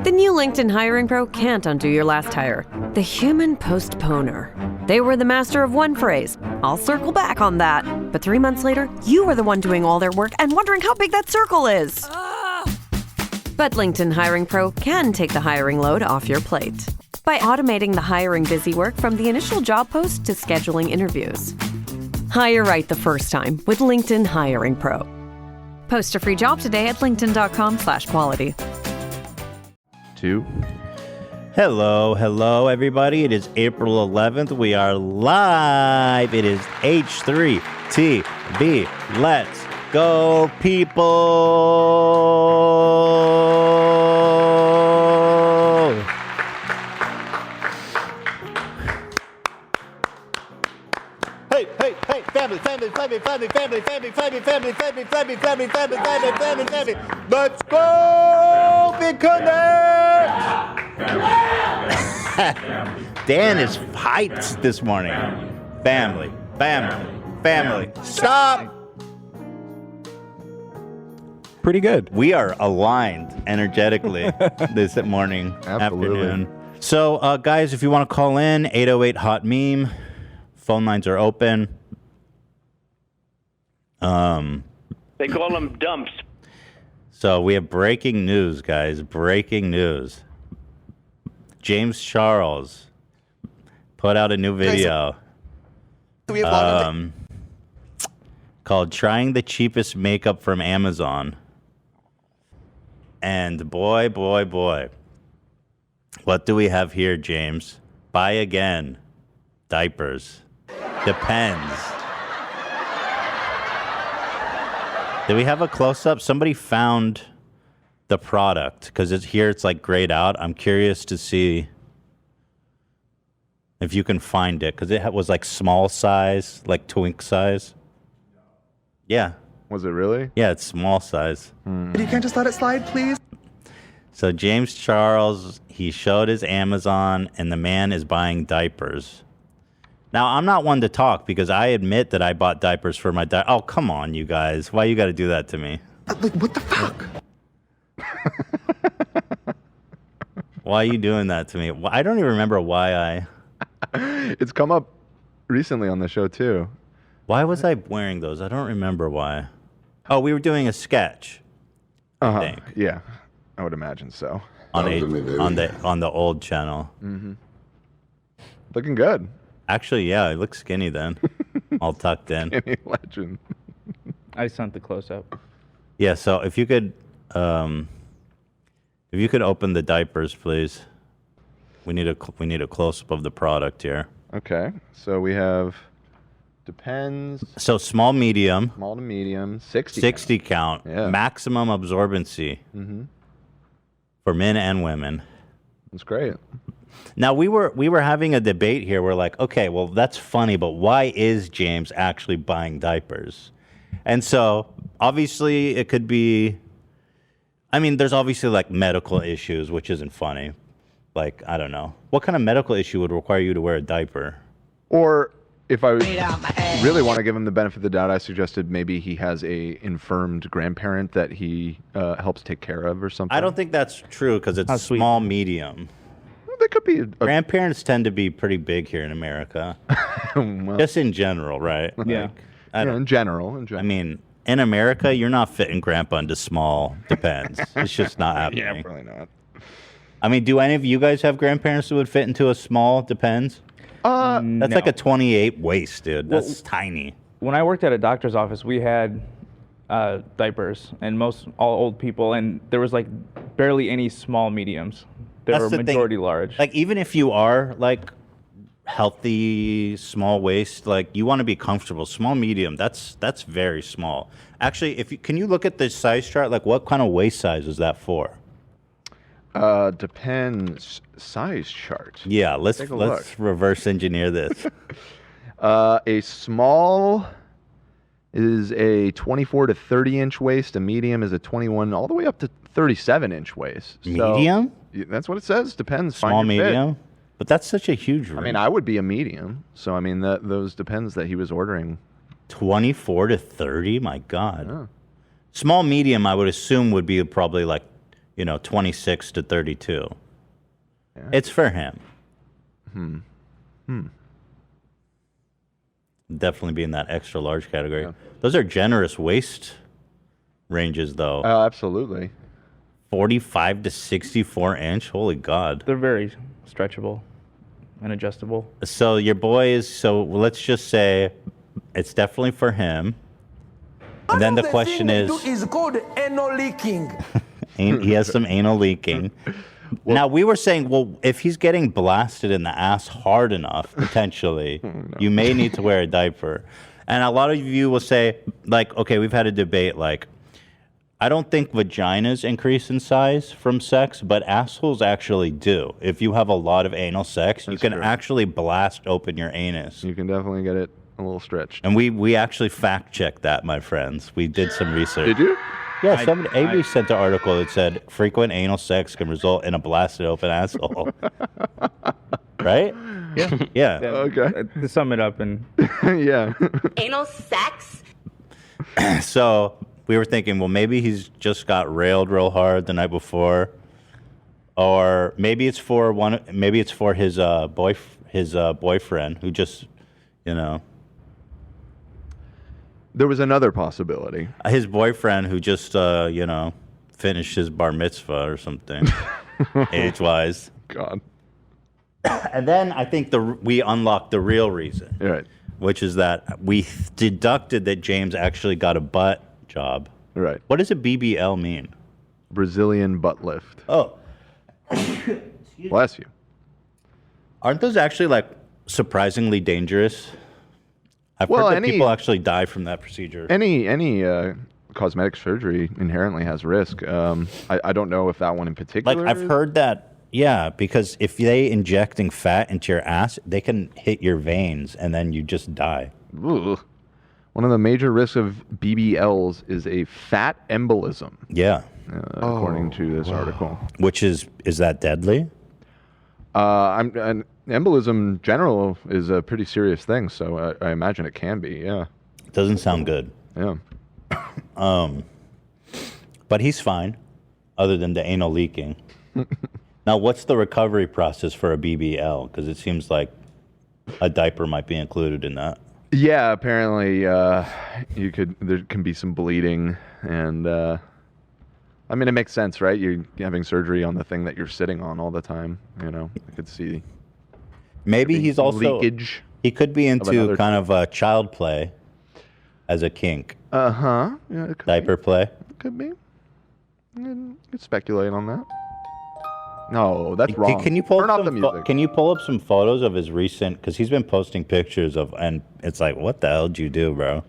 The new LinkedIn Hiring Pro can't undo your last hire. The human postponer. They were the master of one phrase. I'll circle back on that. But 3 months later, you were the one doing all their work and wondering how big that circle is. But LinkedIn Hiring Pro can take the hiring load off your plate by automating the hiring busy work from the initial job post to scheduling interviews. Hire right the first time with LinkedIn Hiring Pro. Post a free job today at linkedin.com/quality. 2. Hello, everybody. It is April 11th. We are live. It is H3TV. Let's go, people. Hey, family. Let's go, Big Connect. Dan is hyped this morning. Family. Stop. Pretty good. We are aligned energetically this morning, afternoon. So, guys, if you want to call in, 808 Hot Meme. Phone lines are open. They call them dumps. So we have breaking news, guys. Breaking news. James Charles put out a new video called Trying the Cheapest Makeup from Amazon. And boy, what do we have here, James? Buy again. Diapers. Depends. Do we have a close-up? Somebody found the product because it's like grayed out. I'm curious to see if you can find it because it was like small size, like twink size. Yeah. Was it really? Yeah, it's small size. You can't just let it slide, please? So James Charles, he showed his Amazon, and the man is buying diapers. Now, I'm not one to talk because I admit that I bought diapers for my Oh, come on, you guys. Why you got to do that to me? Like, what the fuck? Why are you doing that to me? I don't even remember why I... It's come up recently on the show, too. Why was I wearing those? I don't remember why. Oh, we were doing a sketch, I think. Yeah, I would imagine so. On the old channel. Mm-hmm. Looking good. Actually, yeah, I look skinny then. All tucked in. Skinny legend. I sent the close-up. Yeah, so if you could open the diapers, please. We need a close-up of the product here. Okay, so we have depends. So small, medium. Small to medium, 60 count. Yeah. Maximum absorbency for men and women. That's great. Now, we were having a debate here. We're like, okay, well, that's funny, but why is James actually buying diapers? And so, obviously, it could be... I mean, there's obviously, like, medical issues, which isn't funny. Like, I don't know. What kind of medical issue would require you to wear a diaper? Or if I really want to give him the benefit of the doubt, I suggested maybe he has a infirmed grandparent that he helps take care of or something. I don't think that's true because it's small, medium. They could be. Grandparents tend to be pretty big here in America. Well, just in general, right? Yeah. Like, in general. I mean, in America, you're not fitting grandpa into small. Depends. It's just not happening. Yeah, probably not. I mean, do any of you guys have grandparents who would fit into a small? Depends. That's like a 28 waist, dude. That's tiny. When I worked at a doctor's office, we had diapers, and all old people, and there was like barely any small mediums. They were majority large. Like, even if you are like healthy, small waist, like you want to be comfortable. Small, medium, that's very small. Actually, can you look at the size chart? Like, what kind of waist size is that for? Depends. Size chart. Yeah, let's reverse engineer this. A small is a 24 to 30 inch waist. A medium is a 21 all the way up to 37-inch waist. Medium? So, that's what it says. Depends. Small, medium? But that's such a huge range. I mean, I would be a medium. So, I mean, those depends that he was ordering. 24 to 30? My God. Yeah. Small, medium, I would assume would be probably like 26 to 32. Yeah. It's for him. Definitely be in that extra large category. Yeah. Those are generous waist ranges, though. Oh, absolutely. 45 to 64 inch. Holy God. They're very stretchable and adjustable. So your boy is, so let's just say it's definitely for him. And then the question is called anal leaking. He has some anal leaking. Well, now, we were saying, well, if he's getting blasted in the ass hard enough, potentially, you may need to wear a diaper. And a lot of you will say, like, okay, we've had a debate, like, I don't think vaginas increase in size from sex, but assholes actually do. If you have a lot of anal sex, you can actually blast open your anus. You can definitely get it a little stretched. And we actually fact-checked that, my friends. We did some research. Did you? Yeah, AB sent an article that said frequent anal sex can result in a blasted open asshole. Right? Yeah. Yeah. Okay. To sum it up and yeah. Anal sex? So we were thinking, well, maybe he's just got railed real hard the night before, or maybe it's for his boyfriend who just, There was another possibility. His boyfriend who just, finished his bar mitzvah or something, age-wise. God. And then I think we unlocked the real reason, Right. which is that we deducted that James actually got a butt job. Right. What does a BBL mean? Brazilian butt lift. Oh. Bless you. Aren't those actually, like, surprisingly dangerous? I've heard that people actually die from that procedure. Any cosmetic surgery inherently has risk. I don't know if that one in particular. Like, I've heard that, yeah, because if they injecting fat into your ass, they can hit your veins and then you just die. Ugh. One of the major risks of BBLs is a fat embolism. Yeah. According to this article. Which is that deadly? An embolism general is a pretty serious thing, so I imagine it can be, yeah. Doesn't sound good. Yeah. But he's fine, other than the anal leaking. Now, what's the recovery process for a BBL? Because it seems like a diaper might be included in that. Yeah, apparently there can be some bleeding, and I mean, it makes sense, right? You're having surgery on the thing that you're sitting on all the time, I could see. Maybe he's also leakage. He could be into kind of child play as a kink. Yeah, it could diaper play. It could be. You could speculate on that. No, that's wrong. Can you pull Turn off the music. Can you pull up some photos of his recent? Because he's been posting pictures of, and it's like, what the hell did you do, bro?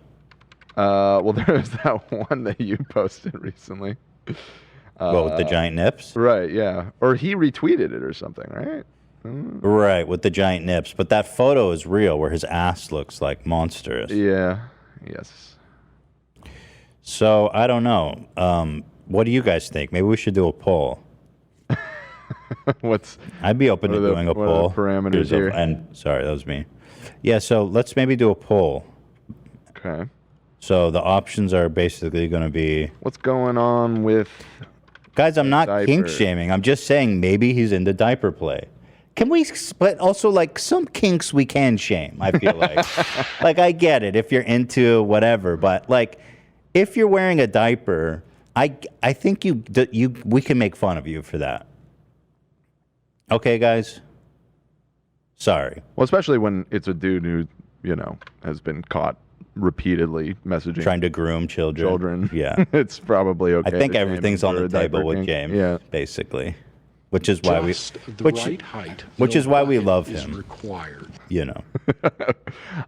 Well, there's that one that you posted recently. With the giant nips? Right, yeah. Or he retweeted it or something, right? Right, with the giant nips. But that photo is real, where his ass looks like monstrous. Yeah. Yes. So I don't know. What do you guys think? Maybe we should do a poll. I'd be open to doing a poll. What are the parameters here? Sorry, that was me. Yeah, so let's maybe do a poll. Okay. So the options are basically going to be... What's going on with... Guys, I'm not kink shaming. I'm just saying maybe he's into diaper play. Can we... But also, like, some kinks we can shame, I feel like. Like, I get it if you're into whatever, but, like, if you're wearing a diaper, I think we can make fun of you for that. Okay, guys? Sorry. Well, especially when it's a dude who, has been caught repeatedly messaging. Trying to groom children. Yeah. It's probably okay. I think everything's on the table with James, basically. Which is why which is why we love him. Required.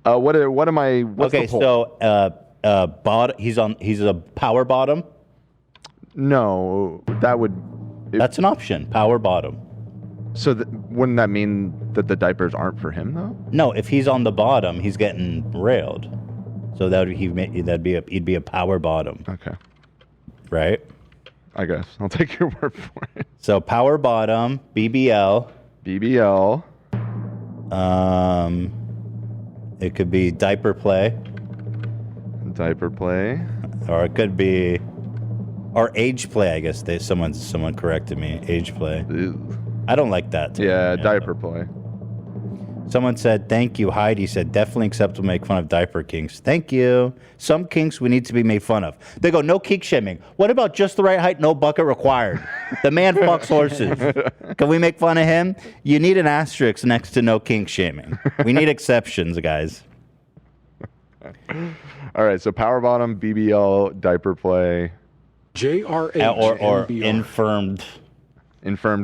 What am I... What's okay, the poll? so he's a power bottom? No, that would... That's an option, power bottom. So wouldn't that mean that the diapers aren't for him, though? No, if he's on the bottom, he's getting railed. So he'd be a power bottom. Okay. Right? I guess. I'll take your word for it. So power bottom, BBL. BBL. It could be diaper play. Diaper play. Or it could be Or age play, I guess. Someone corrected me. Age play. Ew. I don't like that term. Yeah, diaper play. Someone said, thank you. Heidi said, definitely acceptable to make fun of diaper kinks. Thank you. Some kinks we need to be made fun of. They go, no kink shaming. What about just the right height, no bucket required? The man fucks horses. Can we make fun of him? You need an asterisk next to no kink shaming. We need exceptions, guys. All right, so power bottom, BBL, diaper play. JRH or infirmed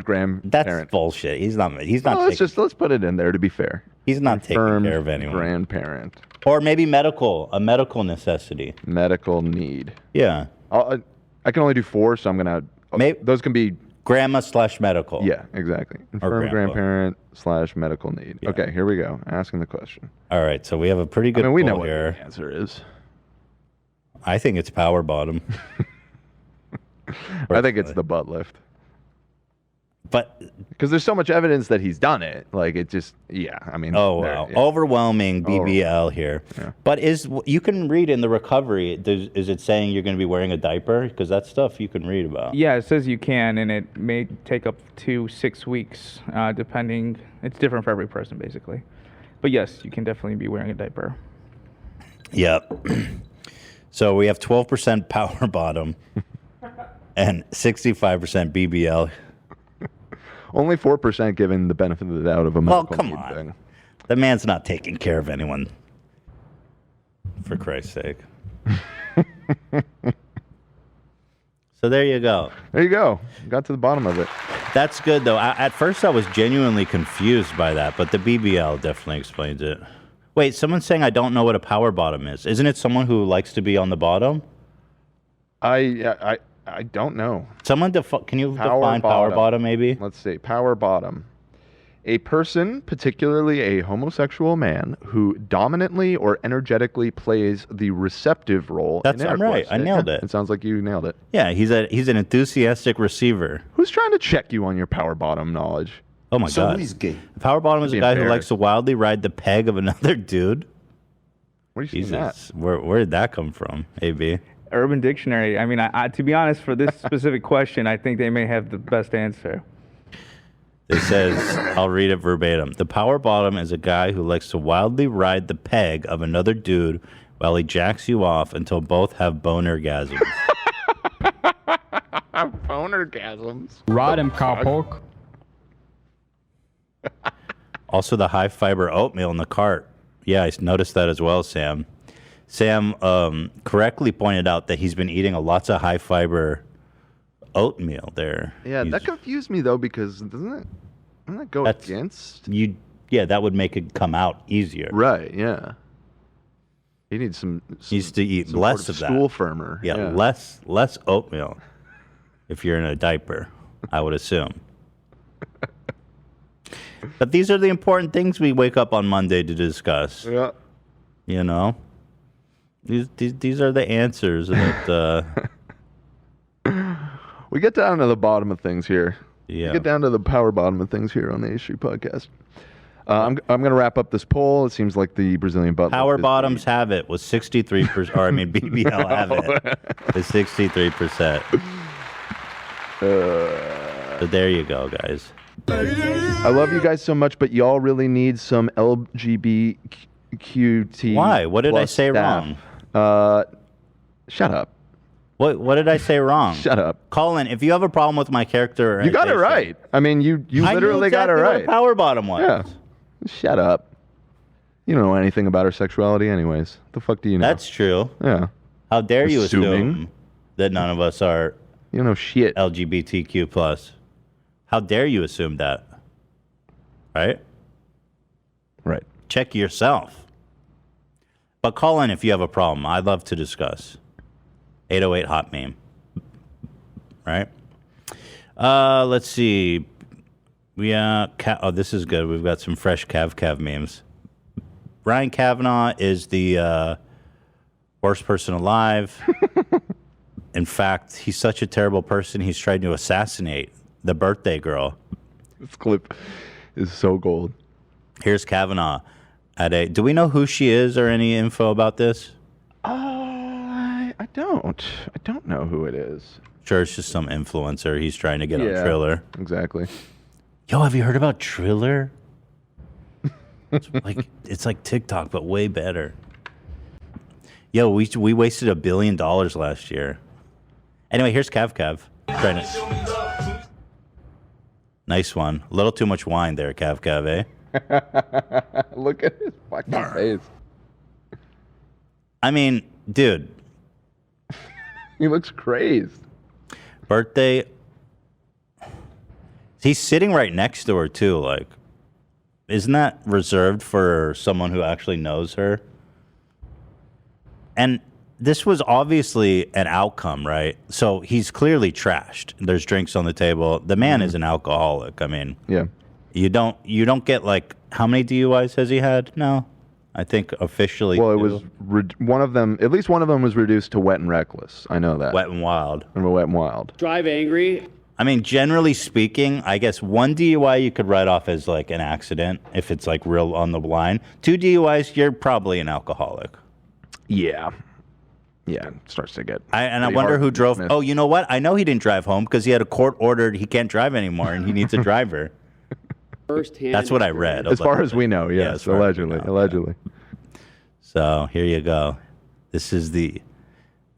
grandparent. That's bullshit. He's not. Well, let's put it in there to be fair. He's not taking care of anyone. Grandparent. Or maybe a medical necessity. Medical need. Yeah. I can only do 4, so I'm gonna. Those can be grandma / medical. Yeah, exactly. Infirm grandparent / medical need. Yeah. Okay, here we go. Asking the question. All right, so we have a pretty good. we know here. What the answer is. I think it's power bottom. I think it's the butt lift. But because there's so much evidence that he's done it, like it just, yeah. I mean, wow, overwhelming BBL here. Yeah. But you can read in the recovery. Is it saying you're going to be wearing a diaper? Because that's stuff you can read about. Yeah, it says you can, and it may take up to 6 weeks, depending. It's different for every person, basically. But yes, you can definitely be wearing a diaper. Yep. So we have 12% power bottom and 65% BBL. Only 4% given the benefit of the doubt of a medical need thing. The man's not taking care of anyone. For Christ's sake. So there you go. There you go. Got to the bottom of it. That's good, though. At first, I was genuinely confused by that, but the BBL definitely explains it. Wait, someone's saying I don't know what a power bottom is. Isn't it someone who likes to be on the bottom? I don't know. Someone can you define power bottom, maybe? Let's see. Power bottom. A person, particularly a homosexual man, who dominantly or energetically plays the receptive role. That's in I'm right. I nailed it. It sounds like you nailed it. Yeah, he's an enthusiastic receiver. Who's trying to check you on your power bottom knowledge? Oh my God. he's gay. Power bottom is a guy who likes to wildly ride the peg of another dude. Where do you see that? Where did that come from, AB? Urban Dictionary. I mean, to be honest, for this specific question, I think they may have the best answer. It says, I'll read it verbatim. The power bottom is a guy who likes to wildly ride the peg of another dude while he jacks you off until both have bonergasms. Bonergasms. Ride him, cowpoke. Also, the high fiber oatmeal in the cart. Yeah, I noticed that as well, Sam. Sam correctly pointed out that he's been eating lots of high fiber oatmeal there. Yeah, that confused me though, because doesn't that go against you? Yeah, that would make it come out easier. Right. Yeah. He needs some. He needs to eat less of that. Stool firmer. Yeah, less oatmeal. If you're in a diaper, I would assume. But these are the important things we wake up on Monday to discuss. Yeah. You know, these are the answers that. We get down to the bottom of things here. Yeah. We get down to the power bottom of things here on the H3 podcast. I'm going to wrap up this poll. It seems like the Brazilian butt power bottoms have it with 63%. Or I mean, BBL have it with 63%. So there you go, guys. I love you guys so much, but y'all really need some LGBTQT. Why? What did I say wrong? Shut up. What did I say wrong? Shut up. Colin, if you have a problem with my character... You got it right. I mean, you literally got it right. What power bottom was. Yeah. Shut up. You don't know anything about our sexuality anyways. The fuck do you know? That's true. Yeah. How dare you assume that none of us are... You don't know shit. LGBTQ+. How dare you assume that? Right? Right. Check yourself. But call in if you have a problem. I'd love to discuss. 808 hot meme. Right? Let's see. This is good. We've got some fresh Cav memes. Ryan Kavanaugh is the worst person alive. In fact, he's such a terrible person, he's tried to assassinate the birthday girl. This clip is so gold. Here's Kavanaugh do we know who she is or any info about this? I don't know who it is. Sure, it's just some influencer. He's trying to get on Triller. Exactly. Yo, have you heard about Triller? It's like TikTok, but way better. Yo, we wasted $1 billion last year. Anyway, here's Cav. Trying to... Nice one. A little too much wine there, Cav, eh? Look at his fucking face. I mean, dude. He looks crazed. Birthday. He's sitting right next to her, too. Like, isn't that reserved for someone who actually knows her? And this was obviously an outcome, right? So he's clearly trashed. There's drinks on the table. The man is an alcoholic. I mean, yeah. You don't get like, how many DUIs has he had? No, I think officially. Well, it was one of them. At least one of them was reduced to wet and reckless. I know that. Wet and wild. And wet and wild. Drive angry. I mean, generally speaking, I guess one DUI you could write off as like an accident if it's like real on the line. 2 DUIs, you're probably an alcoholic. Yeah. Yeah, it starts to get. I wonder who drove. Oh, you know what? I know he didn't drive home because he had a court ordered he can't drive anymore and he needs a driver. Firsthand. That's what I read. As far as we know, yes, allegedly. So here you go. This is the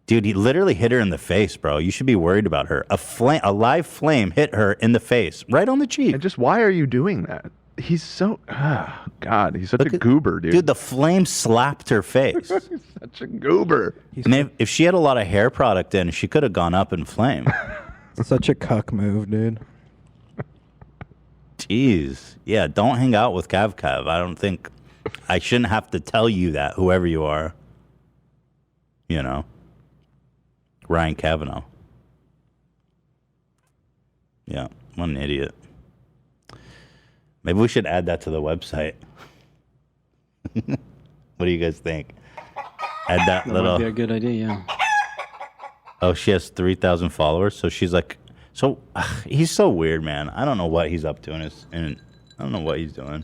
dude. He literally hit her in the face, bro. You should be worried about her. A live flame hit her in the face, right on the cheek. And just why are you doing that? He's so God. He's such a goober, dude. Dude, the flame slapped her face. He's such a goober. I mean, if she had a lot of hair product in, she could have gone up in flame. Such a cuck move, dude. Jeez. Yeah, don't hang out with Cav. I don't think I shouldn't have to tell you that, whoever you are. You know. Ryan Kavanaugh. Yeah, what an idiot. Maybe we should add that to the website. What do you guys think? Add that little. Might be a good idea, yeah. Oh, she has 3,000 followers, so she's like, so he's so weird, man. I don't know what he's up to, and I don't know what he's doing.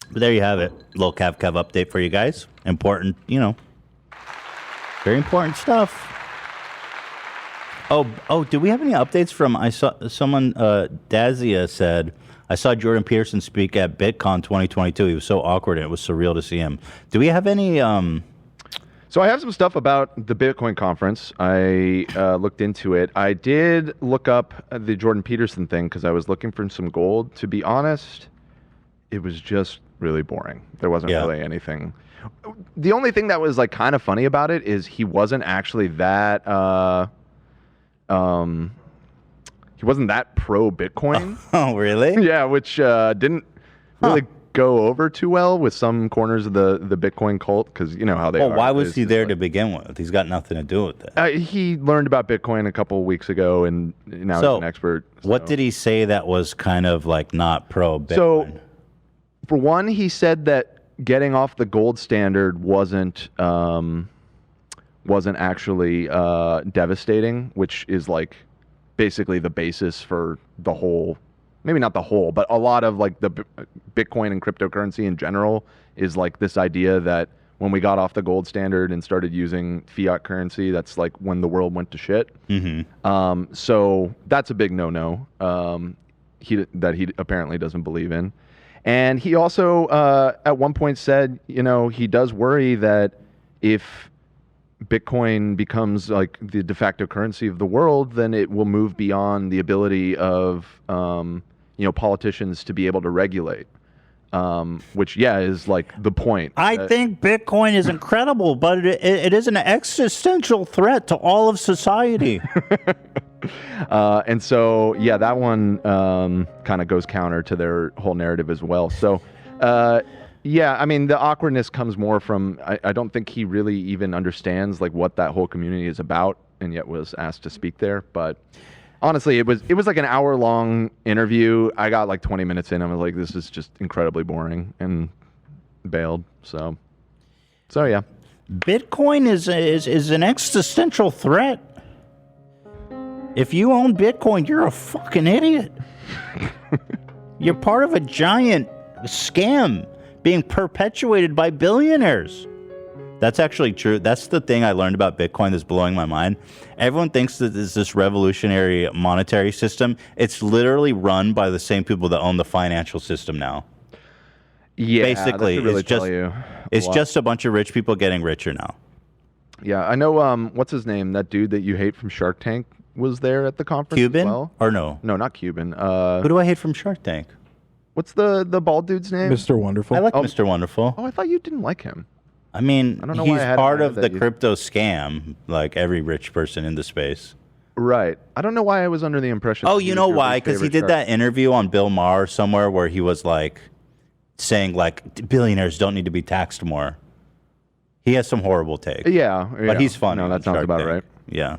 But there you have it, little Cav update for you guys. Important, very important stuff. Oh, do we have any updates from, I saw someone, Dazia said, I saw Jordan Peterson speak at BitCon 2022. He was so awkward and it was surreal to see him. Do we have any, So I have some stuff about the Bitcoin conference. I looked into it. I did look up the Jordan Peterson thing because I was looking for some gold. To be honest, it was just really boring. There wasn't really anything. The only thing that was like kind of funny about it is he wasn't actually that he wasn't that pro Bitcoin. Oh, really? Yeah, which didn't really go over too well with some corners of the Bitcoin cult because you know how they are. Well, why was he there to begin with? He's got nothing to do with it. He learned about Bitcoin a couple of weeks ago, and now he's an expert. So. What did he say that was kind of like not pro Bitcoin? So, for one, he said that getting off the gold standard wasn't actually devastating, which is like basically the basis for the whole, maybe not the whole, but a lot of like the Bitcoin and cryptocurrency in general is like this idea that when we got off the gold standard and started using fiat currency, that's like when the world went to shit. Mm-hmm. So that's a big no-no that he apparently doesn't believe in. And he also at one point said, he does worry that if Bitcoin becomes like the de facto currency of the world, then it will move beyond the ability of politicians to be able to regulate, which is like the point. I think Bitcoin is incredible, but it is an existential threat to all of society. And so that one kind of goes counter to their whole narrative as well. So I mean, the awkwardness comes more from, I don't think he really even understands like what that whole community is about, and yet was asked to speak there. But honestly, it was like an hour-long interview. I got like 20 minutes in. I was like, this is just incredibly boring, and bailed. So yeah. Bitcoin is an existential threat. If you own Bitcoin, you're a fucking idiot. You're part of a giant scam being perpetuated by billionaires. That's actually true. That's the thing I learned about Bitcoin that's blowing my mind. Everyone thinks that it's this revolutionary monetary system. It's literally run by the same people that own the financial system now. Yeah, basically, that could really it's just tell you it's lot. just a bunch of rich people getting richer now. Yeah, I know. What's his name? That dude that you hate from Shark Tank was there at the conference. Cuban as well? or no? No, not Cuban. Who do I hate from Shark Tank? What's the bald dude's name? Mr. Wonderful. I like Mr. Wonderful. Oh, I thought you didn't like him. I mean, I don't know why he's I had part in my of head the that you- crypto scam, like every rich person in the space. Right. I don't know why I was under the impression. Oh, that he you was know your why? least Because he favorite did that interview on Bill Maher somewhere where he was like saying like billionaires don't need to be taxed more. He has some horrible takes. Yeah, but he's funny. No, on that sounds Shark about Tank. right. Yeah.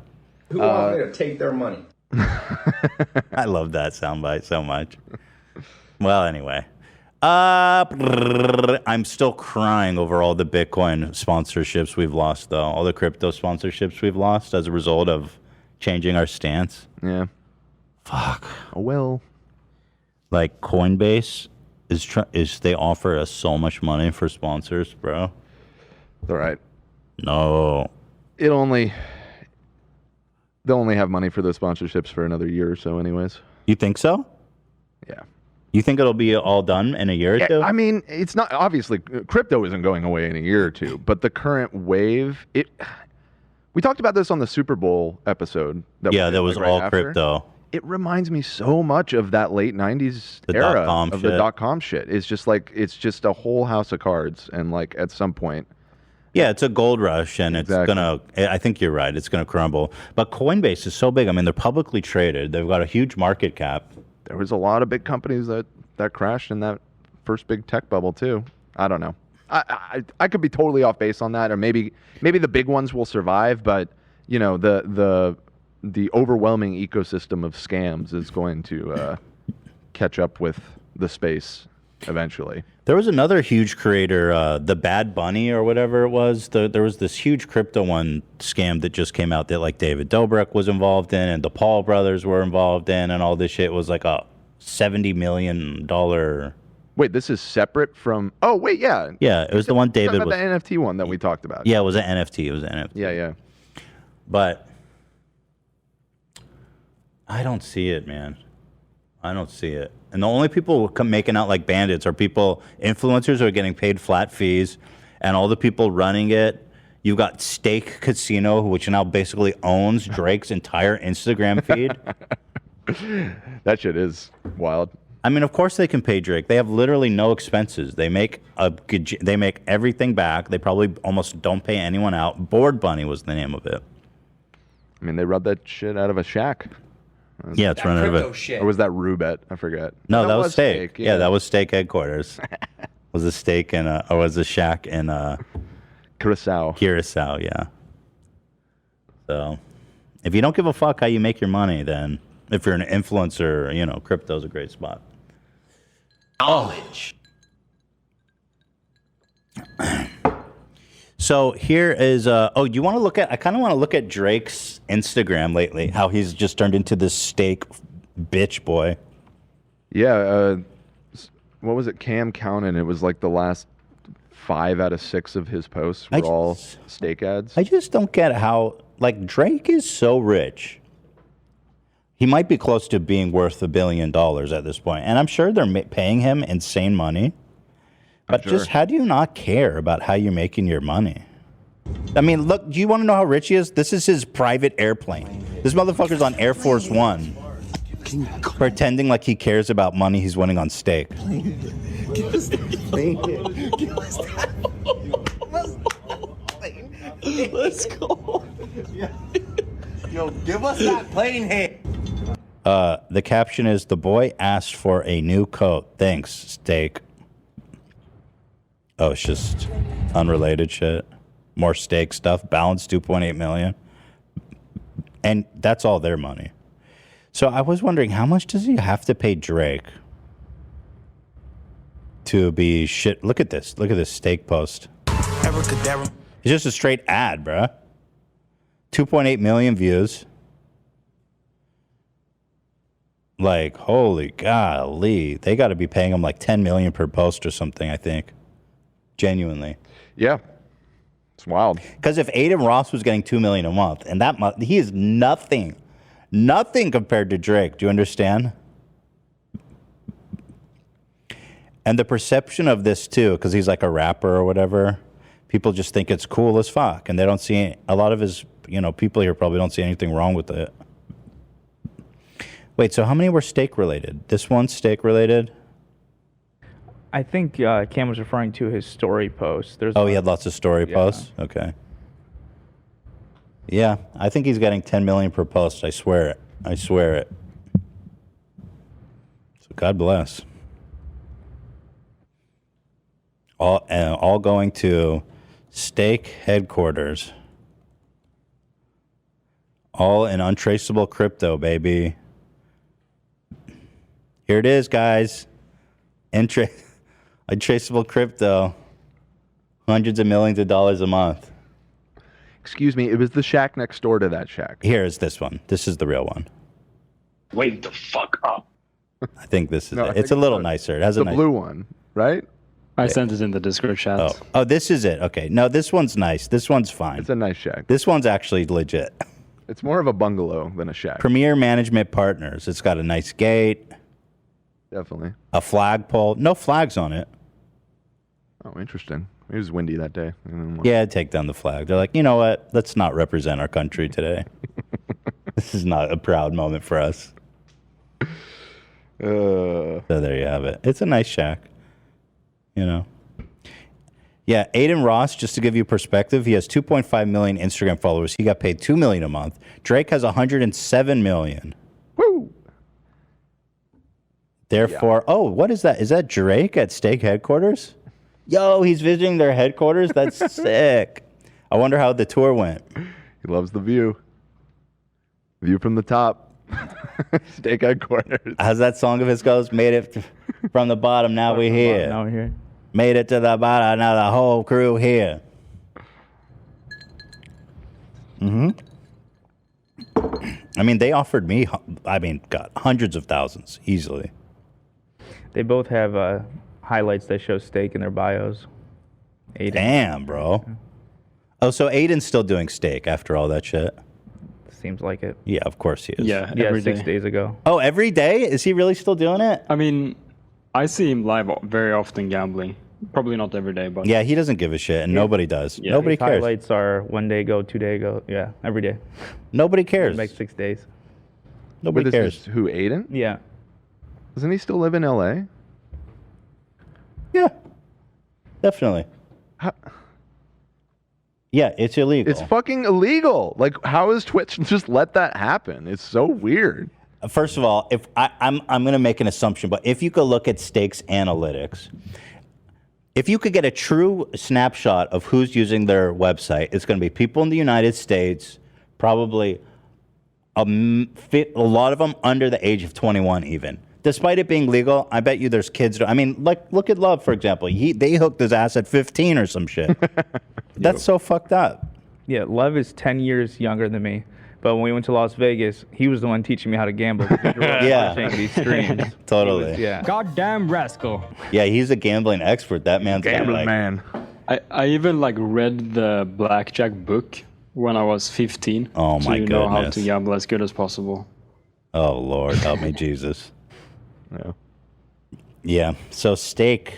Who want me to take their money? I love that soundbite so much. Well, anyway. I'm still crying over all the Bitcoin sponsorships we've lost, though. All the crypto sponsorships we've lost as a result of changing our stance. Yeah. Fuck. Oh, well. Like Coinbase is they offer us so much money for sponsors, bro. All right. No. They'll only have money for those sponsorships for another year or so, anyways. You think so? Yeah. You think it'll be all done in a year or two? I mean, it's not obviously crypto isn't going away in a year or two, but the current wave. We talked about this on the Super Bowl episode. That was right all after. crypto. It reminds me so much of that late '90s era of the .com shit. It's just like it's just a whole house of cards, and like at some point. Yeah, it's a gold rush, and it's gonna. I think you're right. It's gonna crumble. But Coinbase is so big. I mean, they're publicly traded. They've got a huge market cap. There was a lot of big companies that crashed in that first big tech bubble too. I don't know. I could be totally off base on that, or maybe the big ones will survive, but you know the overwhelming ecosystem of scams is going to catch up with the space eventually. There was another huge creator, the Bad Bunny or whatever it was. There was this huge crypto one scam that just came out that like David Dobrik was involved in and the Paul brothers were involved in, and all this shit was like a $70 million. Wait, this is separate from. Oh wait, yeah. Yeah, it was the one David was. The NFT one that we talked about. Yeah, it was an NFT. It was an NFT. Yeah. But I don't see it, man. I don't see it. And the only people making out like bandits are influencers who are getting paid flat fees, and all the people running it. You've got Stake Casino, which now basically owns Drake's entire Instagram feed. That shit is wild. I mean, of course they can pay Drake. They have literally no expenses. They make everything back. They probably almost don't pay anyone out. Board Bunny was the name of it. I mean, they rubbed that shit out of a shack. Yeah, it's running out of it. Or was that Rubet? I forget. No, that was Stake. Yeah, that was Stake headquarters. Was a Stake or was a shack in Curacao. Curacao, yeah. So, if you don't give a fuck how you make your money, then if you're an influencer, crypto's a great spot. Knowledge. So here is you want to look at? I kind of want to look at Drake's Instagram lately. How he's just turned into this steak bitch boy. Yeah. What was it? Cam counted. It was like the last 5 out of 6 of his posts were all steak ads. I just don't get how Drake is so rich. He might be close to being worth $1 billion at this point, and I'm sure they're paying him insane money. But just how do you not care about how you're making your money? I mean, look, do you want to know how rich he is? This is his private airplane. This motherfucker's on Air Force One, pretending like he cares about money he's winning on stake. Give us that plane. Give us that plane. Let's go. Yo, give us that plane here. The caption is, "The boy asked for a new coat. Thanks, steak." Oh, it's just unrelated shit. More steak stuff. Balance 2.8 million. And that's all their money. So I was wondering, how much does he have to pay Drake to be shit? Look at this. Look at this steak post. It's just a straight ad, bruh. 2.8 million views. Like, holy golly. They got to be paying him like 10 million per post or something, I think. Genuinely. Yeah. It's wild. Because if Aiden Ross was getting $2 million a month, and that month he is nothing compared to Drake. Do you understand? And the perception of this too, because he's like a rapper or whatever, people just think it's cool as fuck, and they don't see a lot of his, people here probably don't see anything wrong with it. Wait, so how many were steak related? This one's steak related? I think Cam was referring to his story post. He had lots of story posts? Okay. Yeah, I think he's getting 10 million per post. I swear it. So God bless. All going to Steak headquarters. All in untraceable crypto, baby. Here it is, guys. Untraceable crypto. Hundreds of millions of dollars a month. Excuse me, it was the shack next door to that shack. Here is this one. This is the real one. Wake the fuck up. I think this is it. It's a little nicer. It has the a nice... blue one, right? I sent it in the Discord chat. Oh, this is it. Okay. No, this one's nice. This one's fine. It's a nice shack. This one's actually legit. It's more of a bungalow than a shack. Premier Management Partners. It's got a nice gate. Definitely. A flagpole. No flags on it. Oh, interesting. It was windy that day. Yeah, take down the flag. They're like, you know what? Let's not represent our country today. This is not a proud moment for us. So there you have it. It's a nice shack. Yeah, Aiden Ross, just to give you perspective, he has 2.5 million Instagram followers. He got paid $2 million a month. Drake has 107 million. Woo! Therefore, what is that? Is that Drake at Steak headquarters? Yo, he's visiting their headquarters? That's sick. I wonder how the tour went. He loves the view. View from the top. Steak headquarters. How's that song of his goes? Made it from the bottom, now we're here. Now we're here. Made it to the bottom, now the whole crew here. I mean, they offered me, God, hundreds of thousands, easily. They both have highlights that show steak in their bios. Aiden. Damn, bro. Oh, so Aiden's still doing steak after all that shit? Seems like it. Yeah, of course he is. Yeah, Yeah, 6 day. days ago. Oh, every day? Is he really still doing it? I mean, I see him live very often gambling. Probably not every day, but Yeah, he doesn't give a shit, and nobody does. Yeah. Nobody His cares. highlights are 1 day go, 2 day go. Yeah, every day. Nobody cares. Make 6 days. Nobody Wait, this cares. is who, Aiden? Yeah. Doesn't he still live in L.A.? Yeah, definitely. How? Yeah, it's illegal. It's fucking illegal. Like, how is Twitch just let that happen? It's so weird. First of all, if I'm going to make an assumption, but if you could look at Steak's analytics, if you could get a true snapshot of who's using their website, it's going to be people in the United States, probably a lot of them under the age of 21 even. Despite it being legal, I bet you there's kids. I mean, like, look at Love, for example. They hooked his ass at 15 or some shit. That's so fucked up. Yeah, Love is 10 years younger than me. But when we went to Las Vegas, he was the one teaching me how to gamble. Watching these streams. Totally. Yeah. Goddamn rascal. Yeah, he's a gambling expert. That man's Gambling man. I even read the blackjack book when I was 15. Oh my to know how goodness. to gamble as good as possible. Oh Lord, help me, Jesus. Yeah. Yeah. So Steak,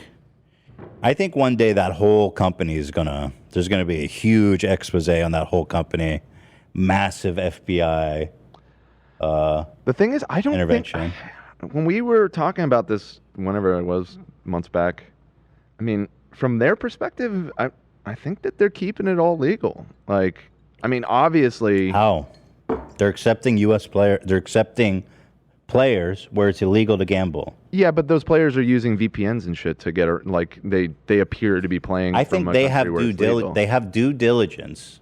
I think one day that whole company is there's gonna be a huge expose on that whole company, massive FBI. The thing is, I don't intervention. think when we were talking about this, whenever it was months back, I mean, from their perspective, I think that they're keeping it all legal. Like, I mean, obviously, How? They're accepting They're accepting players where it's illegal to gamble. yeah, but those players are using VPNs and shit to get like they appear to be playing. I from think a they have country where it's legal. they have due diligence.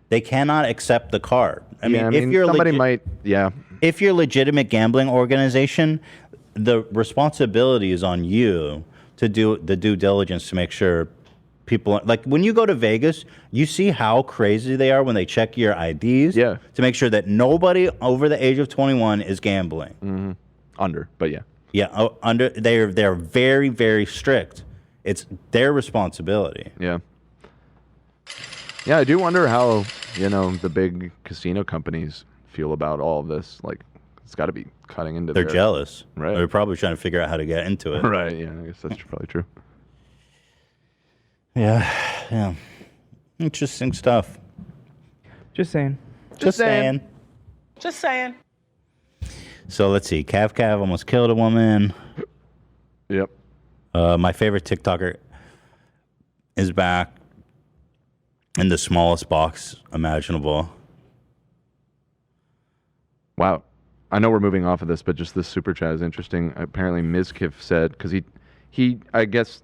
They cannot accept the card. I Yeah, mean, if you're somebody might, yeah. if you're a legitimate gambling organization, the responsibility is on you to do the due diligence to make sure people, like when you go to Vegas, you see how crazy they are when they check your IDs to make sure that nobody over the age of 21 is gambling. Mm-hmm. Under, but yeah. Yeah, under they're very, very strict. It's their responsibility. Yeah. Yeah, I do wonder how, the big casino companies feel about all of this. Like, it's got to be cutting into They're jealous. Right. They're probably trying to figure out how to get into it. Right, yeah, I guess that's probably true. Yeah. Interesting stuff. Just saying. Just saying. Just saying. So let's see. Cav almost killed a woman. Yep. My favorite TikToker is back in the smallest box imaginable. Wow. I know we're moving off of this, but just this super chat is interesting. Apparently, Mizkif said, because he, I guess,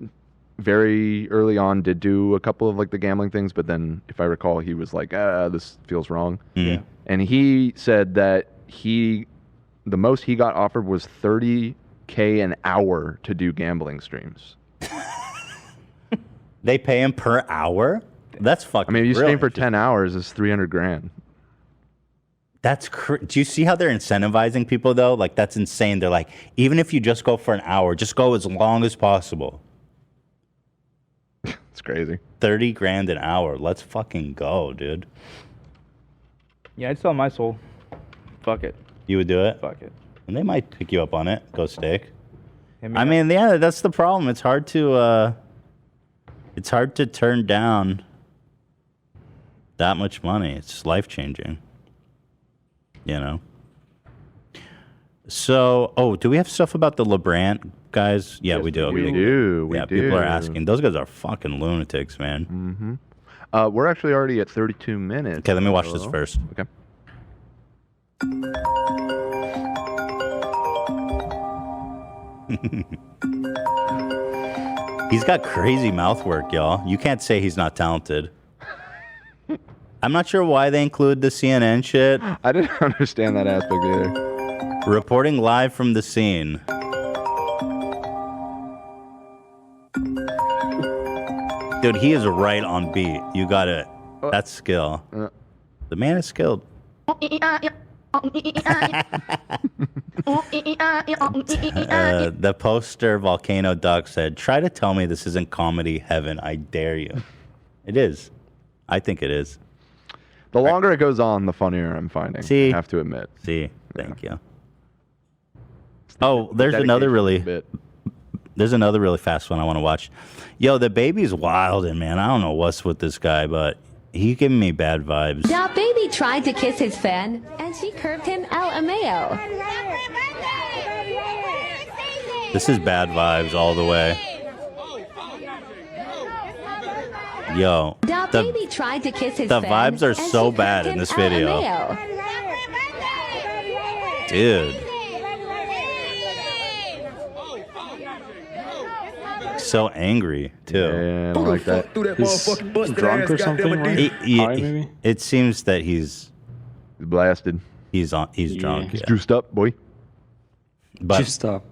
very early on did do a couple of like the gambling things, but then, if I recall, he was like, this feels wrong. Yeah. And he said that the most he got offered was $30K an hour to do gambling streams. They pay him per hour? That's fucking. I mean, if you stream for brilliant. 10 hours, it's $300,000. That's do you see how they're incentivizing people though? Like that's insane. They're like, even if you just go for an hour, just go as long as possible. It's crazy. $30,000 an hour. Let's fucking go, dude. Yeah, I'd sell my soul. Fuck it. You would do it? Fuck it. And they might pick you up on it. Go steak. Hit me I up. mean, yeah, that's the problem. It's hard to turn down that much money. It's life changing. So, do we have stuff about the LaBrant guys? Yeah, Yes, we do. we do. We People are do. asking. Those guys are fucking lunatics, man. Mm-hmm. We're actually already at 32 minutes. Okay, let me watch this first. Okay. He's got crazy mouth work, y'all. You can't say he's not talented. I'm not sure why they include the CNN shit. I didn't understand that aspect either. Reporting live from the scene. Dude, he is right on beat. You got it. That's skill. The man is skilled. The poster Volcano Duck said, "Try to tell me this isn't comedy heaven. I dare you." It is. I think it is. The longer it goes on, the funnier I'm finding. See? I have to admit. See, thank you. Oh, there's another really fast one I want to watch. Yo, the baby's wild, and man, I don't know what's with this guy, but he giving me bad vibes. The baby tried to kiss his fan, and she curved him LMAO. This is bad vibes all the way. Yo, The baby tried to kiss his the fan, vibes are and so she bad curved in him this video. LMAO. Dude. So angry, too. Yeah, I like that. He's drunk or something, right? High, maybe? It seems that he's blasted. He's drunk. He's Yeah. juiced up, boy. But Juiced up.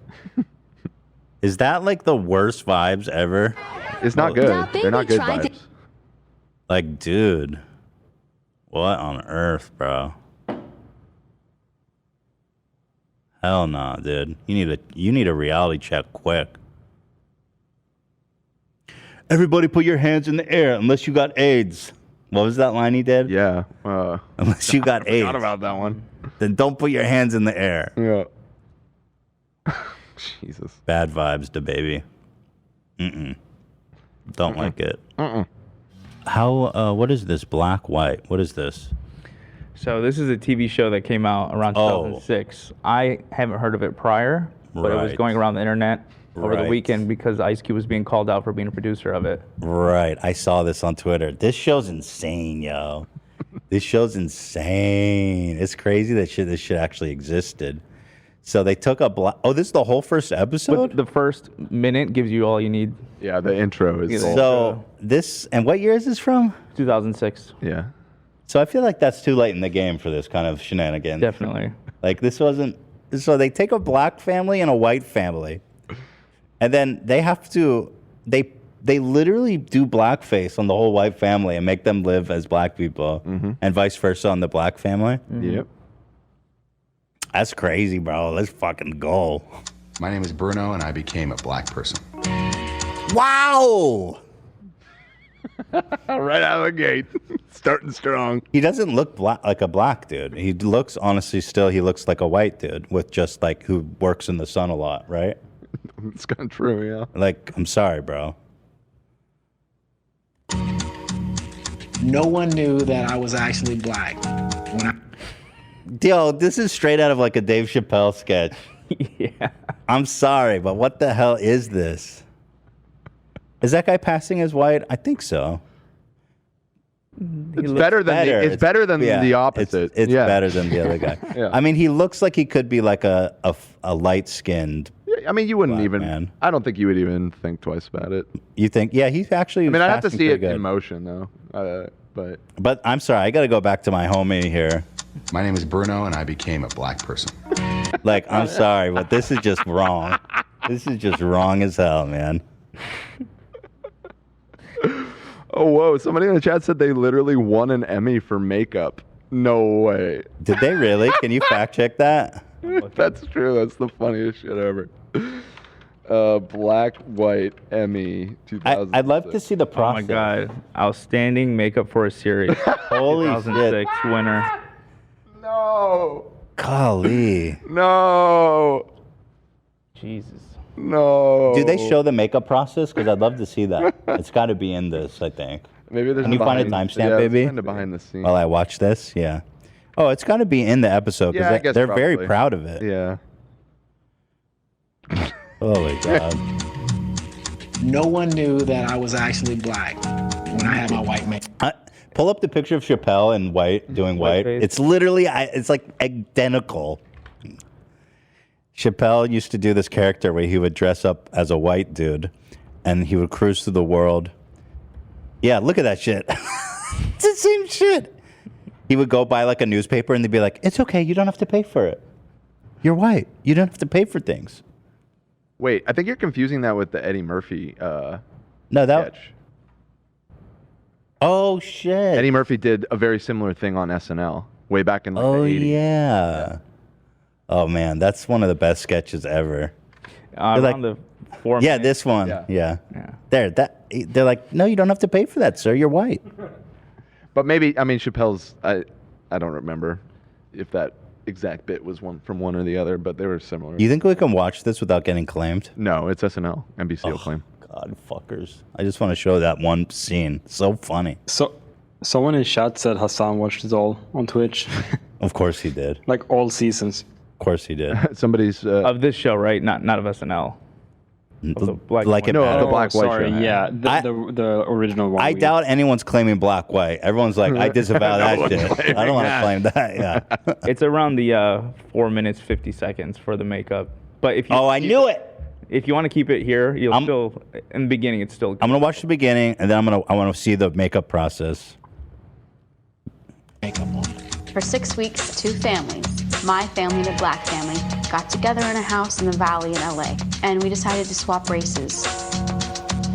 is that like the worst vibes ever? It's not good. They're not good vibes. Like, dude, what on earth, bro? Hell nah, dude. You need a reality check quick. Everybody put your hands in the air unless you got AIDS. What was that line he did? Yeah. Unless you got AIDS. Forgot about that one. Then don't put your hands in the air. Yeah. Jesus. Bad vibes to baby. Don't like it. How, what is this? Black, white. What is this? So this is a TV show that came out around 2006. I haven't heard of it prior, but it was Right. going around the internet over the Right. weekend because Ice Cube was being called out for being a producer of it. Right. I saw this on Twitter. This show's insane, yo. This show's insane. It's crazy that this shit actually existed. So they took a this is the whole first episode? But the first minute gives you all you need. Yeah, the intro is. So this, and what year is this from? 2006. Yeah. So I feel like that's too late in the game for this kind of shenanigans. Definitely. Like this wasn't, so they take a black family and a white family, and then they have to, they literally do blackface on the whole white family and make them live as black people, and vice versa on the black family. Yep. That's crazy, bro. Let's fucking go. My name is Bruno, and I became a black person. Wow. Right out of the gate, starting strong. He doesn't look like a black dude. He looks, honestly, he looks like a white dude with just like who works in the sun a lot, right? It's kind of true, yeah. Like, I'm sorry, bro. No one knew that I was actually black. Yo, this is straight out of like a Dave Chappelle sketch. Yeah. I'm sorry, but what the hell is this? Is that guy passing as white? I think so. It's better than it's better than the opposite. It's better than the other guy. Yeah. I mean, he looks like he could be like a light-skinned. I mean, you wouldn't even. Man. I don't think you would even think twice about it. You think? Yeah, he's actually. I mean, I have to passing see it pretty in motion though. But I'm sorry, I got to go back to my homie here. My name is Bruno, and I became a black person. Like, I'm sorry, but this is just wrong. This is just wrong as hell, man. Oh, whoa. Somebody in the chat said they literally won an Emmy for makeup. No way. Did they really? Can you fact check that? That's true. That's the funniest shit ever. Black, white, Emmy, 2000. I'd love to see the process. Oh, my God. Outstanding makeup for a series. Holy 2006 winner. No. Golly. No. Jesus. No. Do they show the makeup process? Because I'd love to see that. It's got to be in this, I think. Maybe there's Can you find a timestamp, baby? Kind of behind the scenes. While I watch this, yeah. Oh, it's got to be in the episode because Yeah, I guess they're very probably. proud of it. Yeah. Holy God. No one knew that I was actually black when I had my white makeup. Pull up the picture of Chappelle in white, doing white. face. It's literally, it's like identical. Chappelle used to do this character where he would dress up as a white dude and he would cruise through the world. Yeah, look at that shit. It's the same shit. He would go buy like a newspaper and they'd be like, it's okay, you don't have to pay for it. You're white. You don't have to pay for things. Wait, I think you're confusing that with the Eddie Murphy No, that. sketch. Oh, shit. Eddie Murphy did a very similar thing on SNL way back in like the 80s. Yeah. Oh, man, that's one of the best sketches ever. Around the 4 Yeah, minutes. this one. Yeah. They're like, no, you don't have to pay for that, sir. You're white. But maybe, I mean, Chappelle's, I don't remember if that exact bit was from one or the other, but they were similar. You think we can watch this without getting claimed? No, it's SNL. NBC will claim. God, fuckers. I just want to show that one scene. So funny. So, someone in chat said Hassan watched it all on Twitch. Of course he did. Like all seasons. Of course he did. Somebody's... Of this show, right? Not of SNL. Of the black Like and it white. matters. the black white Sorry, show. yeah, the original one. I doubt anyone's claiming black white. Everyone's like, I disavow that shit. I don't want to claim that. Yeah. It's around the 4 minutes 50 seconds for the makeup. But if you, Oh, I knew it. If you want to keep it here, you'll still in the beginning. It's still. I'm gonna watch the beginning, and then I want to see the makeup process. For 6 weeks, two families, my family and a black family, got together in a house in the valley in LA, and we decided to swap races.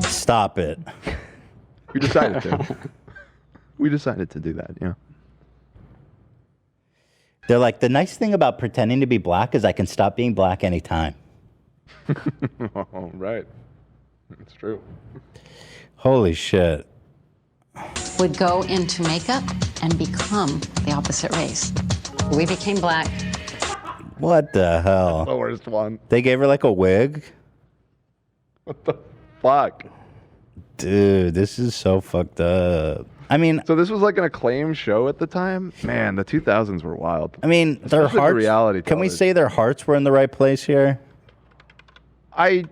Stop it. We decided to. We decided to do that, yeah. They're like, the nice thing about pretending to be black is I can stop being black anytime. Oh, right. It's true. Holy shit. Would go into makeup and become the opposite race. We became black. What the hell? The worst one. They gave her like a wig? What the fuck? Dude, this is so fucked up. I mean, so this was like an acclaimed show at the time? Man, the 2000s were wild. I mean, their Especially hearts. reality Can we television. say their hearts were in the right place here? I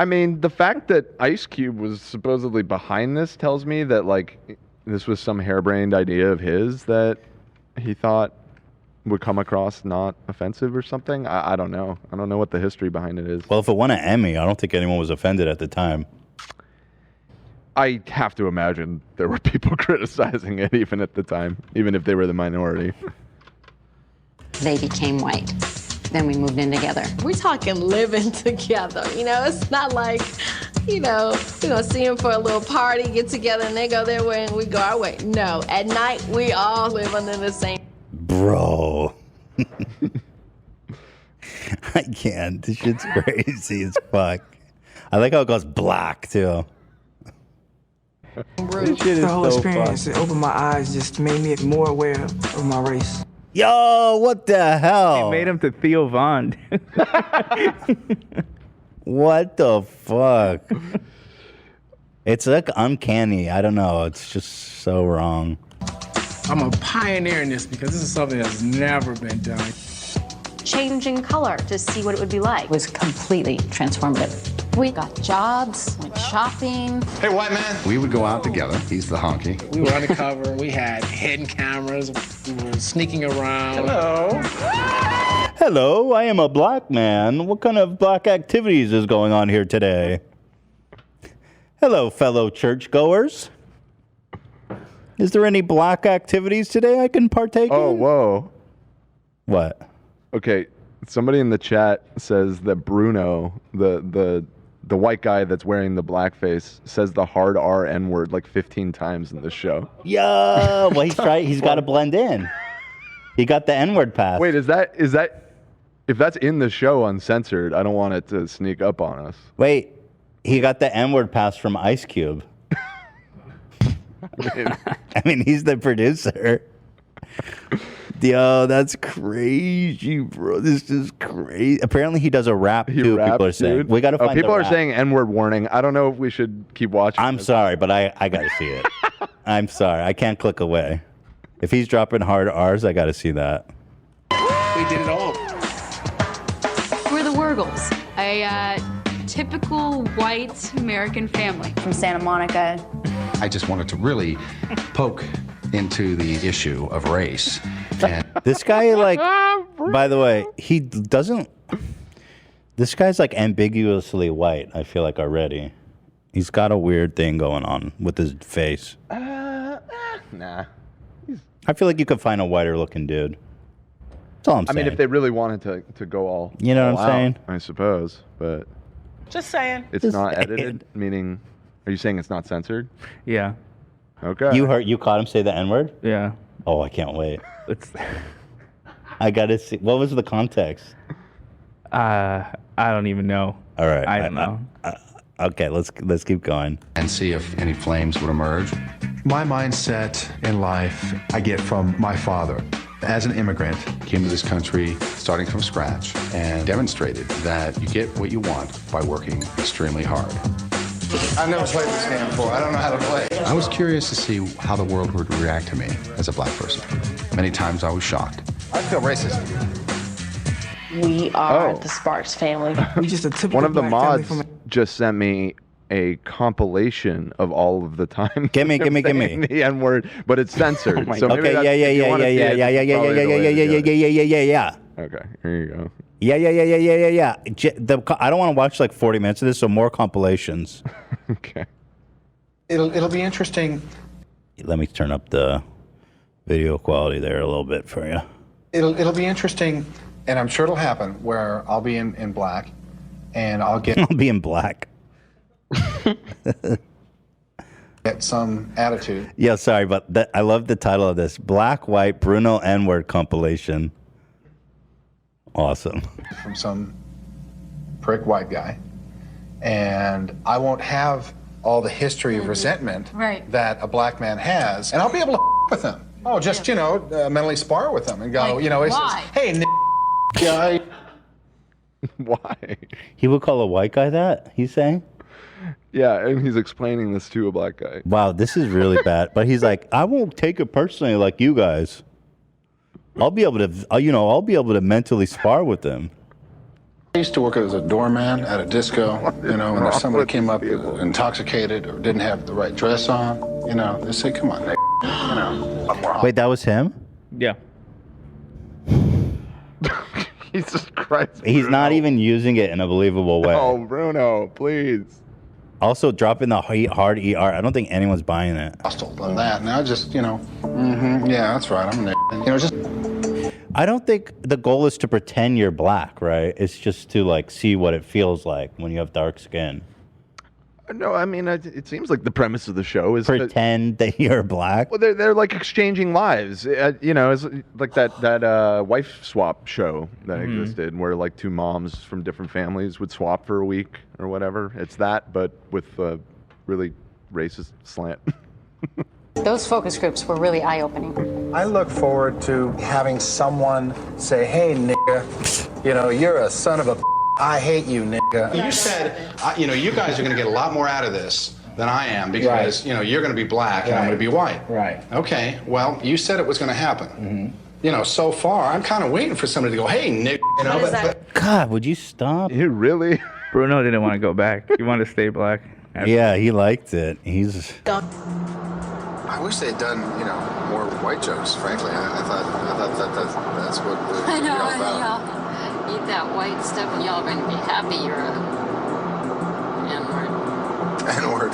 mean, the fact that Ice Cube was supposedly behind this tells me that like this was some harebrained idea of his that he thought would come across not offensive or something. I don't know. I don't know what the history behind it is. Well, if it won an Emmy, I don't think anyone was offended at the time. I have to imagine there were people criticizing it even at the time, even if they were the minority. They became white. Then we moved in together. We're talking living together. You know, it's not like, you know, we're going to see them for a little party, get together, and they go their way and we go our way. No, at night, we all live under the same. Bro. I can't. This shit's crazy as fuck. I like how it goes black, too. This shit is The whole so experience, fun. it opened my eyes, just made me more aware of my race. Yo, what the hell? They made him to Theo Von. What the fuck? It's like uncanny. I don't know. It's just so wrong. I'm a pioneer in this because this is something that's never been done. Changing color to see what it would be like. It was completely transformative. We got jobs, went shopping. Hey, white man. We would go out together. He's the honky. We were undercover. We had hidden cameras. We were sneaking around. Hello. Hello, I am a black man. What kind of black activities is going on here today? Hello, fellow churchgoers. Is there any black activities today I can partake in? Oh, whoa. What? Okay, somebody in the chat says that Bruno, the white guy that's wearing the blackface, says the hard R N word like 15 times in this show. Yeah, well, he's right. He's got to blend in. He got the N-word pass. Wait, is that if that's in the show uncensored? I don't want it to sneak up on us. Wait, he got the N-word pass from Ice Cube. I mean, he's the producer. Yo, that's crazy, bro. This is crazy. Apparently, he does a rap too. People are saying we got to find. People the are rap. saying N-word warning. I don't know if we should keep watching. I'm sorry, but I got to see it. I'm sorry, I can't click away. If he's dropping hard R's, I got to see that. We did it all. We're the Wurgles, a typical white American family from Santa Monica. I just wanted to really poke into the issue of race. And This guy, like, by the way, he doesn't. This guy's like ambiguously white. I feel like already. He's got a weird thing going on with his face. Nah. I feel like you could find a whiter looking dude. That's all I'm I saying. mean, if they really wanted to go all, You know all what I'm saying? out, I suppose, but Just saying. it's Just not saying. edited. Meaning, are you saying it's not censored? Yeah. Okay. You caught him say the N-word? Yeah. Oh, I can't wait. It's. I gotta see. What was the context? I don't even know. All right. I don't know. Okay, let's keep going. and see if any flames would emerge. My mindset in life I get from my father. As an immigrant, Came to this country starting from scratch and demonstrated that you get what you want by working extremely hard. I've never played this game before. I don't know how to play. I was curious to see how the world would react to me as a black person. Many times I was shocked. I feel racist. We are Oh. the Sparks family. We just a typical One of the black family mods from just sent me a compilation of all of the time. Gimme. The N word, but it's censored. So maybe Okay, that's- if you wanna see it, it's probably the way to do it. yeah. Okay, here you go. Yeah. I don't want to watch like 40 minutes of this, so more compilations. Okay. It'll be interesting. Let me turn up the video quality there a little bit for you. It'll be interesting, and I'm sure it'll happen where I'll be in black, and I'll get I'll be in black. get some attitude. Yeah, sorry, but I love the title of this: Black White Bruno N-word compilation. Awesome. From some prick white guy, and I won't have all the history of resentment Right. that a black man has, and I'll be able to with him. Oh, just mentally spar with him and go, Like, it's why? just, hey, guy. Why? He would call a white guy that? He's saying? Yeah, and he's explaining this to a black guy. Wow, this is really bad. But he's like, I won't take it personally like you guys. I'll be able to mentally spar with them. I used to work as a doorman at a disco, and if somebody came up intoxicated or didn't have the right dress on, they say, come on, Wait, that was him? Yeah. Jesus Christ. He's not even using it in a believable way. Oh, Bruno, please. Also, dropping the hard ER. I don't think anyone's buying it. hostile than that. And I just, yeah, that's right. I'm just. I don't think the goal is to pretend you're black, right? It's just to like see what it feels like when you have dark skin. No, I mean, it seems like the premise of the show is pretend that you're black. Well, they're like exchanging lives. It's like that wife swap show that existed, where like two moms from different families would swap for a week or whatever. It's that, but with really racist slant. Those focus groups were really eye-opening. I look forward to having someone say, hey, nigga, you know, you're a son of a I hate you, nigga. You said, you know, you guys are going to get a lot more out of this than I am because, you know, you're going to be black and I'm going to be white. Right. Okay, well, you said it was going to happen. You know, so far, I'm kind of waiting for somebody to go, hey, nigga, you know, but God, would you stop? You really? Bruno didn't want to go back. He wanted to stay black. Yeah, he liked it. He's. I wish they'd done, you know, more white jokes, frankly. I thought that's what the I know, all about. y'all eat that white stuff and y'all are going to be happy you're a N-word. N-word.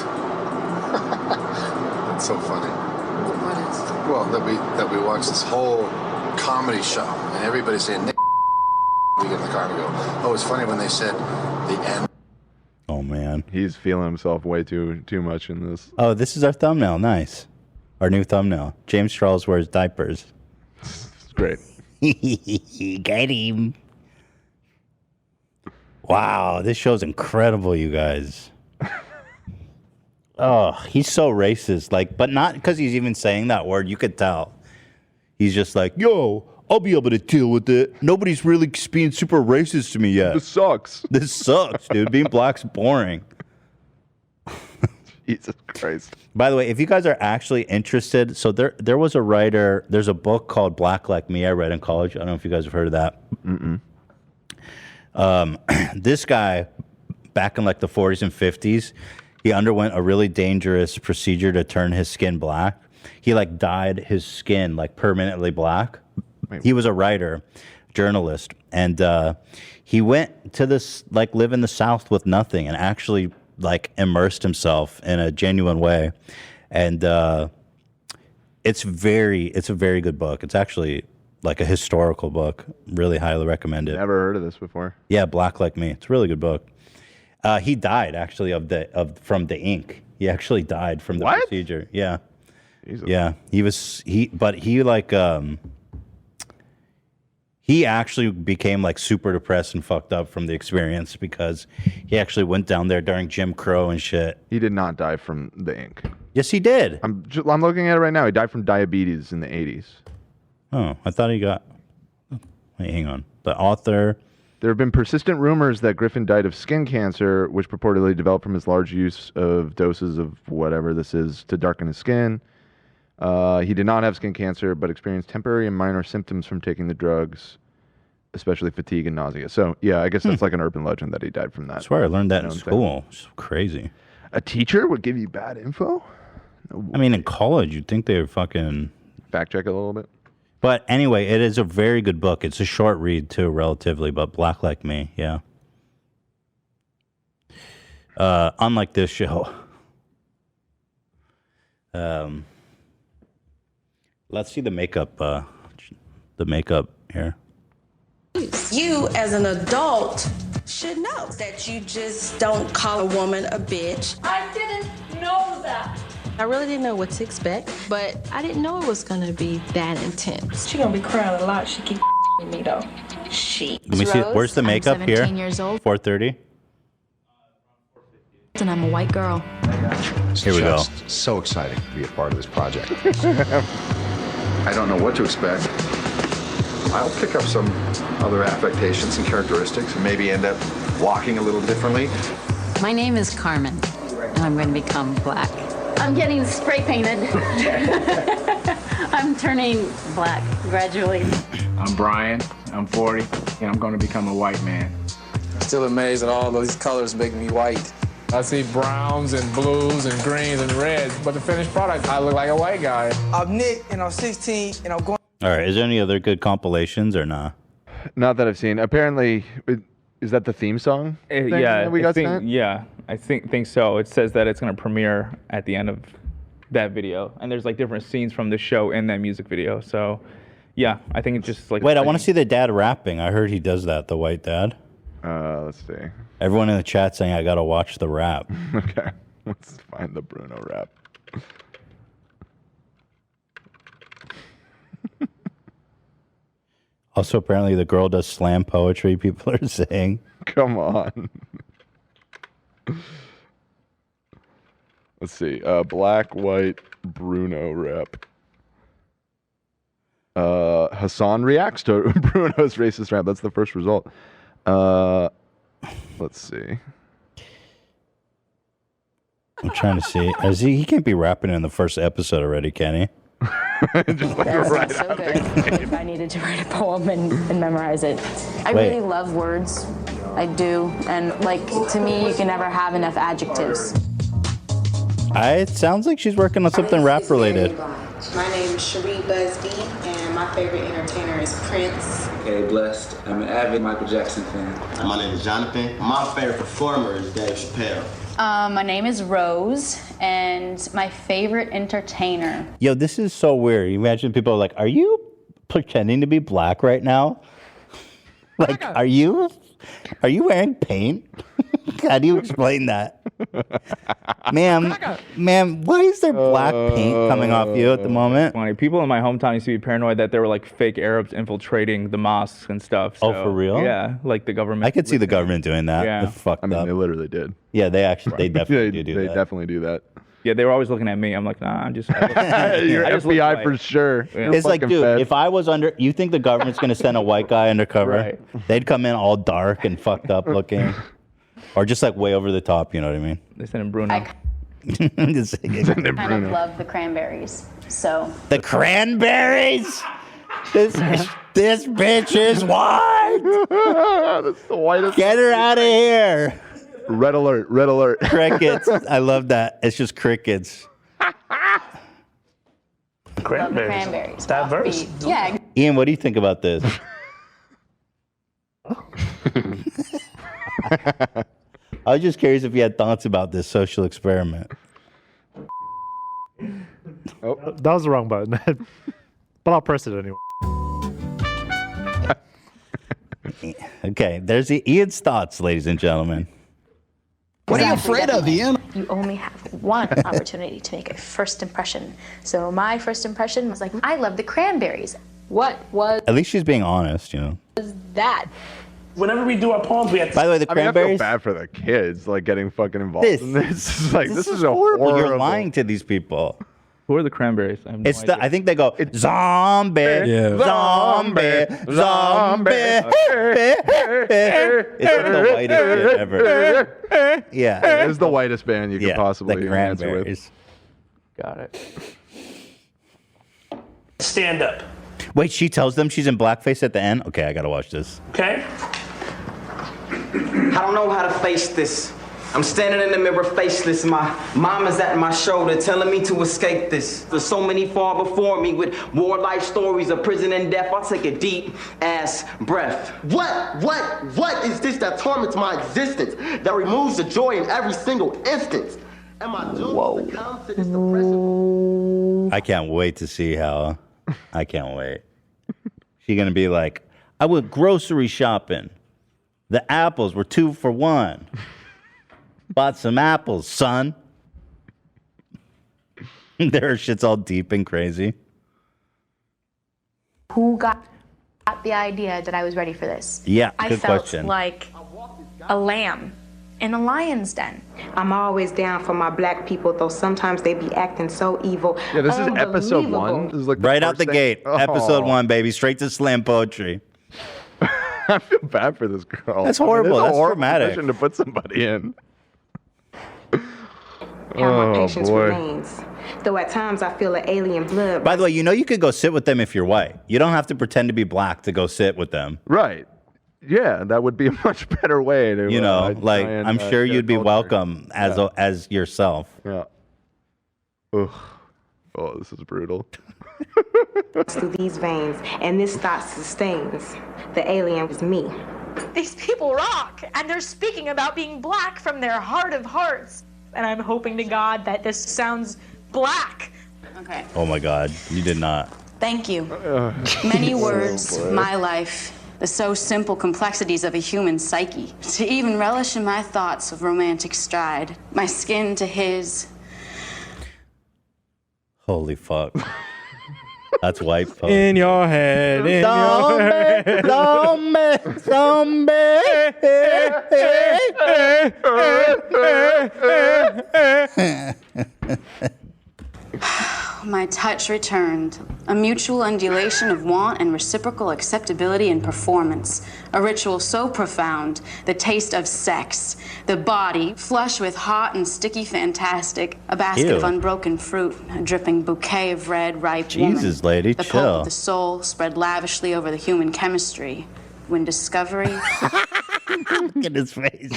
That's so funny. What is? Well, that we watch this whole comedy show and everybody's saying Nick. We get in the car and we go, oh, it's funny when they said the N. Oh man, he's feeling himself way too much in this. Oh, this is our thumbnail. Nice, our new thumbnail. James Charles wears diapers. It's great. Get him. Wow, this show's incredible, you guys. Oh, he's so racist. Like, but not because he's even saying that word. You could tell. He's just like, yo, I'll be able to deal with it. Nobody's really being super racist to me yet. This sucks. This sucks, dude. Being black's boring. Jesus Christ. By the way, if you guys are actually interested, so there was a writer, there's a book called Black Like Me I read in college. I don't know if you guys have heard of that. This guy, back in like the 40s and 50s, he underwent a really dangerous procedure to turn his skin black. He like dyed his skin like permanently black. He was a writer, journalist, and he went to this like live in the South with nothing and actually like immersed himself in a genuine way. And it's a very good book. It's actually like a historical book. Really highly recommend it. Never heard of this before. Yeah, Black Like Me. It's a really good book. He died actually from the ink. He actually died from the procedure. Yeah. Jesus. Yeah. He actually became like super depressed and fucked up from the experience because he actually went down there during Jim Crow and shit. He did not die from the ink. Yes, he did. I'm looking at it right now. He died from diabetes in the 80s. Oh, I thought he got... Wait, hang on. The author... There have been persistent rumors that Griffin died of skin cancer, which purportedly developed from his large use of doses of whatever this is to darken his skin. He did not have skin cancer, but experienced temporary and minor symptoms from taking the drugs, especially fatigue and nausea. So, yeah, I guess that's like an urban legend that he died from that. I swear I learned that in school. It's crazy. A teacher would give you bad info? I mean, in college, you'd think they would fucking... Fact check a little bit. But anyway, it is a very good book. It's a short read, too, relatively, but Black Like Me, yeah. Unlike this show. Let's see the makeup here. You, as an adult, should know that you just don't call a woman a bitch. I didn't know that. I really didn't know what to expect, but I didn't know it was gonna be that intense. She gonna be crying a lot. She keep me though. She. Let me see. Where's the makeup here? 17 years old. 4:30. And I'm a white girl. Here we go. So exciting to be a part of this project. I don't know what to expect. I'll pick up some other affectations and characteristics and maybe end up walking a little differently. My name is Carmen, and I'm going to become black. I'm getting spray painted. I'm turning black gradually. I'm Brian. I'm 40, and I'm going to become a white man. Still amazed that all these colors make me white. I see browns and blues and greens and reds, but the finished product, I look like a white guy. I'm Nick, and I'm 16, and I'm going. All right. Is there any other good compilations or not? Not that I've seen. Apparently, is that the theme song? Yeah, that we got sent? Yeah, I think so. It says that it's going to premiere at the end of that video, and there's like different scenes from the show in that music video. So, yeah, I think it's just like. Wait, I want to see the dad rapping. I heard he does that, the white dad. Let's see. Everyone in the chat saying I gotta watch the rap. Okay, let's find the Bruno rap. Also, apparently the girl does slam poetry, people are saying. Come on. Let's see. Black, white, Bruno rep. Hassan reacts to Bruno's racist rap. That's the first result. Let's see. I'm trying to see. He can't be rapping in the first episode already, can he? Just like right so out good. If I needed to write a poem and memorize it. I Wait. really love words. I do. And like, to me, you can never have enough adjectives. It sounds like she's working on something rap related. My name is Cherie Busby, and my favorite entertainer is Prince. Okay, blessed. I'm an avid Michael Jackson fan. My name is Jonathan. My favorite performer is Dave Chappelle. My name is Rose, and my favorite entertainer. Yo, this is so weird. You imagine people are like, are you pretending to be black right now? Like, are you wearing paint? How do you explain that? Ma'am, why is there black paint coming off you at the moment? Funny. People in my hometown used to be paranoid that there were like fake Arabs infiltrating the mosques and stuff. Oh, so, for real? Yeah, like the government. I could see the government doing that. Yeah. They're fucked up. They literally did. Yeah, they definitely do They that. definitely do that. Yeah, they were always looking at me. I'm like, nah, I'm just. You're FBI for sure. Yeah. It's like, Fucking dude, fed. if I was under, you think the government's gonna send a white guy undercover? Right. They'd come in all dark and fucked up looking, or just like way over the top. You know what I mean? They sent in Bruno. I'm just saying. I kind of love the cranberries. So. The cranberries. This bitch is white. That's the whitest. Get her out of here. Red alert! Red alert! Crickets. I love that. It's just crickets. Cranberries. Diverse. Yeah. Ian, what do you think about this? I was just curious if you had thoughts about this social experiment. Oh, that was the wrong button. But I'll press it anyway. Okay, there's Ian's thoughts, ladies and gentlemen. What are you afraid of, Ian? You only have one opportunity to make a first impression. So my first impression was like, I love the cranberries. What was At least she's being honest, you know. that? Whenever we do our poems, we have to. By the way, the I feel cranberries. bad for the kids, like getting fucking involved in this. It's like, this is a horrible. You're horrible- lying to these people. Who are the cranberries? I have no It's idea. I think they go zombie, Yeah. zombie, zombie. It's like the whitest shit ever. Yeah, It is the whitest band you could possibly the answer with. cranberries. Got it. Stand up. Wait, she tells them she's in blackface at the end. Okay, I gotta watch this. Okay? I don't know how to face this. I'm standing in the mirror faceless. My mom is at my shoulder telling me to escape this. There's so many far before me with war life stories of prison and death. I'll take a deep ass breath. What is this that torments my existence, that removes the joy in every single instance? Am I doomed to succumb to this depression? I can't wait to see how. I can't wait. She's gonna be like, I went grocery shopping. The apples were 2 for $1. Bought some apples, son. Their shit's all deep and crazy. Who got the idea that I was ready for this? Yeah, I good felt question. like a lamb in a lion's den. I'm always down for my black people, though sometimes they be acting so evil. Yeah, this is episode 1. This is like Right out the first gate. thing- Episode Oh. 1, baby. Straight to slam poetry. I feel bad for this girl. That's I mean, horrible. this is a That's horrible traumatic. position to put somebody in. How my Oh, patience boy. remains. Though at times I feel an alien blood. By the way, you know you could go sit with them if you're white. You don't have to pretend to be black to go sit with them. Right. Yeah, that would be a much better way to. You know, like try and, I'm sure share you'd be culture. welcome as Yeah. as yourself. Yeah. Ugh. Oh, this is brutal. Through these veins, and this thought sustains. The alien was me. These people rock, and they're speaking about being black from their heart of hearts. And I'm hoping to God that this sounds black. Okay. Oh my God, you did not. Thank you. Many words, my life, the so simple complexities of a human psyche. To even relish in my thoughts of romantic stride, my skin to his. Holy fuck. That's white folks. In your head, in your head. My touch returned. A mutual undulation of want and reciprocal acceptability in performance. A ritual so profound, the taste of sex. The body, flush with hot and sticky fantastic. A basket of unbroken fruit. A dripping bouquet of red, ripe Jesus, woman. lady, the chill. pulp of the soul spread lavishly over the human chemistry. When discovery... Look at his face.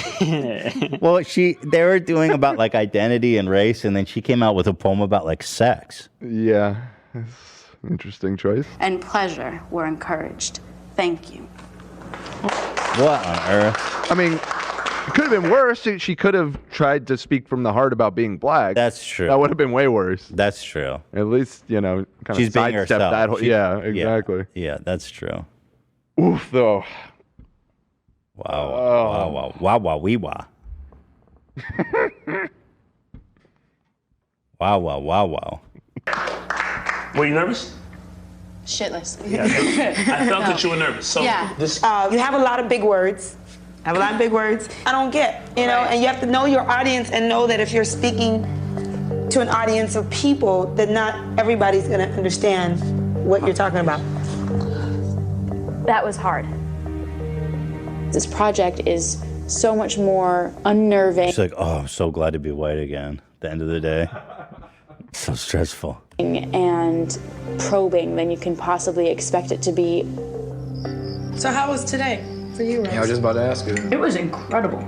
Well, they were doing about like identity and race, and then she came out with a poem about like sex. Yeah, that's an interesting choice. and pleasure were encouraged. Thank you. What on earth? I mean, it could have been worse. She could have tried to speak from the heart about being black. That's true. That would have been way worse. That's true. At least, kind of She's being sidestep herself. that. Yeah, exactly. Yeah, that's true. Oof, though. Wow, wee wah. Wow. Were you nervous? Shitless. Yeah, I felt that you were nervous. So Yeah. You have a lot of big words. I don't get, and you have to know your audience and know that if you're speaking to an audience of people, that not everybody's going to understand what you're talking about. That was hard. This project is so much more unnerving. She's like, oh, I'm so glad to be white again. At the end of the day. So stressful. And probing than you can possibly expect it to be. So how was today for you, Rose? Yeah, I was just about to ask you. It was incredible.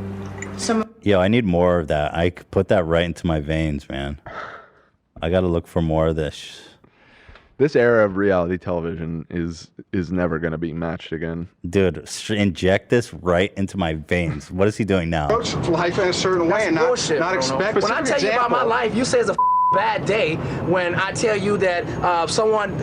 Yo, I need more of that. I could put that right into my veins, man. I got to look for more of this. This era of reality television is never going to be matched again. Dude, inject this right into my veins. What is he doing now? Approach life in a certain way and not expect. When I tell you about my life, you say it's a bad day when I tell you that someone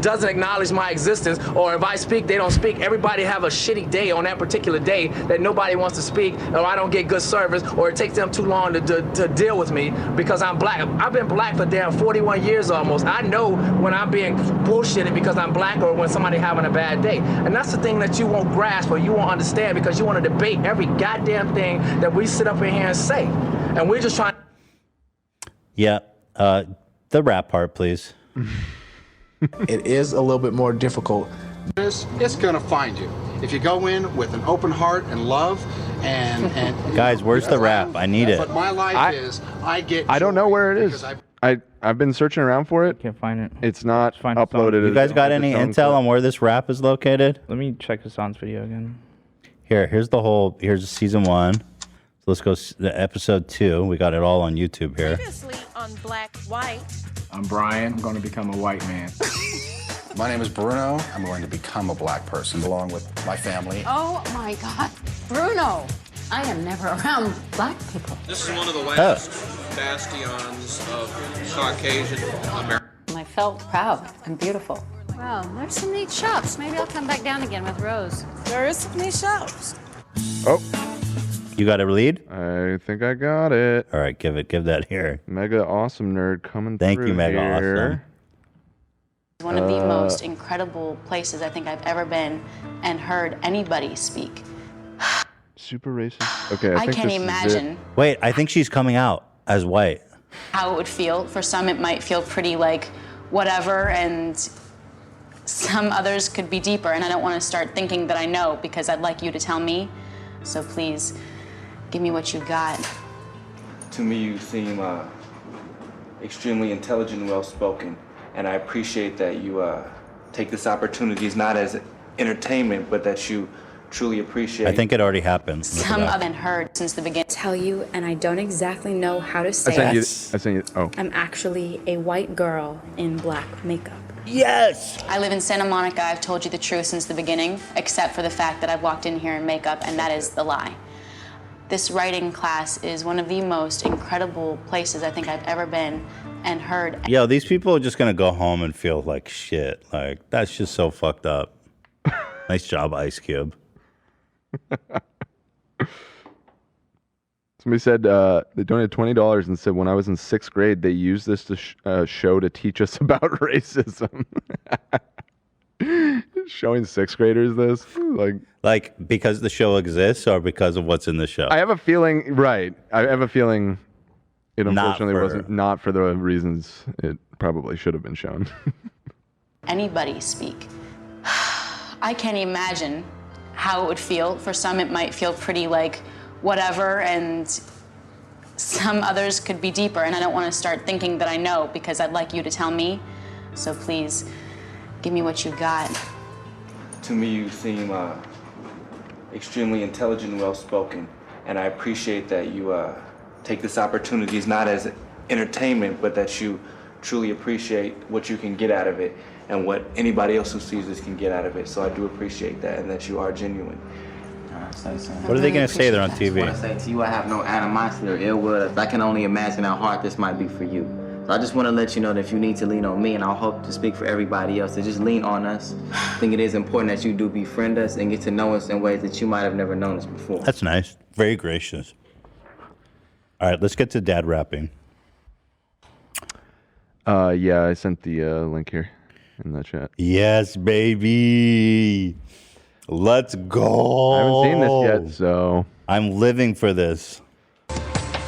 doesn't acknowledge my existence, or if I speak, they don't speak. Everybody have a shitty day on that particular day that nobody wants to speak, or I don't get good service, or it takes them too long to deal with me because I'm black. I've been black for damn 41 years almost. I know when I'm being bullshitted because I'm black or when somebody having a bad day. And that's the thing that you won't grasp or you won't understand because you want to debate every goddamn thing that we sit up in here and say. And we're just trying. Yeah. The rap part, please. It is a little bit more difficult. It's gonna find you if you go in with an open heart and love and Guys, where's the rap? I need it. But my life is I don't know where it is. I've been searching around for it. Can't find it. It's not uploaded. You guys got any intel on where this rap is located? Let me check Hassan's video again. Here's season 1. So let's go to episode 2. We got it all on YouTube here. Previously on Black White. I'm Brian. I'm going to become a white man. My name is Bruno. I'm going to become a black person along with my family. Oh my God, Bruno! I am never around black people. This is one of the last bastions of Caucasian America. I felt proud and beautiful. Wow, there's some neat shops. Maybe I'll come back down again with Rose. There is some neat shops. Oh. You got a lead? I think I got it. All right, give that here. Mega awesome nerd coming Thank through you, Mega here. Awesome. It's one of the most incredible places I think I've ever been and heard anybody speak. Super racist. Okay, I I think can't this is imagine it. Wait, I think she's coming out as white. how it would feel. For some, it might feel pretty like whatever, and some others could be deeper. And I don't want to start thinking that I know because I'd like you to tell me. So please, give me what you got. To me, you seem extremely intelligent and well-spoken, and I appreciate that you take this opportunity not as entertainment, but that you truly appreciate. I think it already happened. Some of it heard since the beginning. Tell you, and I don't exactly know how to say I it. sent you. Oh. I'm actually a white girl in black makeup. Yes! I live in Santa Monica. I've told you the truth since the beginning, except for the fact that I've walked in here in makeup, and that is the lie. This writing class is one of the most incredible places I think I've ever been and heard. Yo, these people are just gonna go home and feel like shit. Like, that's just so fucked up. Nice job, Ice Cube. It's Somebody said they donated $20 and said when I was in 6th grade, they used this to show to teach us about racism. Showing 6th graders this, like because the show exists or because of what's in the show. I have a feeling, right? I have a feeling it unfortunately wasn't not for the reasons it probably should have been shown. Anybody speak. I can't imagine how it would feel. For some, it might feel pretty like whatever, and some others could be deeper. And I don't want to start thinking that I know because I'd like you to tell me. So please, give me what you got. To me, you seem extremely intelligent and well-spoken, and I appreciate that you take this opportunity not as entertainment, but that you truly appreciate what you can get out of it and what anybody else who sees this can get out of it. So I do appreciate that, and that you are genuine. What are they going to say there on TV? I want to say to you, I have no animosity or ill will. I can only imagine how hard this might be for you. So I just want to let you know that if you need to lean on me, and I'll hope to speak for everybody else, to just lean on us. I think it is important that you do befriend us and get to know us in ways that you might have never known us before. That's nice. Very gracious. All right, let's get to dad rapping. Yeah, I sent the link here in the chat. Yes, baby. Let's go. I haven't seen this yet, so I'm living for this.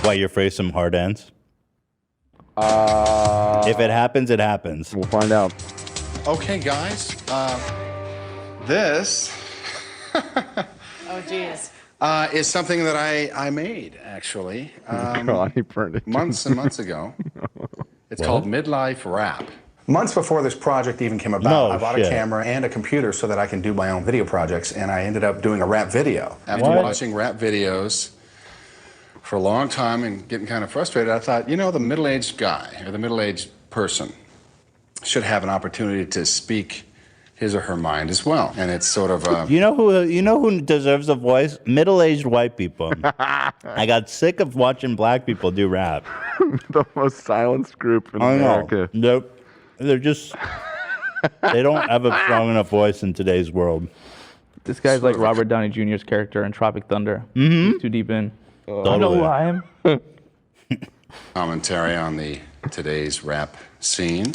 Why, you're afraid of some hard ends? If it happens, it happens. We'll find out. Okay, guys. This Oh, geez. is something that I made, actually. God, he burned it. Months and months ago. It's What? called Midlife Rap. Months before this project even came about, No I bought shit. a camera and a computer so that I can do my own video projects, and I ended up doing a rap video. After What? watching rap videos for a long time and getting kind of frustrated, I thought, the middle-aged guy or the middle-aged person should have an opportunity to speak his or her mind as well. And it's sort of You know who deserves a voice? Middle-aged white people. I got sick of watching black people do rap. The most silenced group in America. Nope. They're just they don't have a strong enough voice in today's world. This guy's like Robert Downey Jr.'s character in Tropic Thunder. Mhm. He's too deep in. I Totally. know who I am. commentary on the today's rap scene.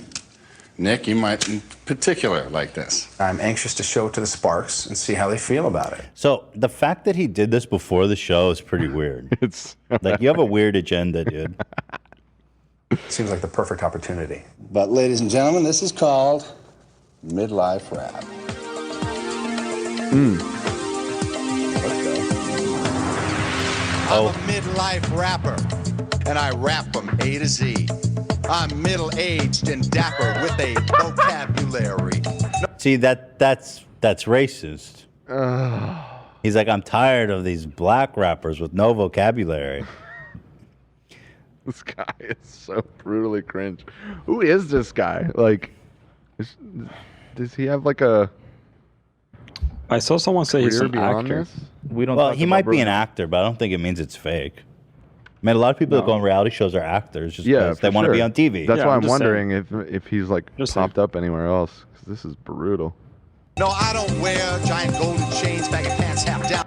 Nick, you might in particular like this. I'm anxious to show it to the Sparks and see how they feel about it. So the fact that he did this before the show is pretty weird. It's like you have a weird agenda, dude. Seems like the perfect opportunity. But ladies and gentlemen, this is called Midlife Rap. I'm a midlife rapper, and I rap from A to Z. I'm middle-aged and dapper with a vocabulary. See, that's racist. He's like, I'm tired of these black rappers with no vocabulary. This guy is so brutally cringe. Who is this guy? Like, does he have like a? I saw someone say he's career an beyond actor. this? We don't. Well, talk he about might be Bruno. an actor, but I don't think it means it's fake. I mean, a lot of people that go on reality shows are actors just because they want to be on TV. That's Yeah, why I'm I'm just wondering if he's like Just popped up anywhere else. 'Cause this is brutal. No, I don't wear giant golden chains, baggy pants half down.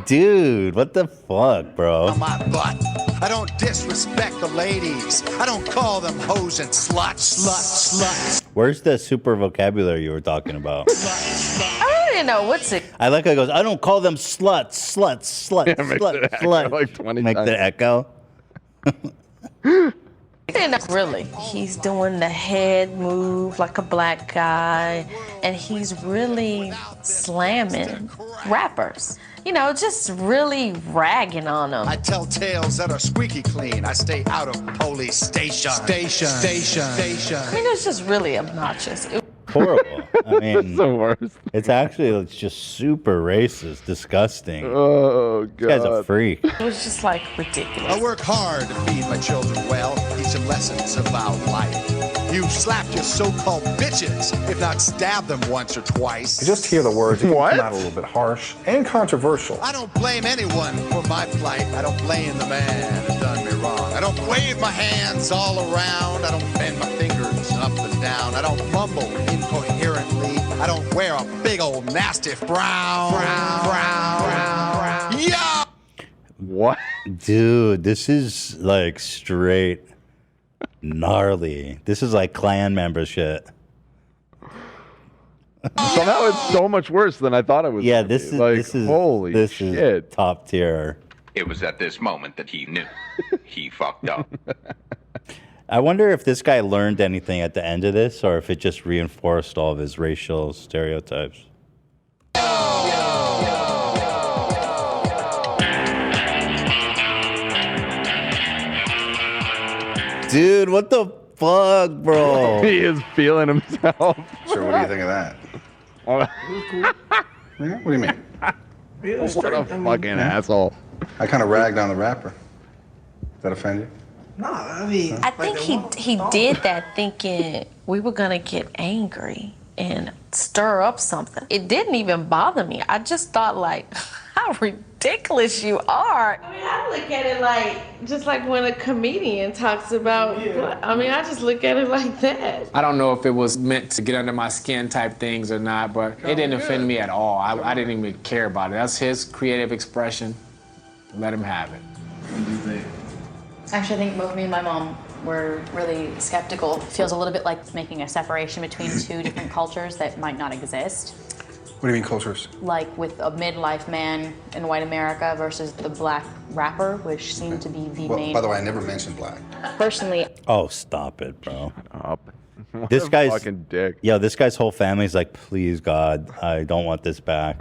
Dude, what the fuck, bro? On my butt. I don't disrespect the ladies. I don't call them hoes and sluts. Where's the super vocabulary you were talking about? I don't know what's it. I like how he goes, I don't call them sluts. Yeah, makes it echo like 20 Make times. the echo. Really, he's doing the head move like a black guy, and he's really slamming rappers. You know, just really ragging on them. I tell tales that are squeaky clean. I stay out of police station. I mean, it's just really obnoxious. Horrible. I mean, It's the worst. it's just super racist, disgusting. Oh god. This guy's a freak. It was just like ridiculous. I work hard to feed my children well, teach them lessons about life. You slapped your so-called bitches, if not stabbed them once or twice. You just hear the words, it can come out a little bit harsh and controversial. I don't blame anyone for my plight. I don't blame the man who done me wrong. I don't wave my hands all around. I don't bend my fingers. up and down. I don't mumble incoherently. I don't wear a big old nasty frown. Yeah! What? Dude, this is like straight gnarly. This is like clan member shit. Somehow it's so much worse than I thought it was. Yeah, gonna this be. is like, this is holy this shit. is top tier. It was at this moment that he knew he fucked up. I wonder if this guy learned anything at the end of this, or if it just reinforced all of his racial stereotypes. Dude, what the fuck, bro? He is feeling himself. Sure, what do you think of that? Yeah, what do you mean? What a fucking asshole. I kind of ragged on the rapper. Does that offend you? No, I mean. I think he did that thinking we were gonna get angry and stir up something. It didn't even bother me. I just thought like, how ridiculous you are. I mean, I look at it like, just like when a comedian talks about, I mean, I just look at it like that. I don't know if it was meant to get under my skin type things or not, but it didn't offend me at all. I didn't even care about it. That's his creative expression. Let him have it. Actually, I think both me and my mom were really skeptical. It feels a little bit like making a separation between two different cultures that might not exist. What do you mean cultures? Like with a midlife man in white America versus the black rapper, which seemed to be the main. By the way, I never mentioned black. Personally, Oh, stop it, bro. What This a guy's fucking dick. Yo, this guy's whole family's like, please God, I don't want this back.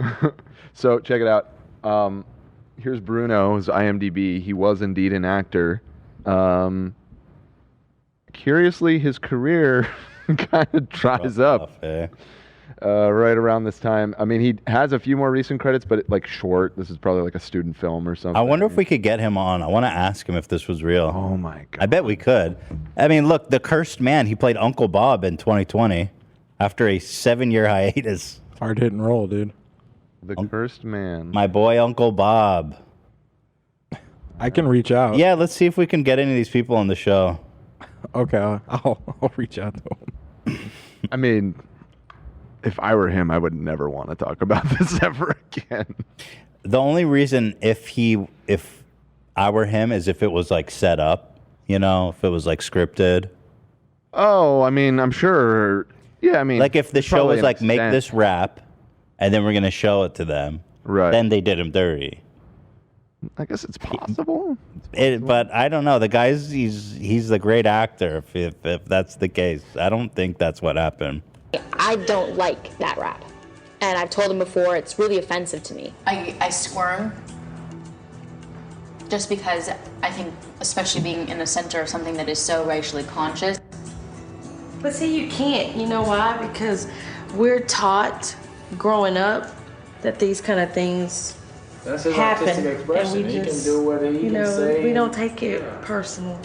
So check it out. Here's Bruno's IMDb. He was indeed an actor. Curiously, his career kind of dries up right around this time. I mean, he has a few more recent credits, but like short. This is probably like a student film or something. I wonder if we could get him on. I want to ask him if this was real. Oh my God. I bet we could. I mean, look, the cursed man, he played Uncle Bob in 2020 after a 7-year hiatus. Hard hit and roll, dude. The cursed man. My boy, Uncle Bob. I can reach out. Yeah, let's see if we can get any of these people on the show. Okay, I'll reach out to him. I mean, if I were him, I would never want to talk about this ever again. The only reason if I were him is if it was like set up, you know, if it was like scripted. Oh, I mean, I'm sure. Yeah, I mean, Like if the there's show probably was an like, make extent. this rap, and then we're going to show it to them. Right. Then they did him dirty. I guess it's possible. But I don't know. The guy's he's the great actor. If that's the case, I don't think that's what happened. I don't like that rap. And I've told him before, it's really offensive to me. I squirm just because I think, especially being in the center of something that is so racially conscious. But see, you can't. You know why? Because we're taught growing up that these kind of things That's his happen, artistic expression. and we He just, can do what he you know, can say. we don't take it personal.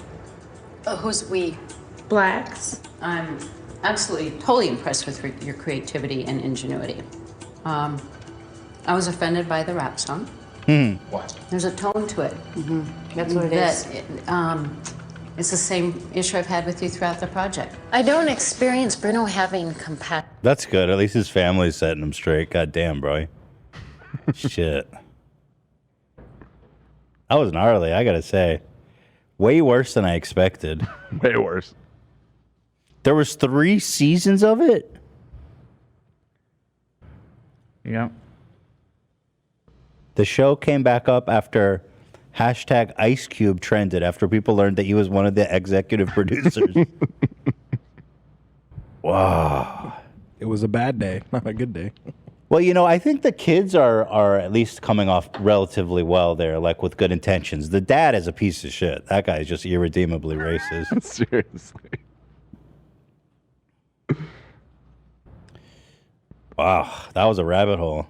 Who's we? Blacks. I'm absolutely, totally impressed with your creativity and ingenuity. I was offended by the rap song. What? There's a tone to it. That's what it that, is. It's the same issue I've had with you throughout the project. I don't experience Bruno having compassion. That's good. At least his family's setting him straight. God damn, bro. Shit. That was gnarly, I gotta say. Way worse than I expected. Way worse. There was 3 seasons of it? Yeah. The show came back up after hashtag Ice Cube trended, after people learned that he was one of the executive producers. Wow. It was a bad day, not a good day. Well, you know, I think the kids are at least coming off relatively well there, like with good intentions. The dad is a piece of shit. That guy is just irredeemably racist. Seriously. Wow, that was a rabbit hole.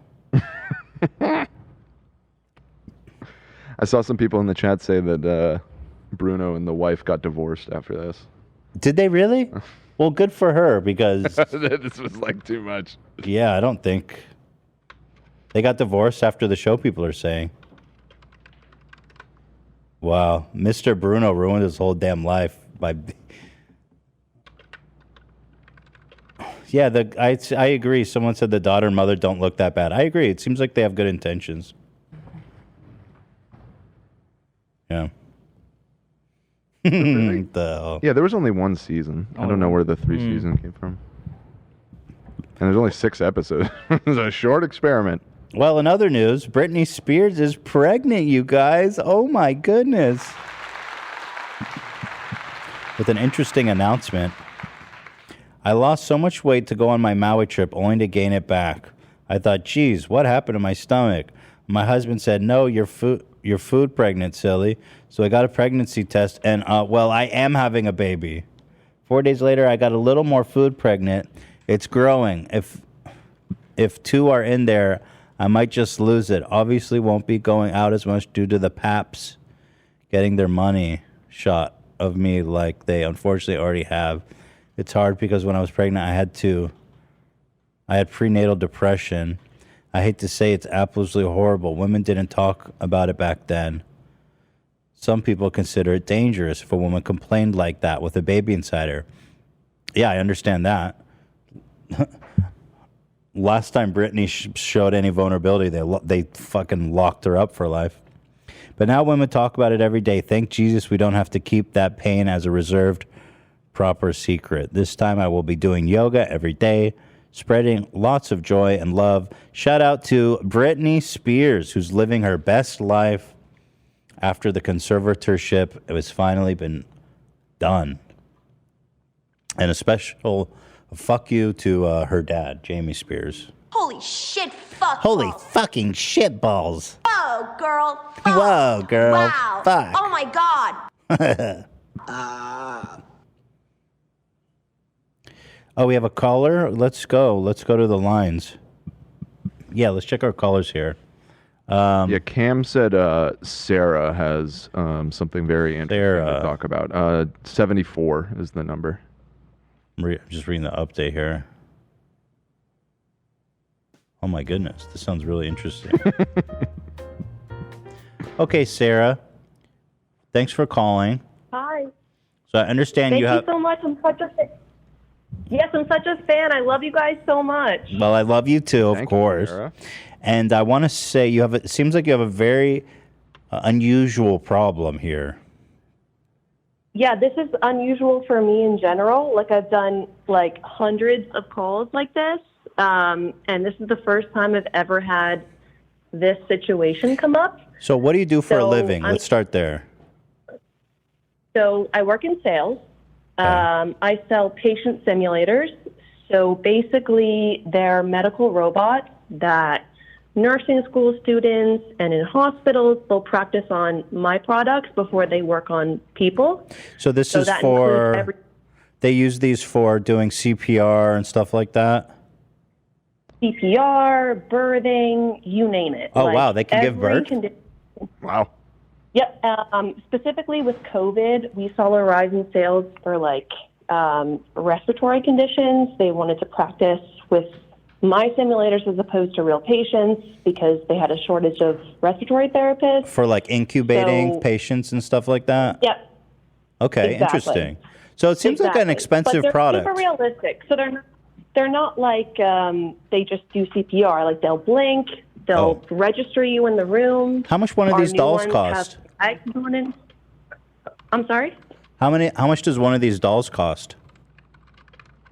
I saw some people in the chat say that Bruno and the wife got divorced after this. Did they really? Well, good for her, because This was like too much. yeah, I don't think they got divorced after the show, people are saying. Wow, Mr. Bruno ruined his whole damn life by Yeah, I agree. Someone said the daughter and mother don't look that bad. I agree. It seems like they have good intentions. Yeah. The hell? Yeah, there was only one season. I don't know where the 3 season came from. And there's only 6 episodes. It was a short experiment. Well, in other news, Britney Spears is pregnant, you guys. Oh my goodness. With an interesting announcement. I lost so much weight to go on my Maui trip only to gain it back. I thought, geez, what happened to my stomach? My husband said, no, you're food pregnant, silly. So I got a pregnancy test and, well, I am having a baby. 4 days later, I got a little more food pregnant. It's growing. If 2 are in there, I might just lose it. Obviously won't be going out as much due to the paps getting their money shot of me like they unfortunately already have. It's hard because when I was pregnant, I had prenatal depression. I hate to say it's absolutely horrible. Women didn't talk about it back then. Some people consider it dangerous if a woman complained like that with a baby inside her. Yeah, I understand that. Last time Britney showed any vulnerability, they fucking locked her up for life. But now women talk about it every day. Thank Jesus we don't have to keep that pain as a reserved, proper secret. This time I will be doing yoga every day, spreading lots of joy and love. Shout out to Britney Spears, who's living her best life after the conservatorship. It was finally been done. And a special fuck you to her dad, Jamie Spears. Holy shit, fuck. Holy fucking shitballs. Whoa, girl. Whoa, girl. Wow. Fuck. Oh my god. Oh, we have a caller? Let's go. Let's go to the lines. Yeah, let's check our callers here. Yeah, Cam said Sarah has something very interesting to talk about. 74 is the number. I'm just reading the update here. Oh my goodness, this sounds really interesting. Okay, Sarah. Thanks for calling. Hi. So I understand Thank you have... you so much. I'm such a fan. Yes, I'm such a fan. I love you guys so much. Well, I love you too, of course. Sarah. And I want to say it seems like you have a very unusual problem here. Yeah, this is unusual for me in general. Like I've done like hundreds of calls like this. And this is the first time I've ever had this situation come up. So what do you do for a living? I'm- Let's start there. So I work in sales. I sell patient simulators. So basically, they're medical robots that nursing school students and in hospitals, they'll practice on my products before they work on people. So this is that for... includes They use these for doing CPR and stuff like that? CPR, birthing, you name it. Oh, wow, they can give every birth? Wow. Yep. Specifically with COVID, we saw a rise in sales for respiratory conditions. They wanted to practice with my simulators as opposed to real patients because they had a shortage of respiratory therapists. For like incubating So- patients and stuff like that? Yep. Okay, Exactly. interesting. So it seems like an expensive but product. They're super realistic. So they're not like they just do CPR. Like they'll blink, they'll register you in the room. How much one of Our these new dolls ones cost? have eye components. I'm sorry? How much does one of these dolls cost?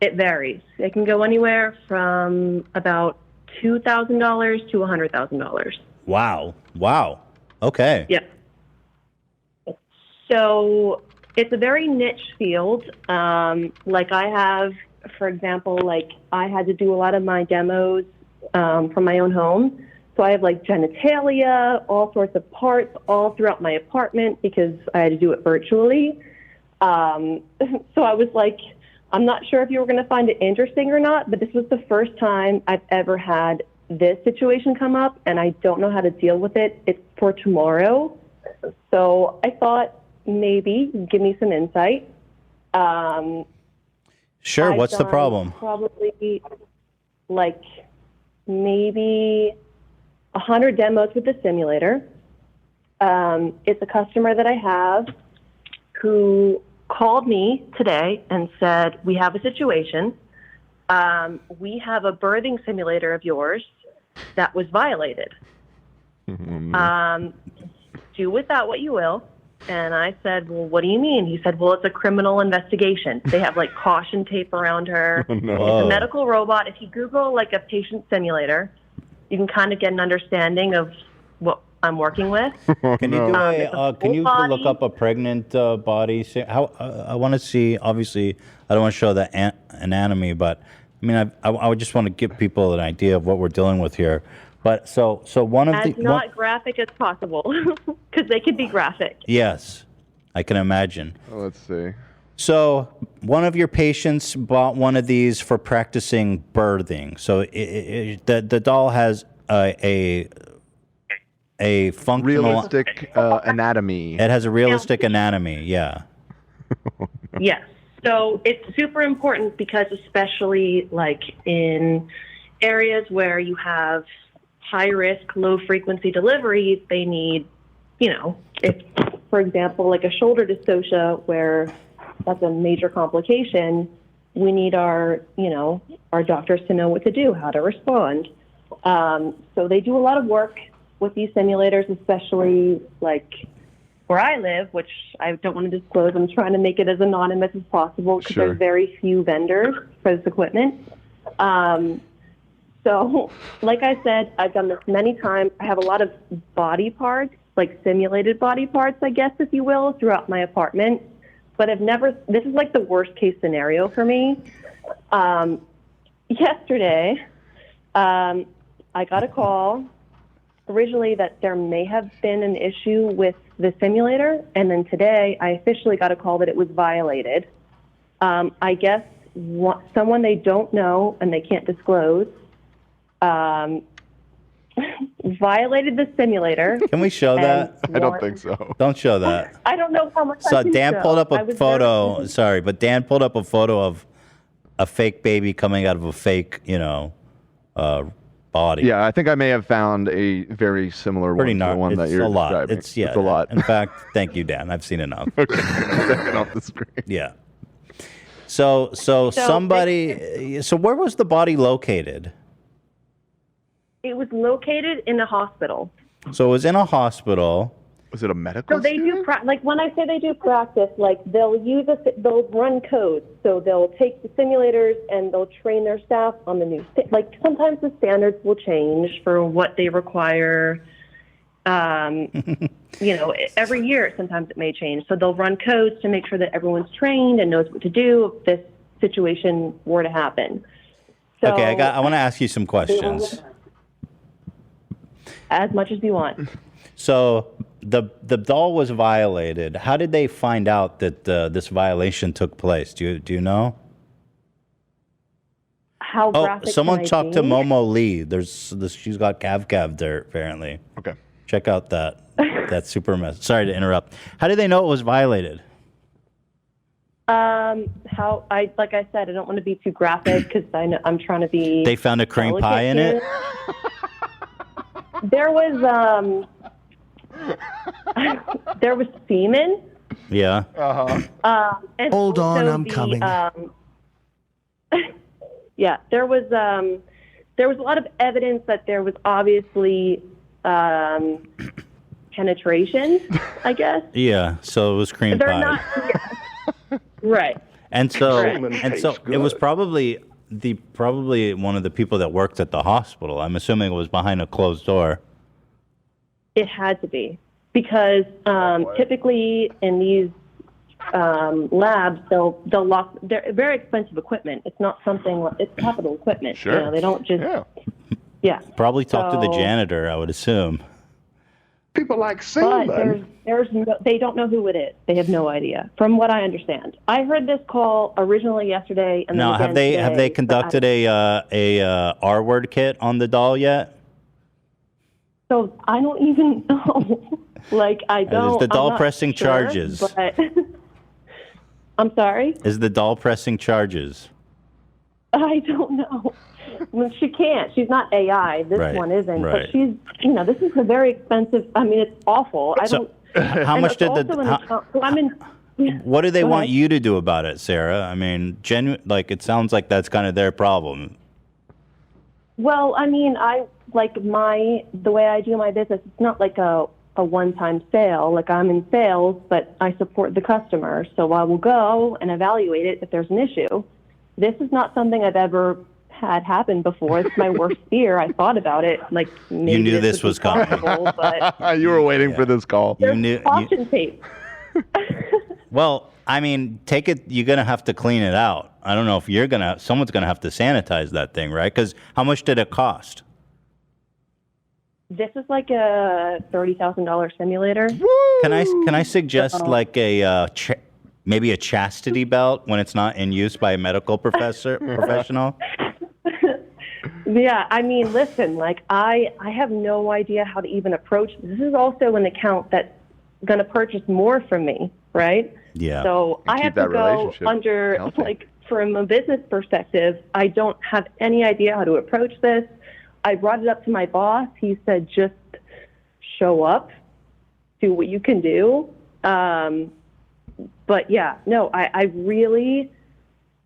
It varies. It can go anywhere from about $2,000 to $100,000. Wow. Wow. Okay. Yeah. So it's a very niche field. Like I have, for example, like I had to do a lot of my demos from my own home. So I have like genitalia, all sorts of parts all throughout my apartment because I had to do it virtually. So I was like, I'm not sure if you were going to find it interesting or not, but this was the first time I've ever had this situation come up, and I don't know how to deal with it. It's for tomorrow. So I thought maybe give me some insight. Sure. I've What's the done problem? Probably like maybe 100 demos with the simulator. It's a customer that I have who called me today and said, we have a situation. we have a birthing simulator of yours that was violated. Do with that what you will. And I said, well, what do you mean? He said, well, it's a criminal investigation. They have like caution tape around her. Oh, no. It's a medical robot. If you Google like a patient simulator, you can kind of get an understanding of what I'm working with. Can you do can you look up a pregnant body? How I want to see. Obviously, I don't want to show the anatomy, but I mean, I would just want to give people an idea of what we're dealing with here. But so one of as not graphic as possible, because they can be graphic. Yes, I can imagine. Let's see. So one of your patients bought one of these for practicing birthing. So the doll has a functional realistic anatomy. It has a realistic anatomy. Yeah. Yes. So it's super important because especially like in areas where you have high risk, low frequency deliveries, they need, if, for example, like a shoulder dystocia where that's a major complication, we need our doctors to know what to do, how to respond. So they do a lot of work with these simulators, especially like where I live, which I don't want to disclose. I'm trying to make it as anonymous as possible because there's very few vendors for this equipment. So, like I said, I've done this many times. I have a lot of body parts, like simulated body parts, I guess, if you will, throughout my apartment. But this is like the worst case scenario for me. Yesterday, I got a call originally that there may have been an issue with the simulator. And then today, I officially got a call that it was violated. I guess someone they don't know and they can't disclose violated the simulator. Can we show that? I don't think so. Don't show that. I don't know how much So I can Dan show. pulled up I a was photo. very- Sorry, but Dan pulled up a photo of a fake baby coming out of a fake, body. Yeah, I think I may have found a very similar one to the one that you're a lot. describing. It's a lot. In fact, thank you, Dan. I've seen enough. Okay, check it off the screen. Yeah. So somebody. So where was the body located? It was located in a hospital. So it was in a hospital. Was it a medical? So they do like when I say they do practice, like they'll run codes. So they'll take the simulators and they'll train their staff on the new. Like sometimes the standards will change for what they require. Every year sometimes it may change. So they'll run codes to make sure that everyone's trained and knows what to do if this situation were to happen. So, Okay, I want to ask you some questions. As much as you want. So the doll was violated. How did they find out that this violation took place? Do you know? How graphic someone can I talked to be? Momo Lee. She's got cav there apparently. Okay. Check out that super mess. Sorry to interrupt. How did they know it was violated? Like I said, I don't want to be too graphic because I'm trying to be. They found a cream delicate pie in it. here. There was there was semen. Yeah. And Hold on, also I'm coming. Yeah, there was a lot of evidence that there was obviously penetration, I guess. Yeah. So it was cream They're pie. not right. And so, Correct. it was probably one of the people that worked at the hospital. I'm assuming it was behind a closed door. It had to be because typically in these labs they'll lock. They're very expensive equipment. It's not something. It's capital equipment. Sure. They don't just. Yeah. Probably talked to the So- janitor, I would assume. People like But semen. they don't know who it is. They have no idea, from what I understand. I heard this call originally yesterday, and Now, then have again they today, conducted a R-word kit on the doll yet? So I don't even know. Like I don't. Is the doll I'm not pressing sure, charges? But I'm sorry. Is the doll pressing charges? I don't know. Well, she can't. She's not AI. This Right, one isn't. right. But she's. This is a very expensive. I mean, it's awful. I So, don't. how and much it's did also the? an How, account- so I'm in. what do they Go want ahead. you to do about it, Sarah? I mean, like it sounds like that's kind of their problem. Well, I mean, the way I do my business, it's not like a one-time sale. Like I'm in sales, but I support the customer. So I will go and evaluate it if there's an issue. This is not something I've ever had happen before. It's my worst fear. I thought about it. Like maybe You knew this would was be coming. possible, but You were waiting for this call. caution tape. Well, I mean, take it. You're gonna have to clean it out. I don't know if someone's gonna have to sanitize that thing, right? Because how much did it cost? This is like a $30,000 simulator. Can I suggest like a maybe a chastity belt when it's not in use by a medical professional? Yeah, I mean, listen, like I have no idea how to even approach this. This is also an account that's going to purchase more from me, right? Yeah. So And I keep have to that go relationship under, healthy. like, from a business perspective, I don't have any idea how to approach this. I brought it up to my boss. He said, just show up, do what you can do. But yeah, no, I really,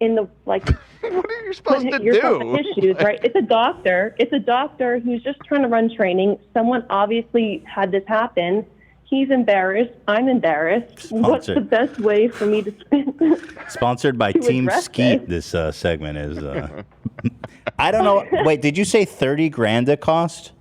in the, like, what are you supposed to yourself do? in issues, right? It's a doctor. It's a doctor who's just trying to run training. Someone obviously had this happen. He's embarrassed. I'm embarrassed. What's the best way for me to Sponsored by to Team address Skeet. This segment is. I don't know. Wait, did you say 30 grand it cost?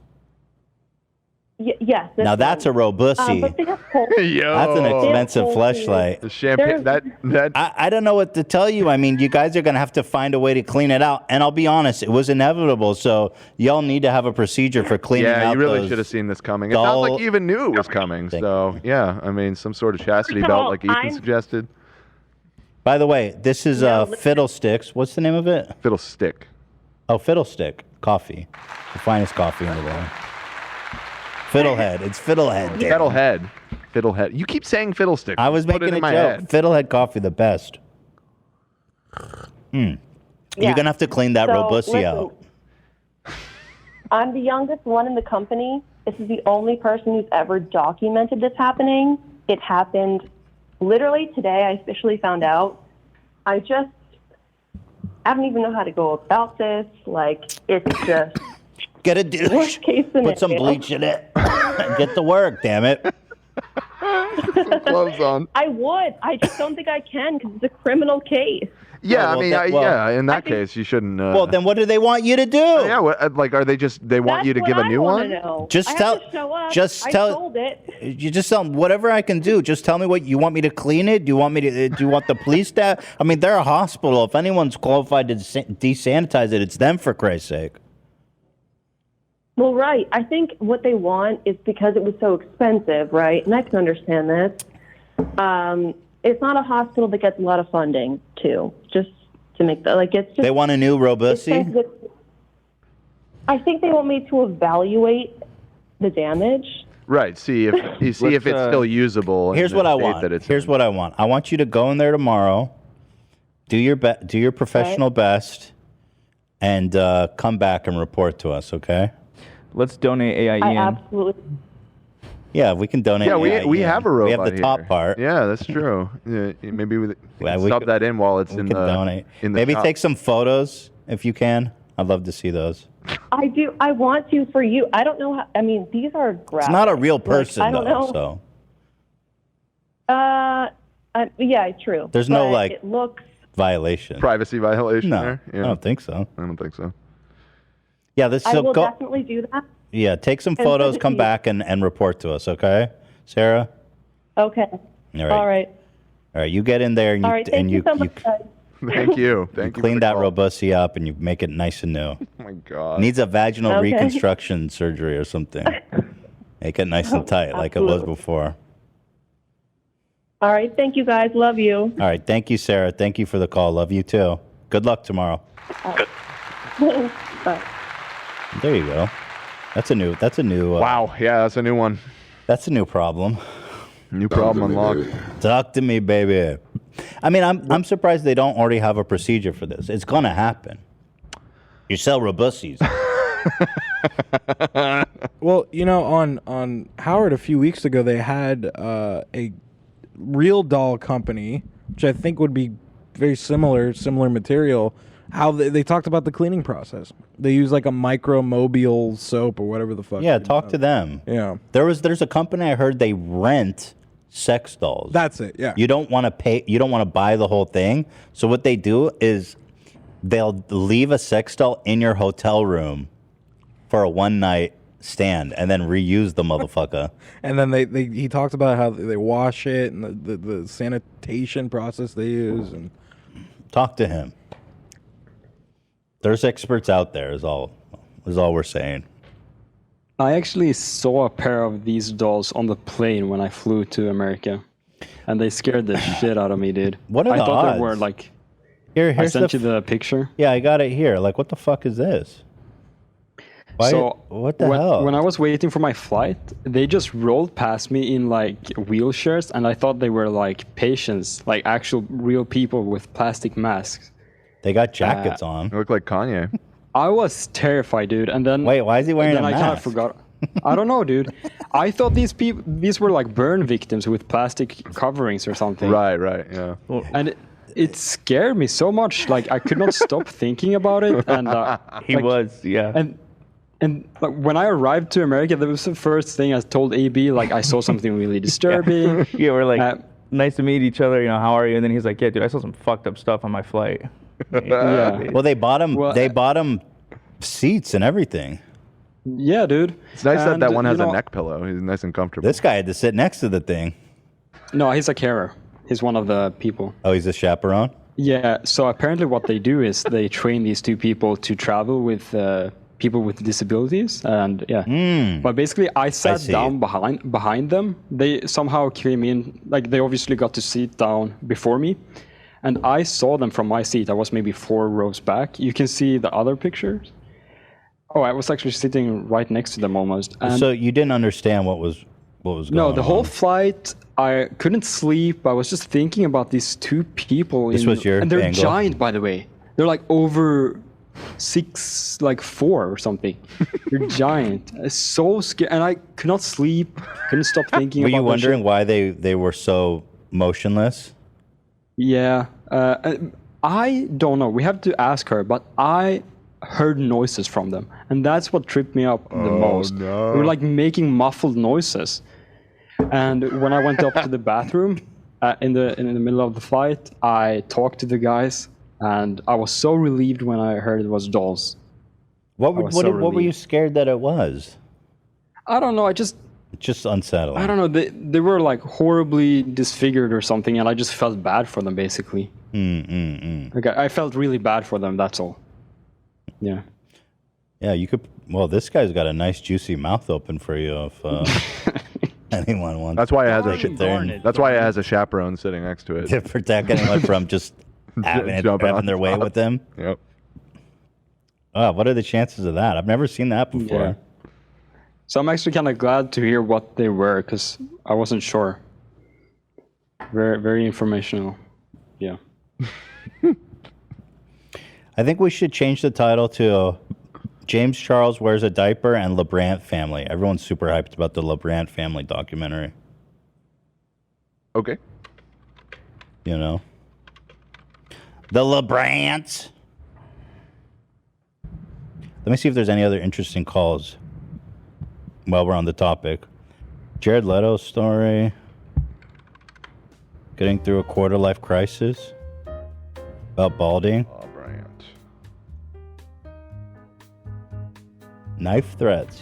Yes. Now that's a Robussy. But they have whole, That's an expensive fleshlight. The champagne. That I don't know what to tell you. I mean, you guys are going to have to find a way to clean it out. And I'll be honest, it was inevitable. So y'all need to have a procedure for cleaning out. Yeah, you really those should have seen this coming. It sounds like you even knew it was coming. So yeah, I mean, some sort of chastity First of belt all, like Ethan I'm- suggested. By the way, this is Fiddlesticks. What's the name of it? Fiddlestick. Oh, Fiddlestick coffee, the finest coffee in the world. Fiddlehead. It's Fiddlehead. damn. Fiddlehead. Fiddlehead. You keep saying fiddlestick. I was Put making it a in my joke. head. Fiddlehead coffee, the best. You're gonna have to clean that So, Robussy listen, out. I'm the youngest one in the company. This is the only person who's ever documented this happening. It happened literally today. I officially found out. I don't even know how to go about this. Like, it's just Get a douche. worst case scenario. Put some bleach in it. Get to work, damn it. Clothes on. I would. I just don't think I can because it's a criminal case. Yeah, Well, I mean, that- yeah. In that case, you shouldn't. Well, then what do they want you to do? Yeah, like, are they they want That's you to what give a I new wanna one? know. Just I tell- have to show up. just I tell- told it. You just tell them whatever I can do. Just tell me what you want me to clean it. Do you want me to? Do you want the police staff? I mean, they're a hospital. If anyone's qualified to desanitize it, it's them, for Christ's sake. Well, right. I think what they want is because it was so expensive, right? And I can understand this. It's not a hospital that gets a lot of funding, too. Just to make that, like, it's just. They want a new Robussy. I think they want me to evaluate the damage. Right. See if it's still usable. in Here's the what I state want. that it's Here's in. what I want. I want you to go in there tomorrow. Do your professional best, and come back and report to us. Okay. Let's donate AIE. I absolutely. Yeah, we can donate. Yeah, we AIE. have a robot. We have the top here. part. Yeah, that's true. Yeah, maybe we Yeah, can we sub could- that in while it's We in can the donate. in the Maybe shop. take some photos if you can. I'd love to see those. I do. I want to for you. I don't know how. I mean, these are graphic. It's not a real person I don't though, know. so Yeah, true. There's no, But like, It looks. violation. Privacy violation No, there? I don't think so. I don't think so. Yeah, this I so will go. definitely do that. Yeah, take some and send photos, it come to you. back and report to us, okay, Sarah? Okay. All right. All right. All right, you get in there and you All right. Thank you so much, guys. Thank you. you clean that Robussy up and you make it nice and new. Oh my God. Needs a vaginal Okay. reconstruction surgery or something. Make it nice and tight like it was Absolutely. before. All right. Thank you, guys. Love you. All right, thank you, Sarah. Thank you for the call. Love you too. Good luck tomorrow. Bye. There you go. That's a new. Wow. Yeah, that's a new one. That's a new problem. New problem unlocked. Talk to me, baby. I mean, I'm surprised they don't already have a procedure for this. It's gonna happen. You sell Robussies. Well, you know, on Howard a few weeks ago, they had a real doll company, which I think would be very similar material, how they talked about the cleaning process. They use like a micromobile soap or whatever the fuck. Yeah, talk to them. Yeah. There's a company I heard they rent sex dolls. That's it. Yeah. You don't want to pay. You don't want to buy the whole thing. So what they do is they'll leave a sex doll in your hotel room for a one night stand and then reuse the motherfucker. And then he talked about how they wash it and the sanitation process they use. And talk to him. There's experts out there. Is all we're saying. I actually saw a pair of these dolls on the plane when I flew to America, and they scared the shit out of me, dude. What are I the thought odds? they were like. Here's I sent you the picture. Yeah, I got it here. Like, what the fuck is this? What the hell? When I was waiting for my flight, they just rolled past me in like wheelchairs, and I thought they were like patients, like actual real people with plastic masks. They got jackets on. They look like Kanye. I was terrified, dude. And then wait, why is he wearing a I kind of mask? forgot. I don't know, dude. I thought these were like burn victims with plastic coverings or something. Right, yeah. And it scared me so much, like I could not stop thinking about it. And And like, when I arrived to America, that was the first thing I told AB. Like I saw something really disturbing. Yeah, we're like, nice to meet each other. You know, how are you? And then he's like, yeah, dude, I saw some fucked up stuff on my flight. Yeah. Well, they bought him seats and everything. Yeah, dude. It's nice that one has a neck pillow. He's nice and comfortable. This guy had to sit next to the thing. No, he's a carer. He's one of the people. Oh, he's a chaperone? Yeah, so apparently what they do is they train these two people to travel with people with disabilities. And yeah, but basically I sat down behind them. They somehow came in, like they obviously got to sit down before me. And I saw them from my seat. I was maybe 4 rows back. You can see the other pictures. Oh, I was actually sitting right next to them almost. And so you didn't understand what was going on? no, the whole flight, I couldn't sleep. I was just thinking about these two people. This was your and they're angle? giant, by the way. They're like over 6, like 4 or something. They're giant. It's so scary, and I could not sleep. Couldn't stop thinking. Were about you that wondering shit. why they were so motionless? Yeah, I don't know. We have to ask her, but I heard noises from them, and that's what tripped me up the most. No. They were like making muffled noises. And when I went up to the bathroom in the middle of the flight, I talked to the guys, and I was so relieved when I heard it was dolls. What were you scared that it was? I don't know. Just unsettling. I don't know. They were like horribly disfigured or something, and I just felt bad for them basically. Like I felt really bad for them. That's all. Yeah. Yeah, you could. Well, this guy's got a nice juicy mouth open for you if anyone wants. That's why it has That's why it has a chaperone sitting next to it to protect anyone from just having their way with them. Yep. Oh, what are the chances of that? I've never seen that before. Yeah. So I'm actually kind of glad to hear what they were because I wasn't sure. Very, very informational. Yeah. I think we should change the title to James Charles Wears a Diaper and LaBrant Family. Everyone's super hyped about the LaBrant family documentary. Okay. You know? The LaBrants. Let me see if there's any other interesting calls while we're on the topic. Jared Leto's story. Getting through a quarter-life crisis. About balding. LaBrant. Knife threats.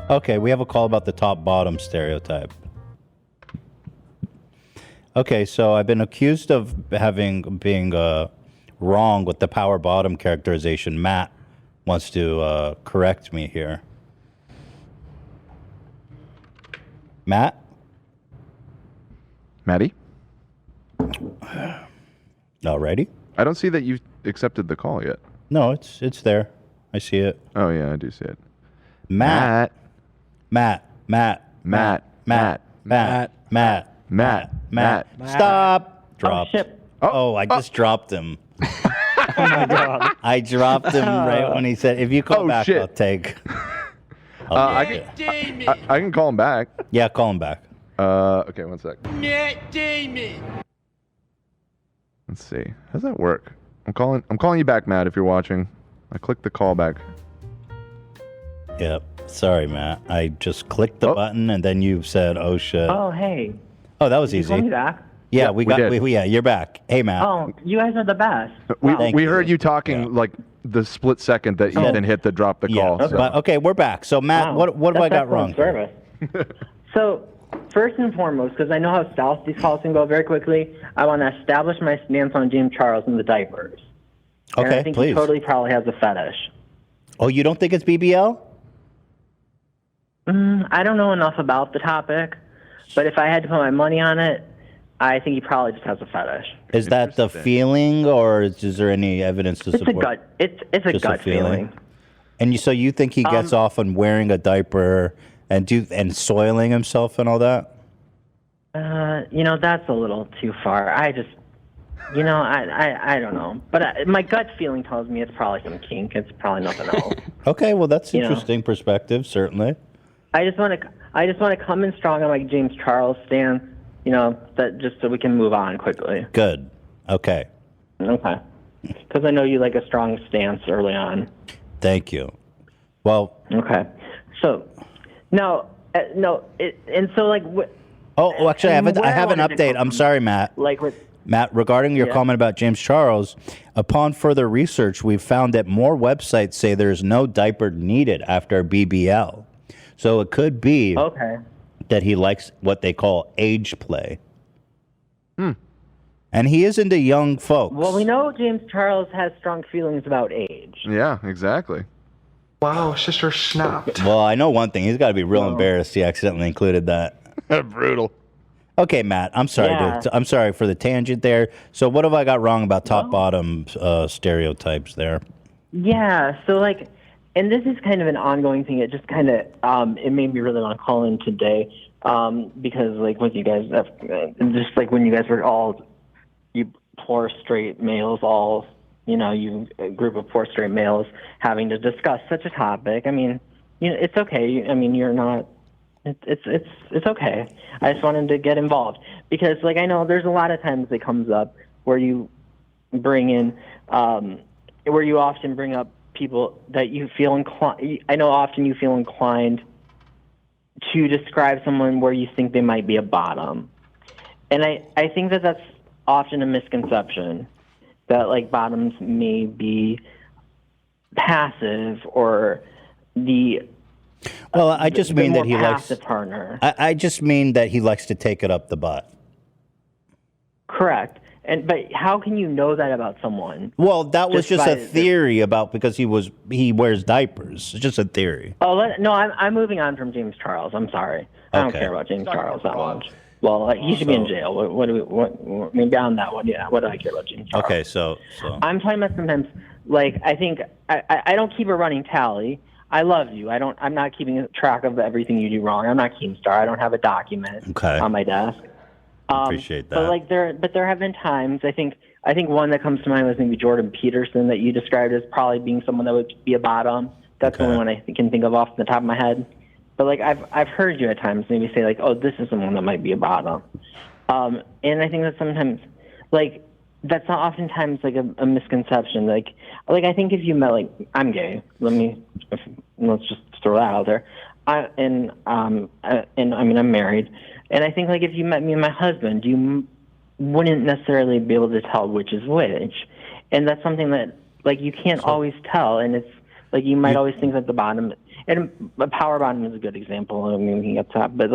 Okay, we have a call about the top-bottom stereotype. Okay, so I've been accused of being wrong with the power bottom characterization. Matt wants to correct me here. Matt? Maddie? Alrighty. I don't see that you've accepted the call yet. No, it's there. I see it. Oh yeah, I do see it. Matt. Stop. Drop. Oh, I just dropped him. Oh my god. I dropped him right when he said, if you call back, shit. I'll take. I can call him back. Yeah, call him back. Okay, one sec. Let's see. How's that work? I'm calling you back, Matt, if you're watching. I clicked the call back. Yep. Sorry, Matt. I just clicked the button and then you said, "Oh shit." Oh, hey. Oh, that was Did easy. you call me back? Yeah, we got. did. Yeah, you're back. Hey, Matt. Oh, you guys are the best. We heard you talking like the split second that you then hit the drop the call. Yeah. So. But okay, we're back. So Matt, Wow. what have I That's got wrong? excellent service. So, first and foremost, because I know how south these calls can go very quickly, I want to establish my stance on James Charles and the diapers. And Okay, I think please. he totally probably has a fetish. Oh, you don't think it's BBL? I don't know enough about the topic, but if I had to put my money on it, I think he probably just has a fetish. Is that the feeling, or is there any evidence to It's support? a gut. It's a Just gut feeling. And so you think he gets off on wearing a diaper and soiling himself and all that? That's a little too far. I just, I don't know. But my gut feeling tells me it's probably some kink. It's probably nothing else. Okay, well that's You know. interesting perspective, certainly. I just want to come in strong on my James Charles stance. That just so we can move on quickly. Good. Okay. Okay. Because I know you like a strong stance early on. Thank you. Well. Okay. So, no, Oh, actually, I have an update. I'm sorry, Matt. Matt, regarding your Yeah. comment about James Charles, upon further research, we've found that more websites say there's no diaper needed after BBL. So it could be that he likes what they call age play. And he is into young folks. Well, we know James Charles has strong feelings about age. Yeah, exactly. Wow, sister snapped. Well, I know one thing. He's got to be real embarrassed he accidentally included that. Brutal. Okay, Matt, I'm sorry. Yeah. I'm sorry for the tangent there. So what have I got wrong about top-bottom stereotypes there? Yeah, so and this is kind of an ongoing thing. It just kind of, it made me really want to call in today because with you guys, just when you guys were all, you poor straight males, you a group of poor straight males having to discuss such a topic. I mean, it's okay. I mean, you're not. It's okay. I just wanted to get involved because, I know there's a lot of times it comes up where you bring in, where you often bring up people that you feel inclined. I know often you feel inclined to describe someone where you think they might be a bottom, and I think that that's often a misconception that bottoms may be passive or the. Well, I just mean that he likes. Partner. I just mean that he likes to take it up the butt. Correct. But how can you know that about someone? Well, that was just by a theory about because he wears diapers. It's just a theory. No, I'm moving on from James Charles. I'm sorry. I don't Okay. care about James Charles that much. Well, he should be in jail. What I mean, beyond that one, yeah. What do I care about James Charles? Okay, so I'm talking about sometimes, I think I don't keep a running tally. I love you. I'm not keeping track of everything you do wrong. I'm not Keemstar. I don't have a document on my desk. Appreciate that. But there have been times. I think one that comes to mind was maybe Jordan Peterson that you described as probably being someone that would be a bottom. That's the only one I can think of off the top of my head. But I've heard you at times maybe say oh, this is someone that might be a bottom. And I think that sometimes that's not oftentimes a misconception. I think if you met I'm gay. Let's just throw that out there. I mean I'm married, and I think if you met me and my husband, you wouldn't necessarily be able to tell which is which, and that's something that you can't always tell, and it's you might always think that the bottom. And a power bottom is a good example. I mean, we can get to that, but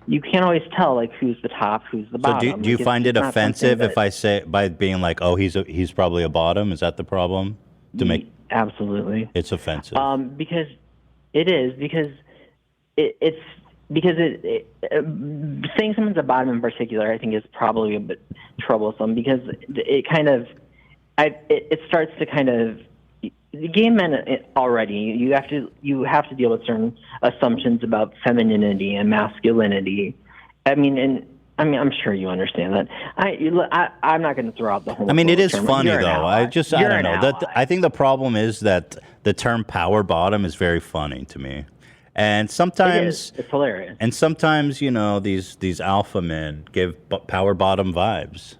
you can't always tell who's the top, who's the bottom. So do you find it offensive if I say by being oh he's probably a bottom? Is that the problem? To make absolutely, it's offensive. Because it is it's saying someone's a bottom in particular, I think is probably a bit troublesome because it kind of it starts to kind of. Gay men already, you have to deal with certain assumptions about femininity and masculinity. I'm sure you understand that. I'm not going to throw out the whole. It is term. funny You're an though. ally. I You're don't an know. ally. I think the problem is that the term power bottom is very funny to me, And sometimes it's hilarious. And sometimes, you know, these alpha men give power bottom vibes.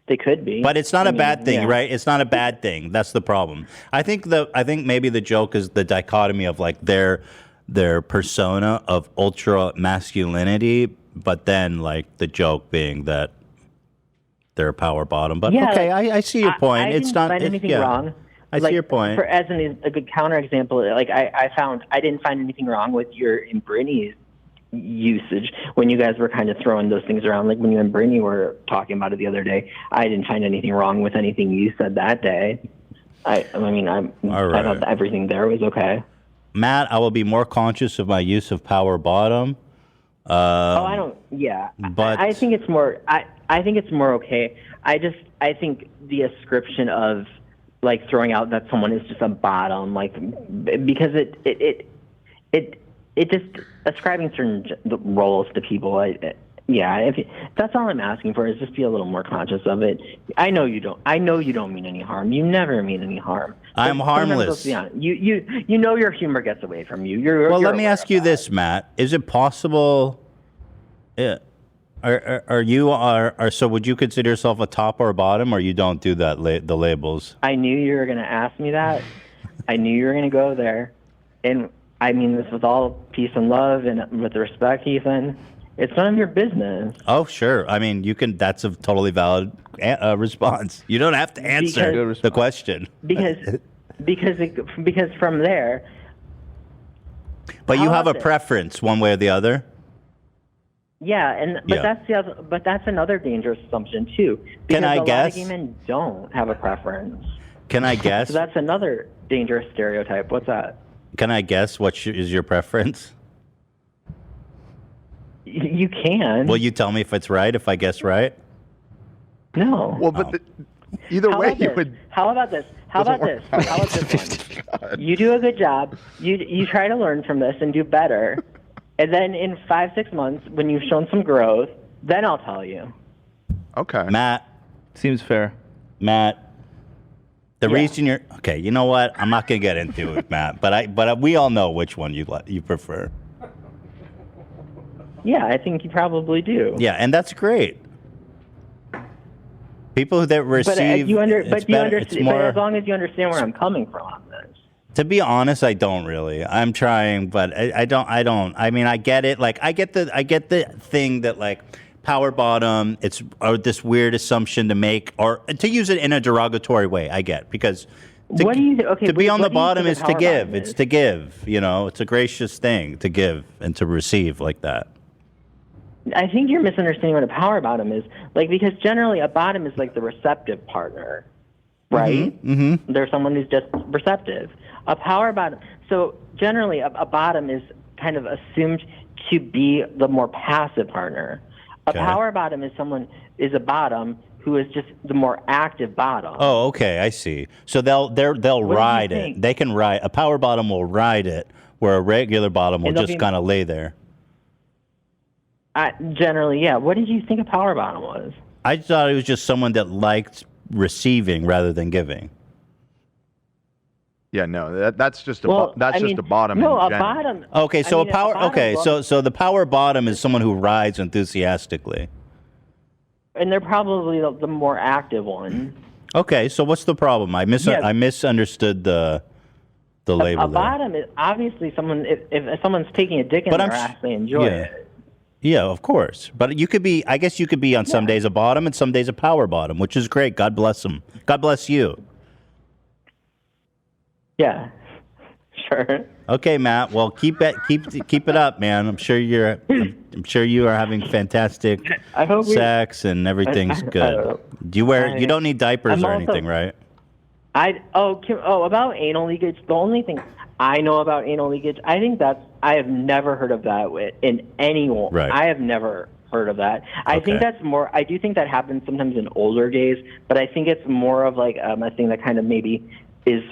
They could be, but it's not a bad thing, yeah. right? It's not a bad thing. That's the problem. I think maybe the joke is the dichotomy of like their persona of ultra masculinity, but then like the joke being that they're a power bottom. But Yeah, okay, like, I see your point. I It's didn't not find anything yeah. wrong. I see your point. A good counterexample, like I didn't find anything wrong with your and Brittany's usage when you guys were kind of throwing those things around. Like when you and Brittany were talking about it the other day, I didn't find anything wrong with anything you said that day. I thought that everything there was okay. Matt, I will be more conscious of my use of power bottom. I don't. Yeah, but I think it's more. I think it's more okay. I think the ascription of like throwing out that someone is just a bottom, like because it just ascribing certain roles to people. That's all I'm asking for is just be a little more conscious of it. I know you don't mean any harm. You never mean any harm. I'm harmless. Let's be honest. You know your humor gets away from you. Well, let me ask you this, Matt. Is it possible? So would you consider yourself a top or a bottom, or you don't do that? The labels. I knew you were going to ask me that. I knew you were going to go there, and I mean this with all peace and love and with respect, Ethan. It's none of your business. Oh, sure. I mean, you can. That's a totally valid response. You don't have to answer the question. Because from there. But you have a preference, one way or the other. Yeah, but that's another dangerous assumption too. Because Can I a lot guess? of gay men don't have a preference. Can I guess? So that's another dangerous stereotype. What's that? Can I guess what is your preference? You can. Will you tell me if it's right? If I guess right? No. Well, but either How way, about you this? would. How about this? How about this? How about this one? You do a good job. You try to learn from this and do better. And then in 5-6 months, when you've shown some growth, then I'll tell you. Okay. Matt. Seems fair. Matt. The reason you're okay, you know what? I'm not gonna get into it, Matt. But we all know which one you prefer. Yeah, I think you probably do. Yeah, and that's great. People that receive, But as long as you understand where I'm coming from on this. To be honest, I don't really. I'm trying, but I don't. I mean, I get it. Like, I get the thing that like power bottom. It's this weird assumption to make or to use it in a derogatory way. I get because to be on the bottom is to give. It's to give. You know, it's a gracious thing to give and to receive like that. I think you're misunderstanding what a power bottom is. Like, because generally a bottom is like the receptive partner, right? Mm-hmm. There's someone who's just receptive. A power bottom. So generally a bottom is kind of assumed to be the more passive partner. A power bottom is a bottom who is just the more active bottom. Oh, okay, I see. So they'll ride it. They can ride. A power bottom will ride it, where a regular bottom will just kind of lay there. Generally, yeah. What did you think a power bottom was? I thought it was just someone that liked receiving rather than giving. Yeah, no, that's just a bottom. No, in a general. bottom. Okay, so a power. Okay, so the power bottom is someone who rides enthusiastically. And they're probably the more active one. Okay, so what's the problem? I misunderstood the label. A bottom is obviously someone. If someone's taking a dick in their ass, they enjoy it. Yeah, of course. But you could be. I guess you could be on some days a bottom and some days a power bottom, which is great. God bless them. God bless you. Yeah, sure. Okay, Matt. Well, keep it up, man. I'm sure you are having fantastic sex and everything's good. Do you wear? You don't need diapers or anything, right? About anal leakage. The only thing I know about anal leakage, I have never heard of that in anyone. Right. I have never heard of that. I think that's more. I do think that happens sometimes in older gays, but I think it's more of like a thing that kind of maybe is.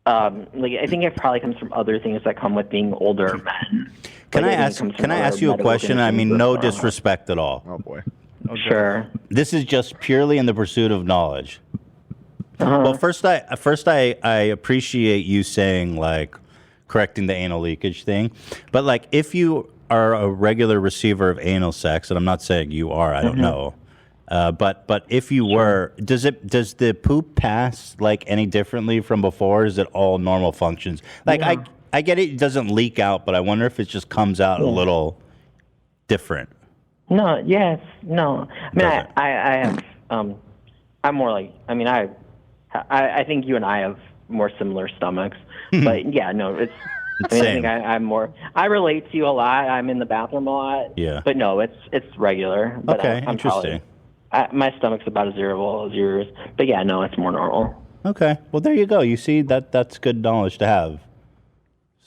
I think it probably comes from other things that come with being older men. Can I ask you a question? I mean, no disrespect at all. Oh boy. Sure. This is just purely in the pursuit of knowledge. Well, first I appreciate you saying like correcting the anal leakage thing. But like, if you are a regular receiver of anal sex, and I'm not saying you are, I don't know. But if you were, does the poop pass like any differently from before? Or is it all normal functions? Like I get it doesn't leak out, but I wonder if it just comes out a little different. No, yes, no. I mean, I have, I'm more like, I mean, I think you and I have more similar stomachs, but yeah, no, it's, I mean, I think I'm more, I relate to you a lot. I'm in the bathroom a lot. Yeah. But no, it's regular. But Okay, I'm interesting. my stomach's about as irritable as yours. But yeah, no, it's more normal. Okay, well there you go. You see that's good knowledge to have.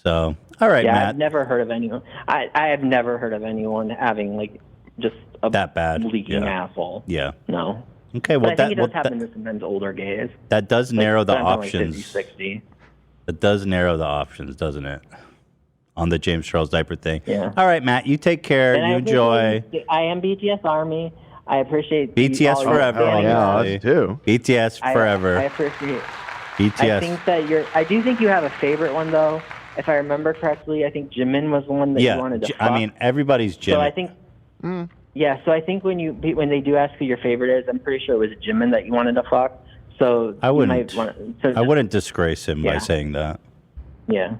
So, all right, Yeah, Matt. I've never heard of anyone. I have never heard of anyone having like just a that bad leaking asshole. Yeah. No. Okay, well But I think it does happen to sometimes older gays. that does narrow the sometimes like options. 50, 60. That does narrow the options, doesn't it? On the James Charles diaper thing. Yeah. All right, Matt. You take care. And You enjoy. I am BTS Army. I appreciate BTS all your forever. standing up. BTS forever. I appreciate. BTS. I think that I do think you have a favorite one though. If I remember correctly, I think Jimin was the one that you wanted to. I mean, everybody's Jimin. So I think. Yeah, so I think when they do ask who your favorite is, I'm pretty sure it was Jimin that you wanted to fuck. So I you wouldn't. might I wouldn't disgrace him by Yeah. saying that. Yeah.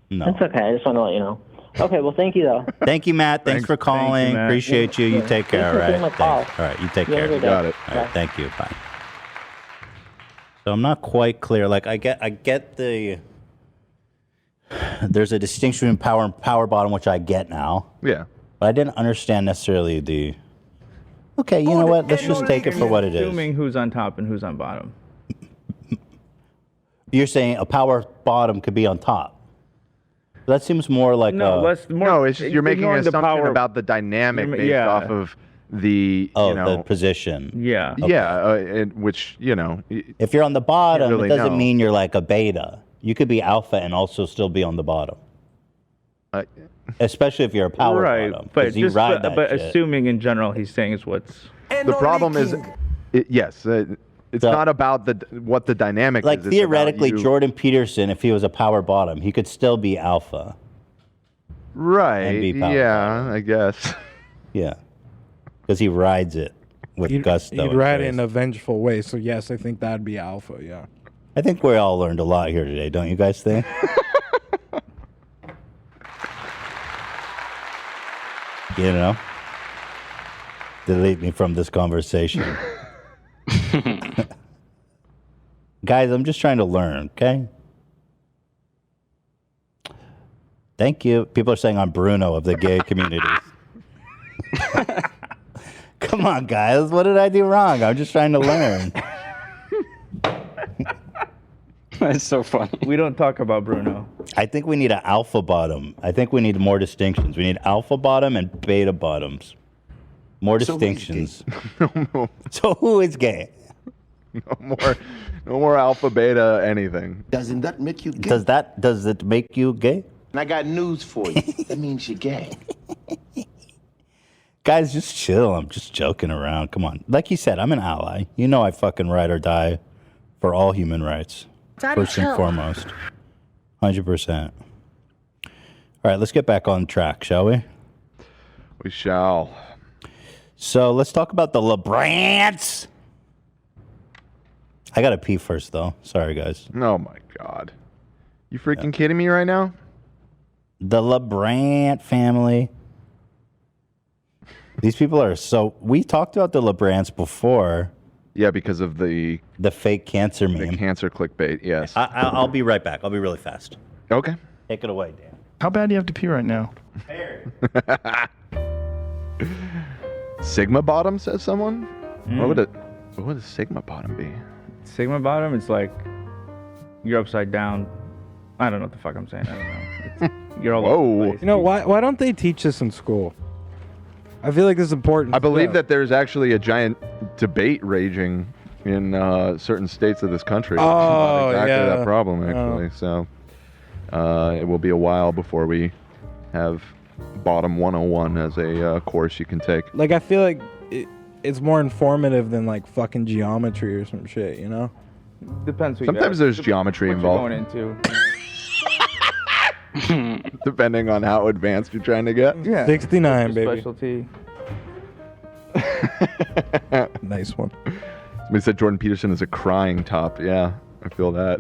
No. That's okay. I just want to let you know. Okay, well, thank you though. Thank you, Matt. Thanks for calling. Matt. Appreciate you. You Yeah. take care. Thanks for All taking right. my call. Thanks. All right. You take You have care. a good day. Got it. All right. Thank you. Bye. So I'm not quite clear. Like I get the. There's a distinction between power and power bottom, which I get now. Yeah. But I didn't understand necessarily the. Okay, you know what? Let's just take it for what it is. Assuming who's on top and who's on bottom. You're saying a power bottom could be on top. That seems more like No, a, less more. No, it's just you're making an ignoring the assumption power- about the dynamic based Yeah. off of the the position. Yeah. Yeah, which if you're on the bottom, really it doesn't know. mean you're like a beta. You could be alpha and also still be on the bottom. Especially if you're a power right, bottom. but 'cause you just ride but, that but shit. assuming in general he's saying is what's the problem is, it's not about what the dynamic Like is. it's theoretically, about you. Jordan Peterson, if he was a power bottom, he could still be alpha. Right. and be power Yeah, I guess. Yeah. Because he rides it with gusto. He'd and ride it grace. in a vengeful way. So yes, I think that'd be alpha. Yeah. I think we all learned a lot here today, don't you guys think? You know? Delete me from this conversation. Guys, I'm just trying to learn, okay? Thank you. People are saying I'm Bruno of the gay community. Come on, guys. What did I do wrong? I'm just trying to learn. That's so funny. We don't talk about Bruno. I think we need an alpha bottom. I think we need more distinctions. We need alpha bottom and beta bottoms. More distinctions. So who is gay? No more alpha, beta, anything. Doesn't that make you gay? Does it make you gay? And I got news for you. That means you're gay. Guys, just chill. I'm just joking around. Come on. Like you said, I'm an ally. You know I fucking ride or die for all human rights. Daddy, First and chill. foremost. 100%. All right, let's get back on track, shall we? We shall. So let's talk about the LaBrants. I got to pee first, though. Sorry, guys. Oh, my God. You freaking kidding me right now? The LaBrant family. These people are so... We talked about the LaBrants before. Yeah, because of the fake cancer meme. The cancer clickbait, yes. I'll be right back. I'll be really fast. Okay. Take it away, Dan. How bad do you have to pee right now? Sigma bottom, says someone? Mm. What would a Sigma bottom be? Sigma bottom, it's like you're upside down. I don't know what the fuck I'm saying. I don't know. You're all over the place. You know why don't they teach this in school? I feel like this is important. I believe stuff. that there's actually a giant debate raging in certain states of this country. Oh, about exactly yeah. that problem, actually. So it will be a while before we have Bottom 101 as a course you can take. Like I feel like it's more informative than like fucking geometry or some shit. You know? Depends. Sometimes there's geometry what involved. You're going into. Depending on how advanced you're trying to get. Yeah. 69, baby. Specialty. Nice one. Somebody said Jordan Peterson is a crying top. Yeah, I feel that.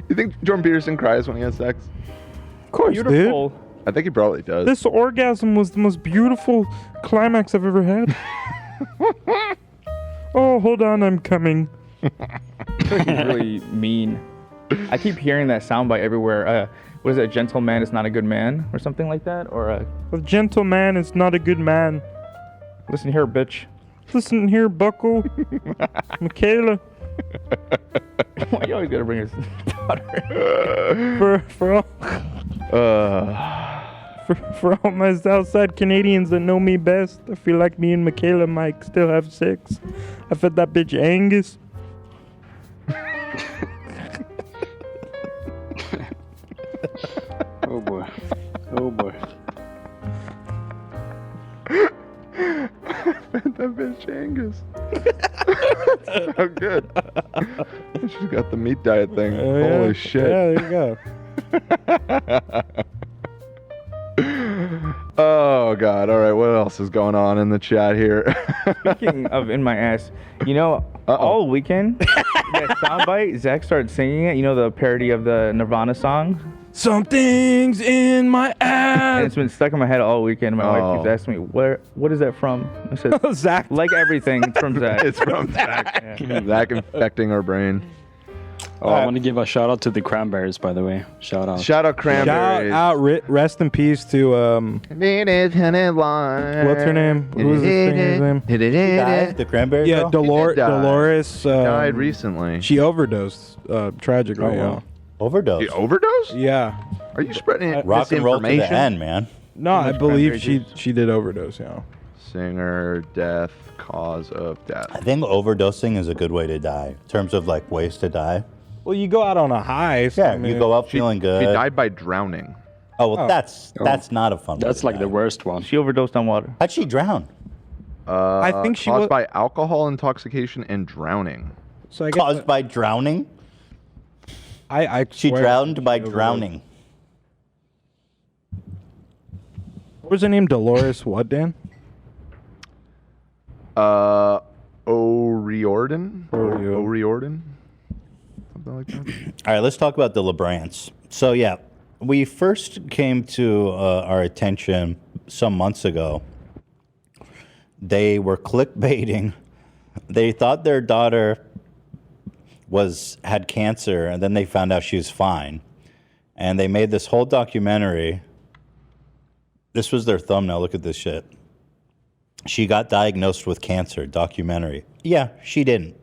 You think Jordan Peterson cries when he has sex? Of course, Beautiful. dude. I think he probably does. This orgasm was the most beautiful climax I've ever had. Oh, hold on, I'm coming. I feel like he's really mean. I keep hearing that soundbite everywhere. What is it? A gentleman is not a good man, or something like that, or a gentleman is not a good man. Listen here, bitch. Listen here, Buckle. Michaela. Why you always gotta bring his daughter? For all my Southside Canadians that know me best, I feel like me and Michaela might still have sex. I fed that bitch Angus. Oh boy. Oh boy. That bitch Angus. So good. She's got the meat diet thing. Holy shit. Yeah, there you go. Oh god. All right. What else is going on in the chat here? Speaking of in my ass, you know, all weekend that soundbite, Zach started singing it. You know the parody of the Nirvana song. Something's in my ass. And it's been stuck in my head all weekend. My wife keeps asking me, what is that from? I said, Zach. Like everything, it's from Zach. It's from Zach. Zach infecting our brain. Oh, I want to give a shout out to the Cranberries, by the way. Shout out. Shout out Cranberries. Shout out, rest in peace to what's her name? Who's this singer's name? The Cranberries. Yeah, girl? Dolores died recently. She overdosed. Tragically. Oh, wow. Overdose. She overdosed? Yeah. Are you spreading Rock and roll to the misinformation? end, man. No, I believe she did overdose. Yeah. Singer, death, cause of death. I think overdosing is a good way to die in terms of like ways to die. Well, you go out on a high. So Yeah, I mean, you go out feeling good. She died by drowning. Oh, well, that's not a fun way That's to like die. the worst one. She overdosed on water. How'd she drown? I think she caused was by alcohol intoxication and drowning. So I guess Caused by drowning? She swear drowned by she overdosed. drowning. What was her name? Dolores what, Dan? O'Riordan? O'Riordan? Something like that. All right, let's talk about the LaBrants. So, yeah, we first came to our attention some months ago. They were clickbaiting. They thought their daughter had cancer, and then they found out she was fine. And they made this whole documentary. This was their thumbnail. Look at this shit. She got diagnosed with cancer, documentary. Yeah, she didn't.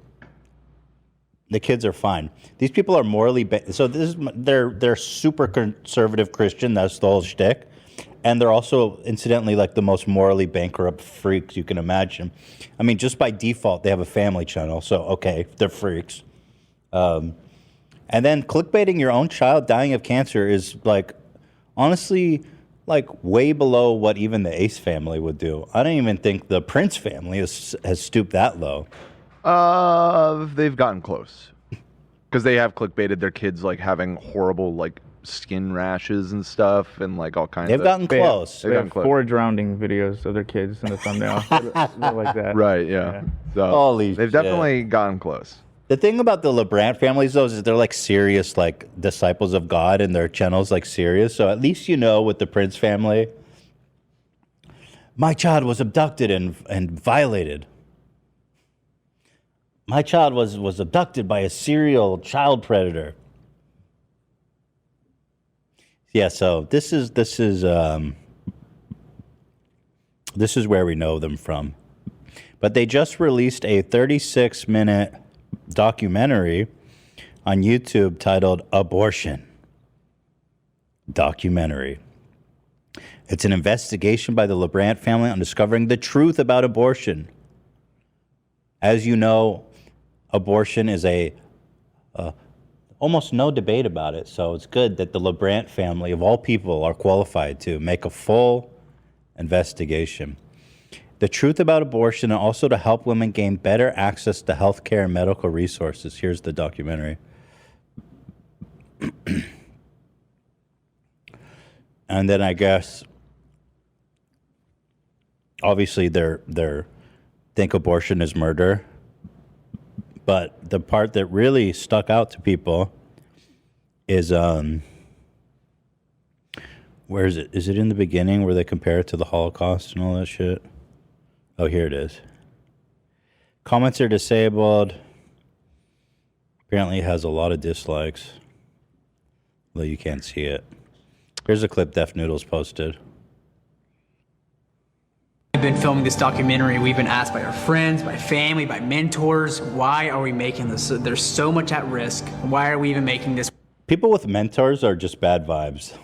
The kids are fine. These people are morally so this is they're super conservative Christian. That's the whole shtick, and they're also incidentally like the most morally bankrupt freaks you can imagine. I mean, just by default, they have a family channel, so okay, they're freaks. And then clickbaiting your own child dying of cancer is like, honestly, like way below what even the Ace family would do. I don't even think the Prince family has stooped that low. They've gotten close. Because they have clickbaited their kids like having horrible like skin rashes and stuff and like all kinds They've of... gotten close. They've They gotten have close. 4 drowning videos of their kids in the thumbnail. Something like that. Right, yeah. So Holy they've shit. definitely gotten close. The thing about the LaBrant families, though, is that they're like serious, like disciples of God, and their channel's like serious. So at least you know with the Prince family, my child was abducted and violated. My child was abducted by a serial child predator. Yeah, so this is where we know them from. But they just released a 36-minute documentary on YouTube titled Abortion Documentary. It's an investigation by the LaBrant family on discovering the truth about abortion. As you know, abortion is almost no debate about it, so it's good that the LaBrant family, of all people, are qualified to make a full investigation. The truth about abortion, and also to help women gain better access to health care and medical resources. Here's the documentary. And then I guess, obviously, they're think abortion is murder. But the part that really stuck out to people is, where is it? Is it in the beginning where they compare it to the Holocaust and all that shit? Oh, here it is. Comments are disabled. Apparently it has a lot of dislikes. Though you can't see it. Here's a clip Deaf Noodles posted. We've been filming this documentary. We've been asked by our friends, by family, by mentors, why are we making this? There's so much at risk. Why are we even making this? People with mentors are just bad vibes.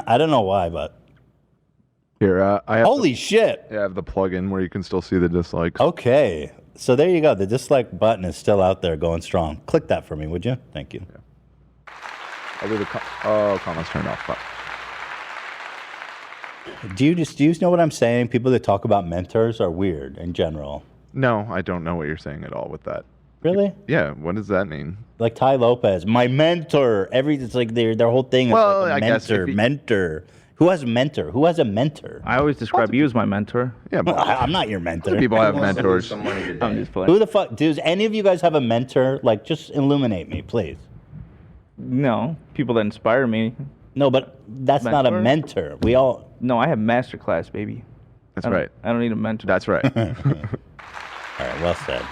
I don't know why, but Here, I have holy shit! Yeah, I have the plug-in where you can still see the dislikes. Okay, so there you go. The dislike button is still out there, going strong. Click that for me, would you? Thank you. I'll do the comments turned off. Fuck. Do you know what I'm saying? People that talk about mentors are weird in general. No, I don't know what you're saying at all with that. Really? Yeah. What does that mean? Like Ty Lopez, my mentor. It's like their whole thing is Well, like I a guess mentor. if you- Mentor. Who has a mentor? Who has a mentor? I always describe you as my mentor. Yeah, but I'm not your mentor. people have mentors. I'm just playing. Who the fuck? Does any of you guys have a mentor? Like, just illuminate me, please. No, people that inspire me. No, but that's not a mentor. We all. No, I have masterclass, baby. That's I don't- right. I don't need a mentor. That's right. All right, well said.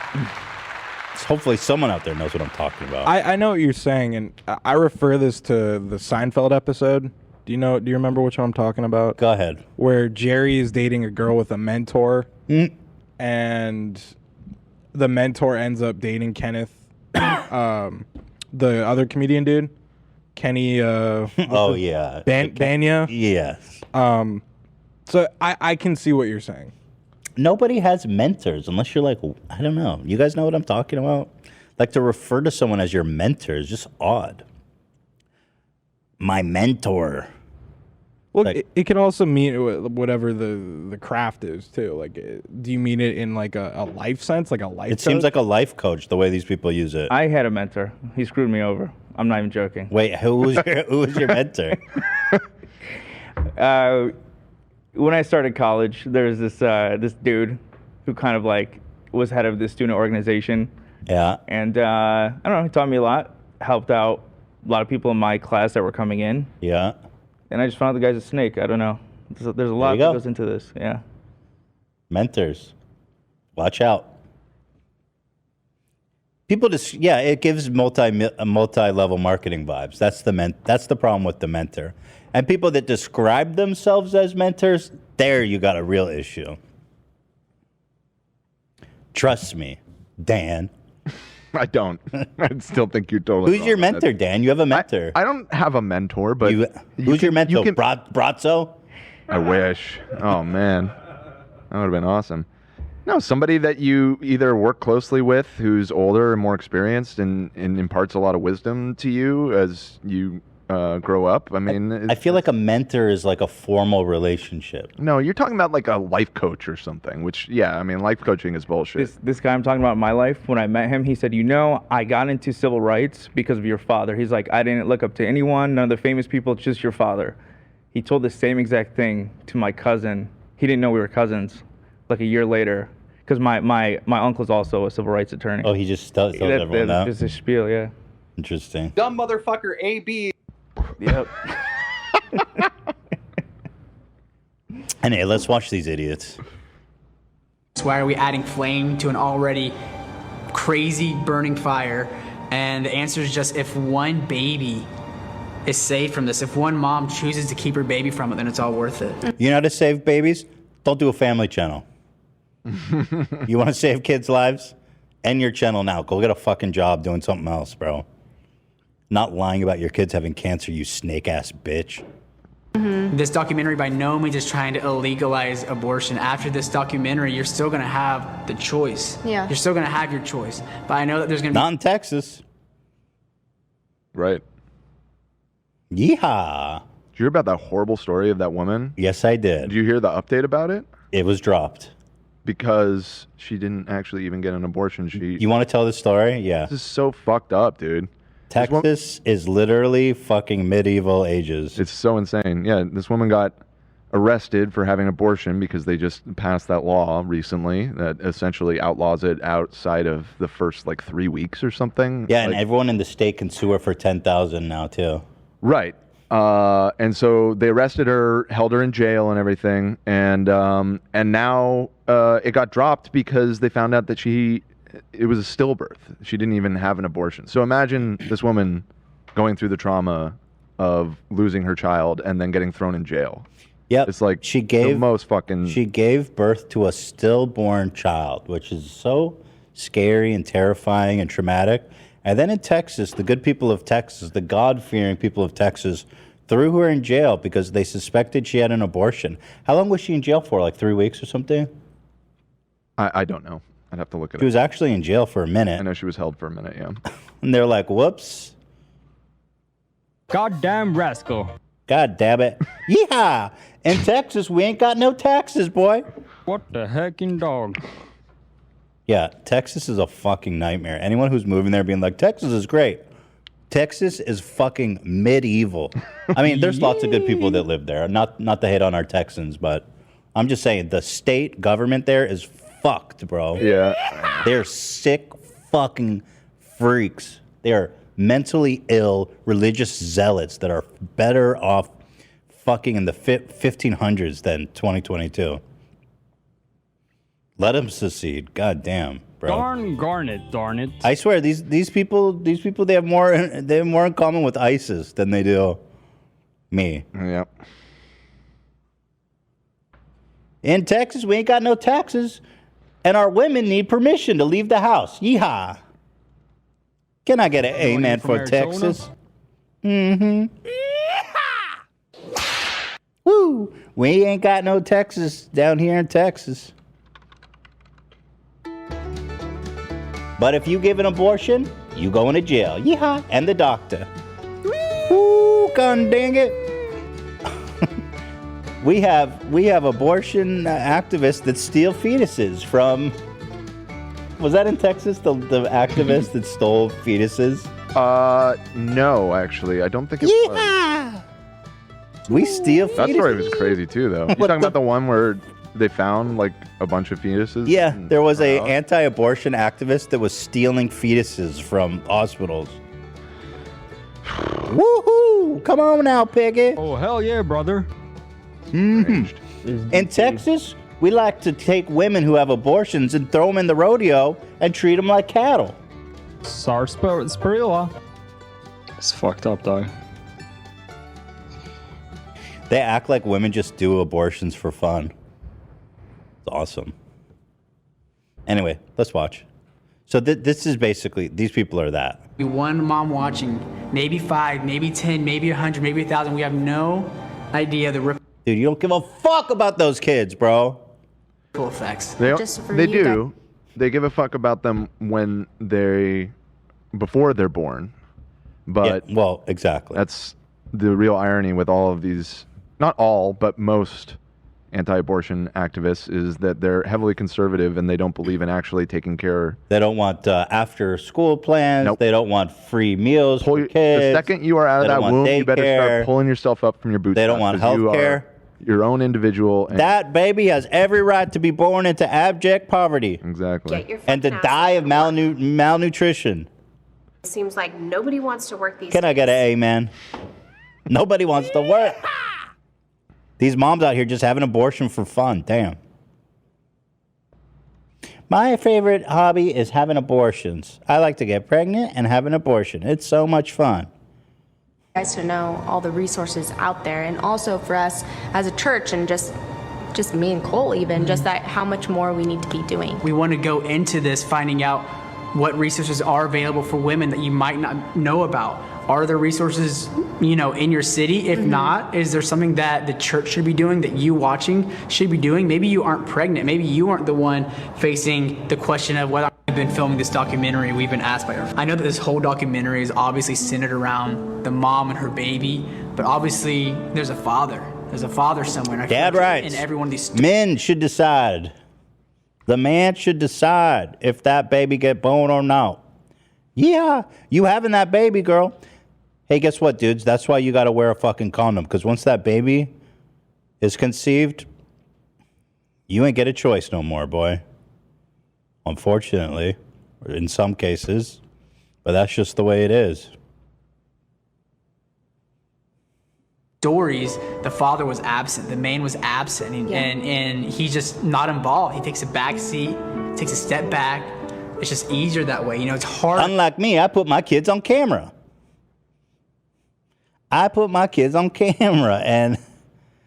Hopefully someone out there knows what I'm talking about. I know what you're saying, and I refer this to the Seinfeld episode. Do you remember which one I'm talking about? Go ahead. Where Jerry is dating a girl with a mentor, and the mentor ends up dating Kenneth, the other comedian dude, Kenny. Oh, yeah. Banya. Yes. So I can see what you're saying. Nobody has mentors unless you're like, I don't know. You guys know what I'm talking about? Like, to refer to someone as your mentor is just odd. My mentor. Well, it can also mean whatever the craft is too. Like, do you mean it in like a life sense, like a life? It seems like a life coach the way these people use it. I had a mentor. He screwed me over. I'm not even joking. Wait, who was your mentor? When I started college, there was this dude who kind of like was head of the student organization. Yeah. And I don't know, he taught me a lot, helped out a lot of people in my class that were coming in. Yeah. And I just found out the guy's a snake. I don't know. There's a lot that goes into this. Yeah. Mentors. Watch out. People just, it gives multi-level marketing vibes. That's the problem with the mentor. And people that describe themselves as mentors, there you got a real issue. Trust me, Dan. I don't. I still think you're totally Who's your wrong. mentor, Dan? You have a mentor. I don't have a mentor, but who's your mentor? Brazzo? I wish. Oh man, that would have been awesome. No, somebody that you either work closely with, who's older and more experienced, and imparts a lot of wisdom to you as you grow up. I mean, I feel like a mentor is like a formal relationship. No, you're talking about like a life coach or something. Which, yeah, I mean, life coaching is bullshit. This guy I'm talking about in my life, when I met him, he said, I got into civil rights because of your father. He's like, I didn't look up to anyone, none of the famous people, it's just your father. He told the same exact thing to my cousin. He didn't know we were cousins, like a year later, because my uncle's also a civil rights attorney. Oh, he just tells everyone that? Just a spiel, yeah. Interesting. Dumb motherfucker, AB. Yep. Anyway, let's watch these idiots. So why are we adding flame to an already crazy burning fire? And the answer is just if one baby is saved from this, if one mom chooses to keep her baby from it, then it's all worth it. You know how to save babies? Don't do a family channel. You want to save kids' lives? End your channel now. Go get a fucking job doing something else, bro. Not lying about your kids having cancer, you snake-ass bitch. This documentary by no means is trying to illegalize abortion. After this documentary, you're still going to have the choice. Yeah. You're still going to have your choice. But I know that there's going to be... Not in Texas. Right. Yeehaw. Did you hear about that horrible story of that woman? Yes, I did. Did you hear the update about it? It was dropped. Because she didn't actually even get an abortion. You want to tell the story? Yeah. This is so fucked up, dude. Texas is literally fucking medieval ages. It's so insane. Yeah, this woman got arrested for having an abortion because they just passed that law recently that essentially outlaws it outside of the first like 3 weeks or something. Yeah, and everyone in the state can sue her for $10,000 now too. Right. And so they arrested her, held her in jail and everything, and now it got dropped because they found out that it was a stillbirth. She didn't even have an abortion. So imagine this woman going through the trauma of losing her child and then getting thrown in jail. Yep. It's like she gave the most fucking. She gave birth to a stillborn child, which is so scary and terrifying and traumatic. And then in Texas, the good people of Texas, the God-fearing people of Texas, threw her in jail because they suspected she had an abortion. How long was she in jail for? Like 3 weeks or something? I don't know. I'd have to look at it. She was actually in jail for a minute. I know she was held for a minute, yeah. And they're like, whoops. Goddamn rascal. God damn it. Yeehaw! In Texas, we ain't got no taxes, boy. What the heckin' dog? Yeah, Texas is a fucking nightmare. Anyone who's moving there being like, Texas is great. Texas is fucking medieval. I mean, there's lots of good people that live there. Not to hate on our Texans, but I'm just saying the state government there is fucked, bro. Yeah. They're sick fucking freaks. They are mentally ill religious zealots that are better off fucking in the 1500s than 2022. Let them secede. God damn, bro. Darn it. I swear, these people, they have more in common with ISIS than they do me. Yep. In Texas, we ain't got no taxes, and our women need permission to leave the house. Yeehaw. Can I get an amen for Arizona? Texas? Mm-hmm. Woo! We ain't got no Texas down here in Texas. But if you give an abortion, you going to jail. Yeehaw! And the doctor. Woo! God dang it! we have abortion activists that steal fetuses from. Was that in Texas? The activist that stole fetuses? No, actually, I don't think it was. We steal fetuses. That story was crazy too, though. You talking about the one where they found like a bunch of fetuses? Yeah, there was a anti-abortion activist that was stealing fetuses from hospitals. Woohoo! Come on now, Piggy. Oh, hell yeah, brother. In Texas, we like to take women who have abortions and throw them in the rodeo and treat them like cattle. Sarsaparilla. It's fucked up, dog. They act like women just do abortions for fun. It's awesome. Anyway, let's watch. So this is basically, these people are that. One mom watching, maybe 5, maybe 10, maybe 100, maybe 1,000. We have no idea the ripple Dude, you don't give a fuck about those kids, bro. effects. They do. They give a fuck about them when before they're born. But yeah, well, exactly. That's the real irony with all of these, not all, but most anti-abortion activists is that they're heavily conservative and they don't believe in actually taking care. They don't want after-school plans. Nope. They don't want free meals for kids. The second you are out of that womb, you better start pulling yourself up from your bootstraps. They don't want health care. Your own individual. That baby has every right to be born into abject poverty. Exactly. And to die of malnutrition. It seems like nobody wants to work these Can I get an amen? Nobody wants to work. These moms out here just having abortion for fun. Damn. My favorite hobby is having abortions. I like to get pregnant and have an abortion. It's so much fun. Guys to know all the resources out there, and also for us as a church and just me and Cole even, just that how much more we need to be doing. We want to go into this finding out what resources are available for women that you might not know about. Are there resources, in your city? If not, is there something that the church should be doing, that you watching should be doing? Maybe you aren't pregnant. Maybe you aren't the one facing the question of whether we've been filming this documentary. We've been asked by her. I know that this whole documentary is obviously centered around the mom and her baby, but obviously there's a father. There's a father somewhere. Dad rights. In every one of these Men should decide. The man should decide if that baby get born or not. Yeah, you having that baby, girl. Hey, guess what, dudes? That's why you got to wear a fucking condom. Because once that baby is conceived, you ain't get a choice no more, boy. Unfortunately, in some cases. But that's just the way it is. Stories, the father was absent, the man was absent, and he's just not involved. He takes a back seat, takes a step back. It's just easier that way. You know, it's hard. Unlike me, I put my kids on camera. And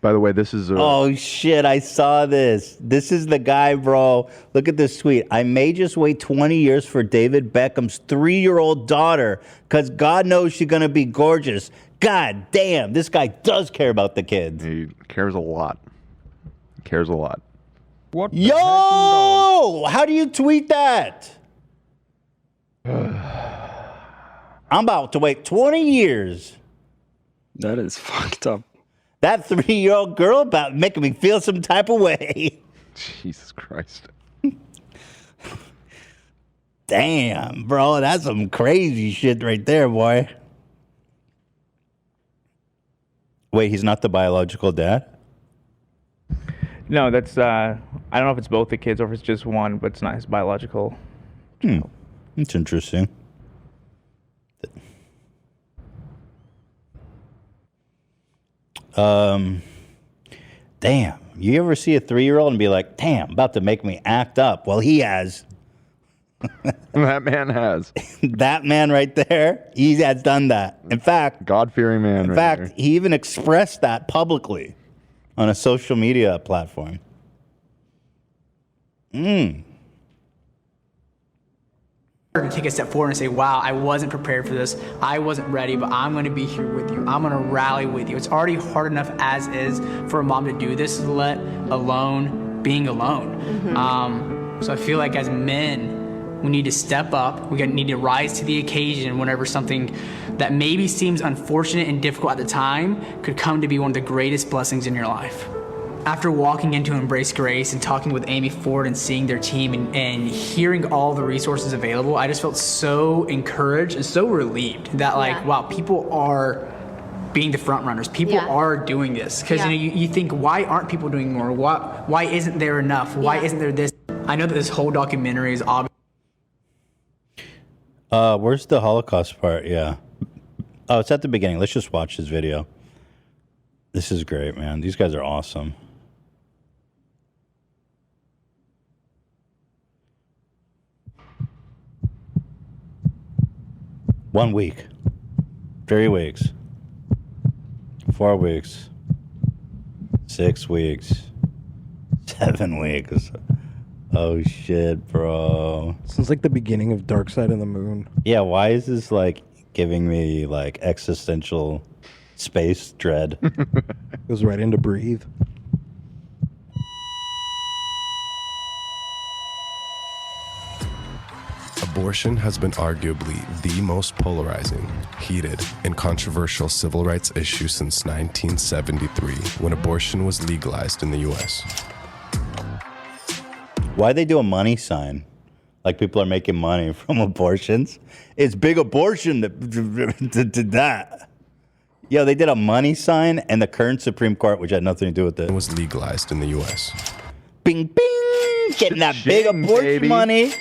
by the way, this is oh shit, I saw this. This is the guy, bro. Look at this tweet. I may just wait 20 years for David Beckham's 3-year-old daughter because God knows she's going to be gorgeous. God damn, this guy does care about the kids. He cares a lot. What? Yo! How do you tweet that? I'm about to wait 20 years. That is fucked up. That 3-year-old girl about making me feel some type of way. Jesus Christ. Damn, bro. That's some crazy shit right there, boy. Wait, he's not the biological dad? No, that's I don't know if it's both the kids or if it's just one, but it's not his biological. That's interesting. Damn. You ever see a 3-year-old and be like, damn, about to make me act up? Well, he has. That man has. That man right there, he has done that. In fact, God-fearing man. In fact, he even expressed that publicly on a social media platform. To take a step forward and say, wow, I wasn't prepared for this. I wasn't ready, but I'm going to be here with you. I'm going to rally with you. It's already hard enough as is for a mom to do this, let alone being alone. So I feel like as men, we need to step up. We need to rise to the occasion whenever something that maybe seems unfortunate and difficult at the time could come to be one of the greatest blessings in your life. After walking into Embrace Grace and talking with Amy Ford and seeing their team and hearing all the resources available, I just felt so encouraged and so relieved that wow, people are being the front runners. People are doing this. Because you think, why aren't people doing more? Why isn't there enough? Why isn't there this? I know that this whole documentary is obvious. Where's the Holocaust part? Yeah. Oh, it's at the beginning. Let's just watch this video. This is great, man. These guys are awesome. One week. 3 weeks. 4 weeks. 6 weeks. 7 weeks. Oh shit, bro. Sounds like the beginning of Dark Side of the Moon. Yeah, why is this like giving me like existential space dread? Goes right into Breathe. Abortion has been arguably the most polarizing, heated, and controversial civil rights issue since 1973, when abortion was legalized in the U.S. Why they do a money sign? Like people are making money from abortions? It's big abortion that did that. Yo, they did a money sign, and the current Supreme Court, which had nothing to do with it, was legalized in the U.S. Bing, bing, getting that big abortion baby. money.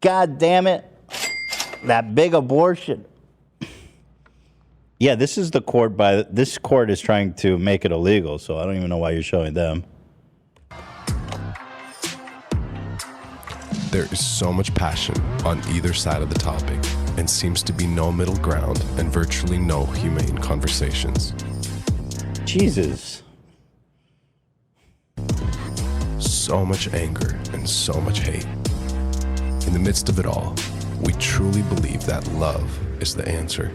God damn it. That big abortion. Yeah, this is the court this court is trying to make it illegal, so I don't even know why you're showing them. There is so much passion on either side of the topic, and seems to be no middle ground and virtually no humane conversations. Jesus. So much anger and so much hate. In the midst of it all, we truly believe that love is the answer.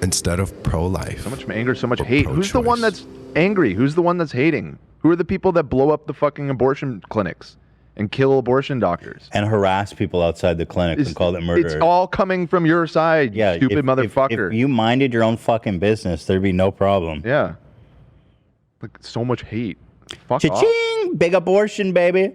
Instead of pro-life. So much anger, so much hate. Who's the one that's angry? Who's the one that's hating? Who are the people that blow up the fucking abortion clinics and kill abortion doctors? And harass people outside the clinics and call them murder. It's all coming from your side, you stupid motherfucker. If you minded your own fucking business, there'd be no problem. Yeah. Like, so much hate. Fuck off. Cha-ching! Big abortion, baby.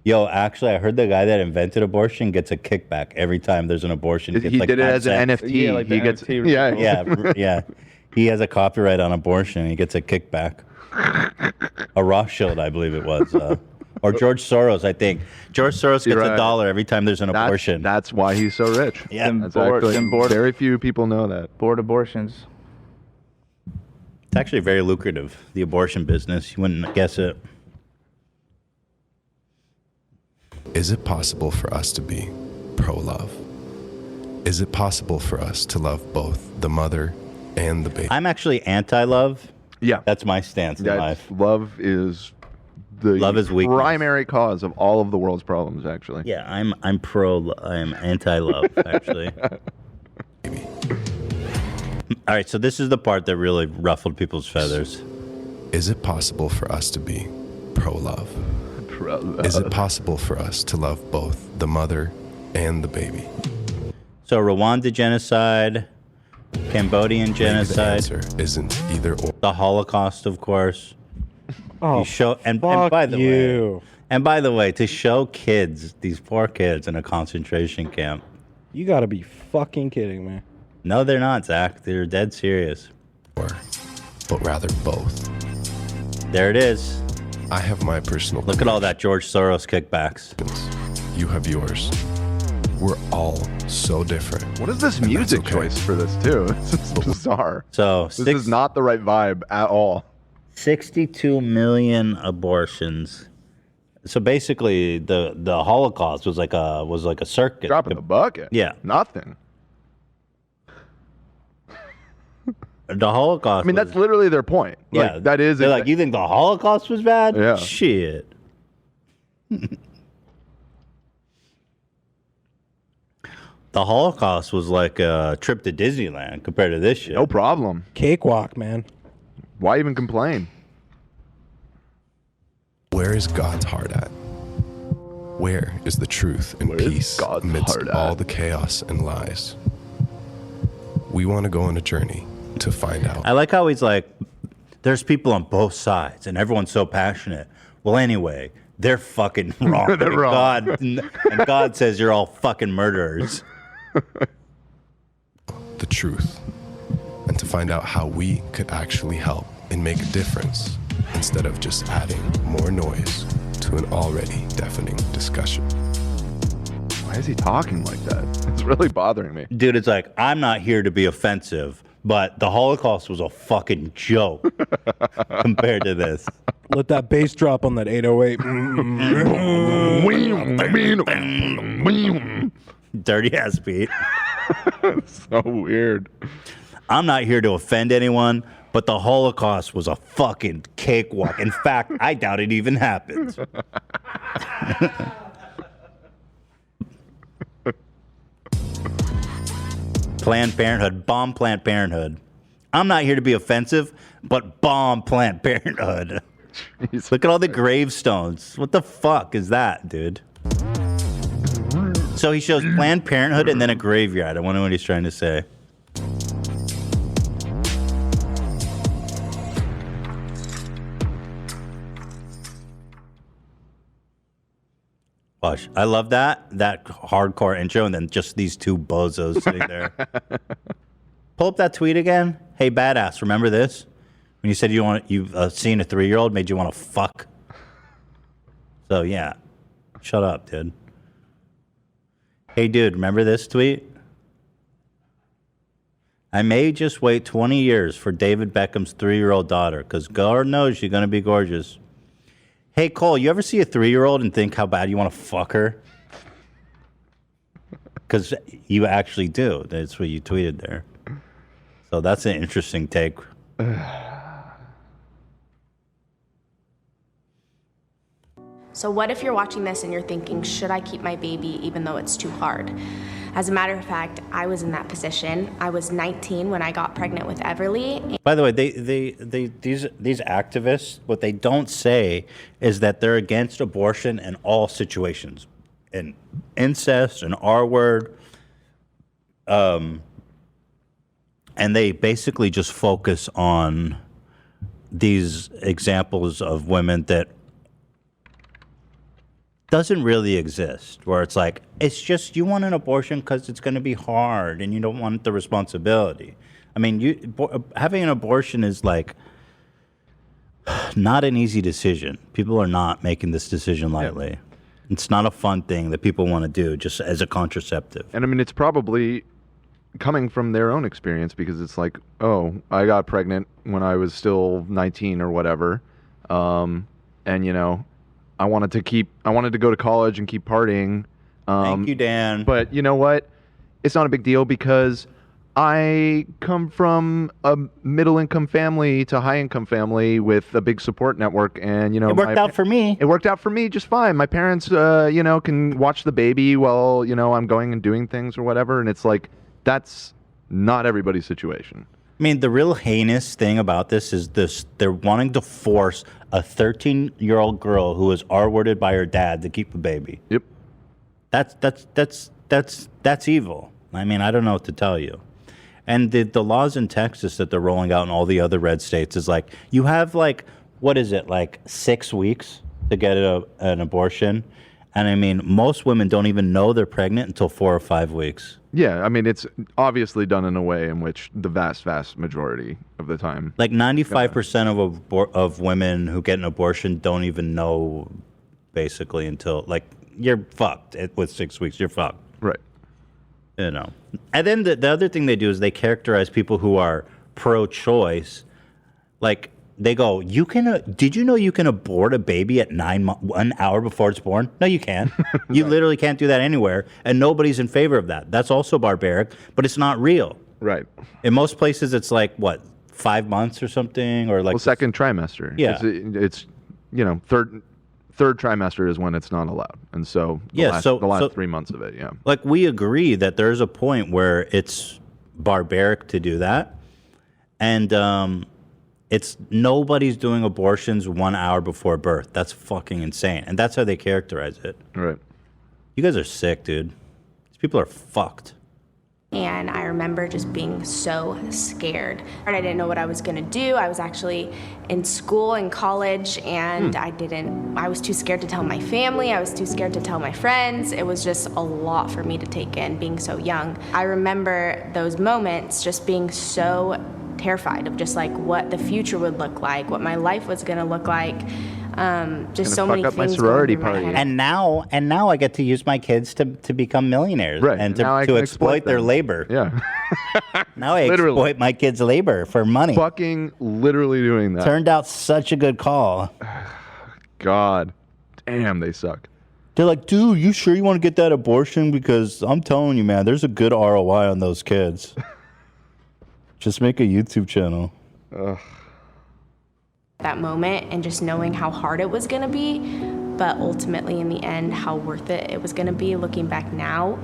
Yo, actually, I heard the guy that invented abortion gets a kickback every time there's an abortion. He did it as an NFT. Yeah, like the he gets, NFT yeah, yeah. He has a copyright on abortion. He gets a kickback. A Rothschild, I believe it was. Or George Soros, I think. George Soros gets $1 every time there's an abortion. That's why he's so rich. Yeah. That's actually, very few people know that. Board abortions. It's actually very lucrative, the abortion business. You wouldn't guess it. Is it possible for us to be pro-love? Is it possible for us to love both the mother and the baby? I'm actually anti-love. Yeah. That's my stance in life. Love is the weakness. primary cause of all of the world's problems, actually. Yeah, I'm anti-love, actually. All right, so this is the part that really ruffled people's feathers. Is it possible for us to be pro-love? Is it possible for us to love both the mother and the baby? So Rwanda genocide, Cambodian genocide. The answer isn't either or. The Holocaust, of course. Oh, and by the way, to show kids, these poor kids in a concentration camp. You gotta be fucking kidding me. No, they're not, Zach. They're dead serious. But rather both. There it is. I have my personal. Look at all that George Soros kickbacks. You have yours. We're all so different. What is this music choice for this, too? This is bizarre. So this is not the right vibe at all. 62 million abortions. So basically, the Holocaust was like a circus. Drop in the bucket. Yeah. Nothing. The Holocaust. I mean, that's literally their point. Like, Yeah, that is. They're like, you think the Holocaust was bad? Yeah. Shit. The Holocaust was like a trip to Disneyland compared to this shit. No problem. Cakewalk, man. Why even complain? Where is God's heart at? Where is the truth and peace amidst all the chaos and lies? We want to go on a journey to find out. I like how he's like, there's people on both sides and everyone's so passionate. Well, anyway, they're fucking wrong. They're wrong. And God says you're all fucking murderers. The truth, and to find out how we could actually help and make a difference instead of just adding more noise to an already deafening discussion. Why is he talking like that? It's really bothering me. Dude, it's like, I'm not here to be offensive, but the Holocaust was a fucking joke compared to this. Let that bass drop on that 808. Dirty ass beat. So weird. I'm not here to offend anyone, but the Holocaust was a fucking cakewalk. In fact, I doubt it even happened. Planned Parenthood, bomb Planned Parenthood. I'm not here to be offensive, but bomb Planned Parenthood. Look at all the gravestones. What the fuck is that, dude? So he shows Planned Parenthood and then a graveyard. I wonder what he's trying to say. Watch. I love that hardcore intro, and then just these two bozos sitting there. Pull up that tweet again. Hey, badass, remember this? When you said you've seen a 3-year-old made you want to fuck. So yeah, shut up, dude. Hey, dude, remember this tweet? I may just wait 20 years for David Beckham's 3-year-old daughter, because God knows she's gonna be gorgeous. Hey, Cole, you ever see a 3-year-old and think how bad you want to fuck her? Because you actually do. That's what you tweeted there. So that's an interesting take. So what if you're watching this and you're thinking, should I keep my baby even though it's too hard? As a matter of fact, I was in that position. I was 19 when I got pregnant with Everly. By the way, these activists, what they don't say is that they're against abortion in all situations, and incest, and R word, and they basically just focus on these examples of women that doesn't really exist, where it's like, it's just you want an abortion because it's going to be hard and you don't want the responsibility. I mean, having an abortion is like not an easy decision. People are not making this decision lightly. Yeah. It's not a fun thing that people want to do just as a contraceptive. And I mean, it's probably coming from their own experience, because it's like, oh, I got pregnant when I was still 19 or whatever. And, you know, I wanted to go to college and keep partying. Thank you, Dan. But you know what? It's not a big deal, because I come from a middle-income family to high-income family with a big support network, and, you know, it worked out for me. It worked out for me just fine. My parents, you know, can watch the baby while, you know, I'm going and doing things or whatever, and it's like, that's not everybody's situation. I mean, the real heinous thing about this is they're wanting to force a 13-year-old girl who is R-worded by her dad to keep a baby. Yep. That's evil. I mean, I don't know what to tell you. And the laws in Texas that they're rolling out in all the other red states is like, you have like, what is it, like 6 weeks to get an abortion? And I mean, most women don't even know they're pregnant until 4 or 5 weeks. Yeah, I mean, it's obviously done in a way in which the vast majority of the time. Like 95% of women who get an abortion don't even know, basically, until, like, you're fucked with 6 weeks. You're fucked. Right. You know. And then the other thing they do is they characterize people who are pro-choice, like, they go, did you know you can abort a baby at 1 hour before it's born? No, you can't. You literally can't do that anywhere, and nobody's in favor of that. That's also barbaric, but it's not real. Right. In most places, it's like, what, 5 months or something? Or like second trimester. Yeah. It's you know, third trimester is when it's not allowed. And so the last 3 months of it, yeah. Like, we agree that there's a point where it's barbaric to do that. And it's nobody's doing abortions 1 hour before birth. That's fucking insane. And that's how they characterize it. Right. You guys are sick, dude. These people are fucked. And I remember just being so scared. I didn't know what I was gonna do. I was actually in school in college, and I was too scared to tell my family. I was too scared to tell my friends. It was just a lot for me to take in, being so young. I remember those moments just being so terrified of just like what the future would look like, what my life was gonna look like. Just so many things. My sorority party. And now I get to use my kids to become millionaires, right, and to exploit their labor. Yeah. Now I exploit my kids' labor for money. Fucking literally doing that. Turned out such a good call. God, damn, they suck. They're like, dude, you sure you want to get that abortion? Because I'm telling you, man, there's a good ROI on those kids. Just make a YouTube channel. Ugh. That moment, and just knowing how hard it was gonna be, but ultimately in the end, how worth it was gonna be. Looking back now,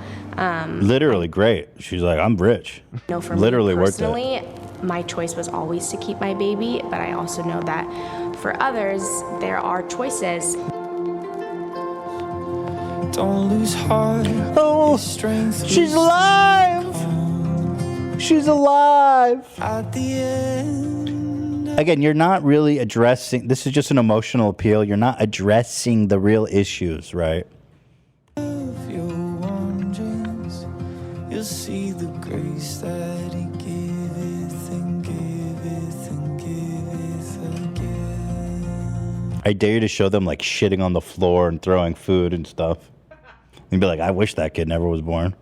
literally great. She's like, I'm rich. No, for literally me worth it. personally, my choice was always to keep my baby, but I also know that for others, there are choices. Don't lose heart. Oh, she's alive. She's alive. At the end. Again, you're not really addressing, this is just an emotional appeal. You're not addressing the real issues, right? Of your wanderings, you'll see the grace that he giveth and giveth and giveth again. I dare you to show them like shitting on the floor and throwing food and stuff. And be like, I wish that kid never was born.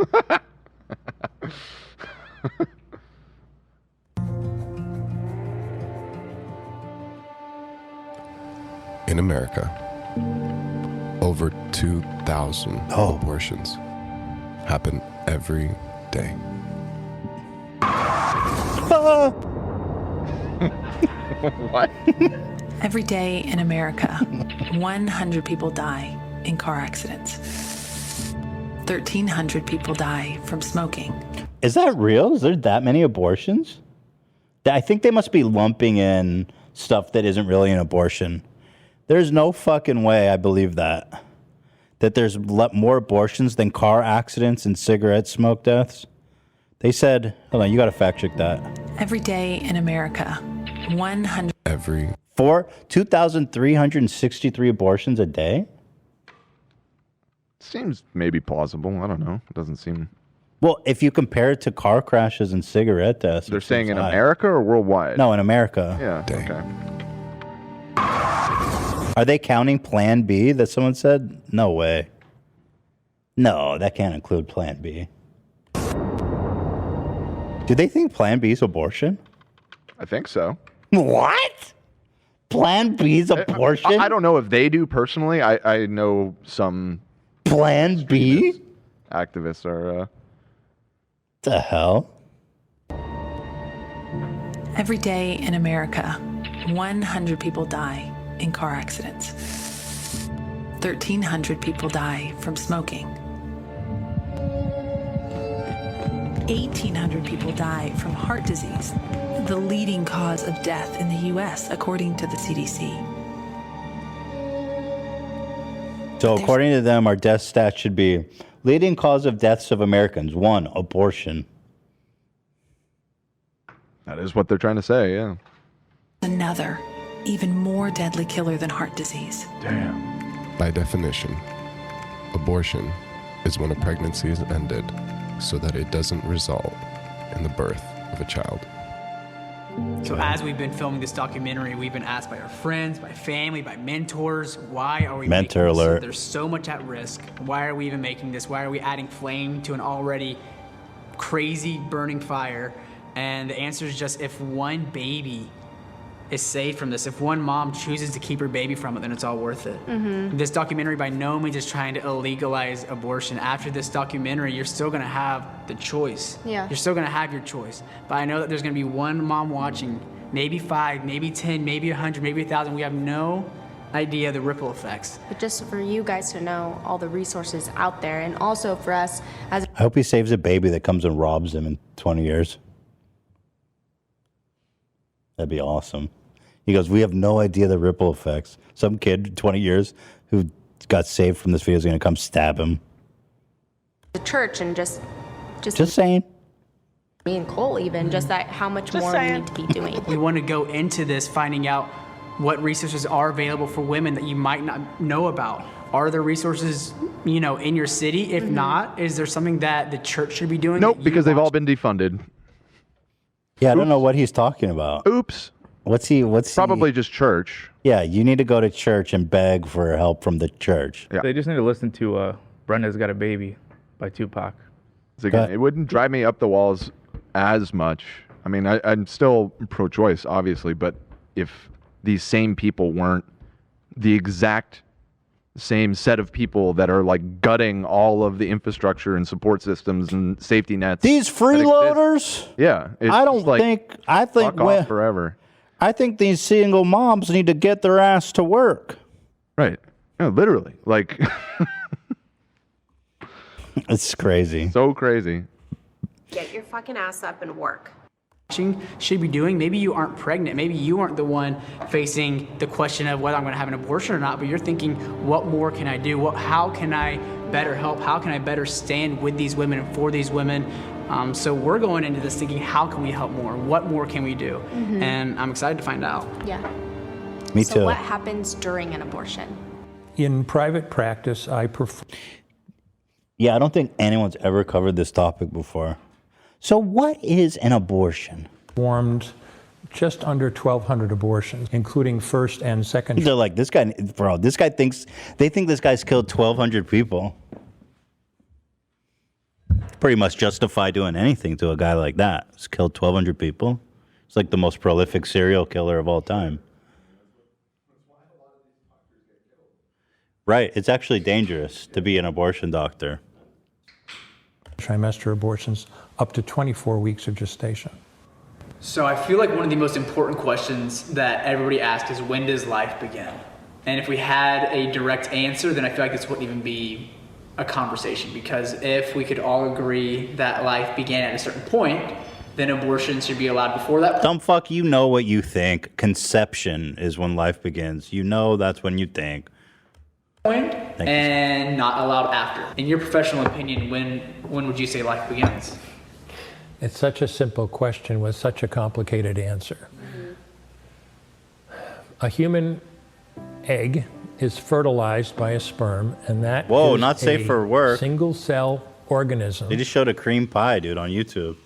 In America, over 2,000 abortions happen every day. What? Every day in America, 100 people die in car accidents. 1,300 people die from smoking. Is that real? Is there that many abortions? I think they must be lumping in stuff that isn't really an abortion. There's no fucking way I believe that. That there's more abortions than car accidents and cigarette smoke deaths. They said, hold on, you gotta fact check that. Every day in America, 100. 2,363 abortions a day? Seems maybe plausible. I don't know. It doesn't seem. Well, if you compare it to car crashes and cigarette deaths, They're saying in America or worldwide? No, in America. Yeah. Okay. Are they counting Plan B that someone said? No way. No, that can't include Plan B. Do they think Plan B is abortion? I think so. What? Plan B is abortion? I don't know if they do personally. I know some Plan B activists are. The hell? Every day in America, 100 people die in car accidents. 1,300 people die from smoking. 1,800 people die from heart disease, the leading cause of death in the U.S., according to the CDC. So according to them, our death stat should be leading cause of deaths of Americans. 1, abortion. That is what they're trying to say, yeah. Another, even more deadly killer than heart disease. Damn. By definition, abortion is when a pregnancy is ended so that it doesn't result in the birth of a child. So as we've been filming this documentary, we've been asked by our friends, by family, by mentors, why are we Mentor making this? alert. There's so much at risk. Why are we even making this? Why are we adding flame to an already crazy burning fire? And the answer is just, if one baby is saved from this, if one mom chooses to keep her baby from it, then it's all worth it. This documentary by no means is trying to illegalize abortion. After this documentary, you're still gonna have the choice. Yeah. You're still gonna have your choice. But I know that there's gonna be one mom watching, maybe 5, maybe 10, maybe 100, maybe 1,000. We have no idea the ripple effects. But just for you guys to know all the resources out there, and also for us as I hope he saves a baby that comes and robs him in 20 years. That'd be awesome. He goes, we have no idea the ripple effects. Some kid, 20 years, who got saved from this video is going to come stab him. a church, and just saying. me and Cole even, just that how much more we need to be doing. We want to go into this finding out what resources are available for women that you might not know about. Are there resources, in your city? If not, is there something that the church should be doing? Nope, because they've all been defunded. Yeah, I don't know what he's talking about. Oops. What's Probably just church. Yeah, you need to go to church and beg for help from the church. They just need to listen to Brenda's Got a Baby by Tupac. Again, it wouldn't drive me up the walls as much. I mean, I'm still pro-choice, obviously, but if these same people weren't the exact same set of people that are like gutting all of the infrastructure and support systems and safety nets. These freeloaders? Yeah. I think fuck off forever. I think these single moms need to get their ass to work. Right. No, literally. Like it's crazy. So crazy. Get your fucking ass up and work. Should be doing. Maybe you aren't pregnant. Maybe you aren't the one facing the question of whether I'm going to have an abortion or not, but you're thinking, what more can I do? How can I better help? How can I better stand with these women and for these women? So we're going into this thinking, how can we help more? What more can we do? Mhm. And I'm excited to find out. Yeah. Me So too. what happens during an abortion? In private practice, I prefer. Yeah, I don't think anyone's ever covered this topic before. So what is an abortion? Performed just under 1,200 abortions, including first and second. They're like, this guy thinks, they think this guy's killed 1,200 people. Pretty much justify doing anything to a guy like that. He's killed 1,200 people. It's like the most prolific serial killer of all time. Right, it's actually dangerous to be an abortion doctor. Trimester abortions up to 24 weeks of gestation. So I feel like one of the most important questions that everybody asks is, when does life begin? And if we had a direct answer, then I feel like this wouldn't even be a conversation, because if we could all agree that life began at a certain point, then abortion should be allowed before that. Dumb fuck, you know what you think. Conception is when life begins. You know that's when you think. Point and not allowed after. In your professional opinion, when would you say life begins? It's such a simple question with such a complicated answer. A human egg is fertilized by a sperm, and that Whoa, is not safe a for work. single cell organism. They just showed a cream pie, dude, on YouTube.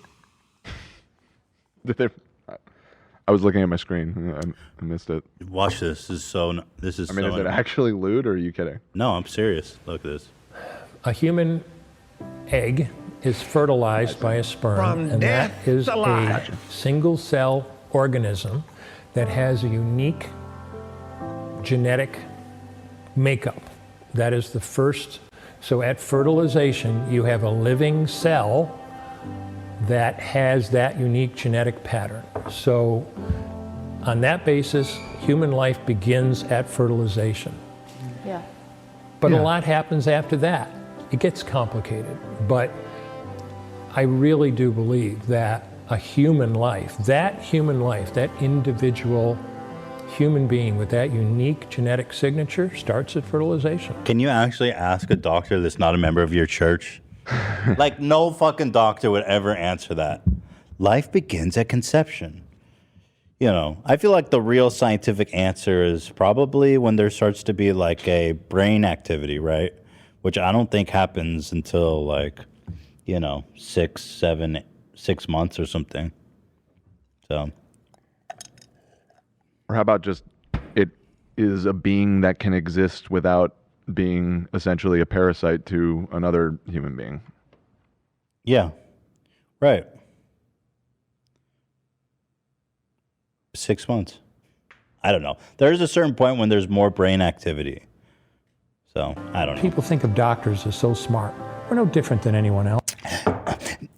I was looking at my screen. I missed it. Watch this. This is so. I mean, is it actually lewd, or are you kidding? No, I'm serious. Look at this. A human egg is fertilized by a sperm, From and that death is to a life. single cell organism that has a unique genetic makeup. That is the first. So at fertilization, you have a living cell that has that unique genetic pattern. So on that basis, human life begins at fertilization. Yeah. But a lot happens after that. It gets complicated. But I really do believe that a human life, that individual human being with that unique genetic signature starts at fertilization. Can you actually ask a doctor that's not a member of your church? Like, no fucking doctor would ever answer that. Life begins at conception. You know, I feel like the real scientific answer is probably when there starts to be like a brain activity, right? Which I don't think happens until like, 6 months or something. So. Or how about just it is a being that can exist without being essentially a parasite to another human being? Yeah. Right. 6 months. I don't know. There's a certain point when there's more brain activity. So, I don't know. People think of doctors as so smart. We're no different than anyone else.